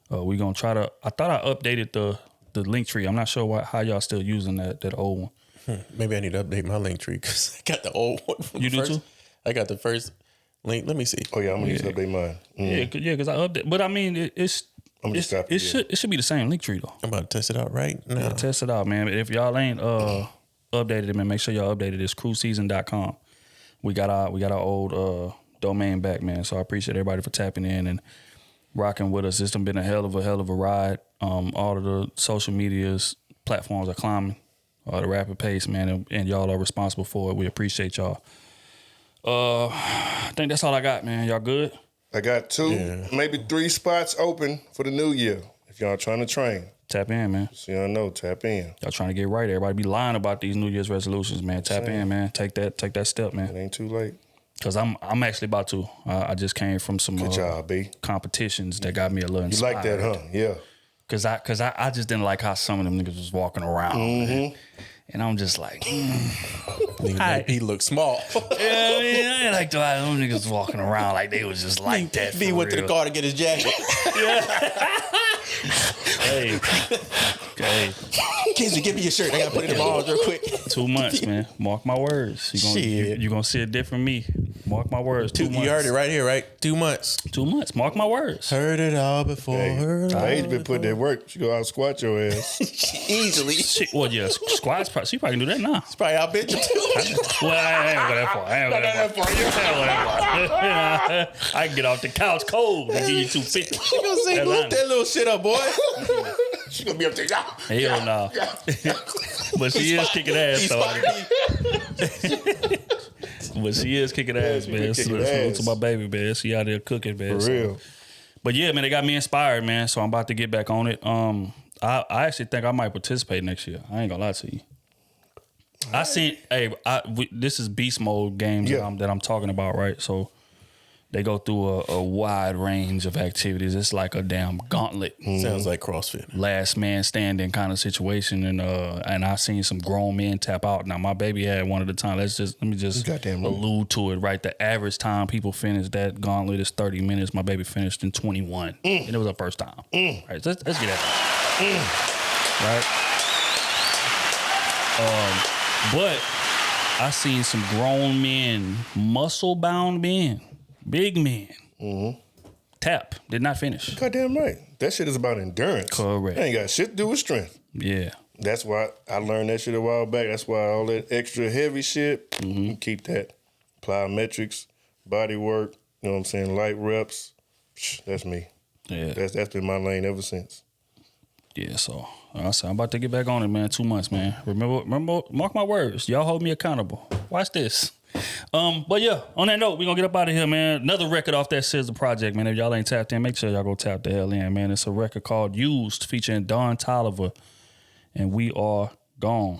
We're going to try to... I thought I updated the link tree. I'm not sure how y'all still using that old one.
Maybe I need to update my link tree because I got the old one. From
you
the
do
first.
too?
I got the first link. Let me see.
Oh, yeah, I'm going to update mine.
Yeah, because I update. But I mean, it should be the same link tree, though.
I'm about to test it out right now.
Yeah, test it out, man. If y'all ain't... updated it, man. Make sure y'all updated it. It's crewseason.com. We got our old domain back, man. So I appreciate everybody for tapping in and rocking with us. It's been a hell of a ride. All of the social medias platforms are climbing at a rapid pace, man, and y'all are responsible for it. We appreciate y'all. I think that's all I got, man. Y'all good?
I got 2, maybe 3 spots open for the new year. If y'all trying to train.
Tap in, man.
So y'all know, tap in.
Y'all trying to get right. Everybody be lying about these New Year's resolutions, man. Tap in, man. Take that step, man.
It ain't too late.
Cause I'm actually about to. I just came from some
good job, B.
competitions that got me a little inspired.
You like that, huh? Yeah.
Cause I just didn't like how some of them niggas was walking around, man. And I'm just like,
he looked small.
Yeah, I mean, I ain't like the way them niggas walking around like they was just like that.
B went to the car to get his jacket.
Hey.
Kids, give me your shirt. I gotta put it in the balls real quick.
2 months, man. Mark my words. You gonna see it different me. Mark my words. 2 months.
You heard it right here, right? 2 months.
2 months. Mark my words.
Heard it all before.
Age been putting that work. She go out and squat your ass
easily.
Squats. She probably can do that now.
She's probably out bitching too.
Well, I ain't go that far. I can get off the couch cold and give you 250.
She gonna say, move that little shit up, boy.
She gonna be up there.
Hell no. But she is kicking ass, though. But she is kicking ass, man. Salute to my baby, man. She out there cooking, man.
For real.
But yeah, man, they got me inspired, man. So I'm about to get back on it. I actually think I might participate next year. I ain't gonna lie to you. I seen, this is beast mode games that I'm talking about, right? So they go through a wide range of activities. It's like a damn gauntlet.
Sounds like CrossFit.
Last man standing kind of situation, and I seen some grown men tap out. Now my baby had one at a time. Let me just allude to it, right? The average time people finish that gauntlet is 30 minutes. My baby finished in 21, and it was her first time. Right? So let's get that. Right. But I seen some grown men, muscle-bound men, big men, tap, did not finish.
Goddamn right. That shit is about endurance.
Correct.
It ain't got shit to do with strength.
Yeah.
That's why I learned that shit a while back. That's why all that extra heavy shit, you keep that. Plyometrics, body work, you know what I'm saying, light reps. That's me.
Yeah.
That's been my lane ever since.
Yeah, so I said I'm about to get back on it, man. 2 months, man. Remember, mark my words. Y'all hold me accountable. Watch this. But yeah, on that note, we're gonna get up out of here, man. Another record off that SZA project, man. If y'all ain't tapped in, make sure y'all go tap the hell in, man. It's a record called Used featuring Don Tolliver, and we are gone.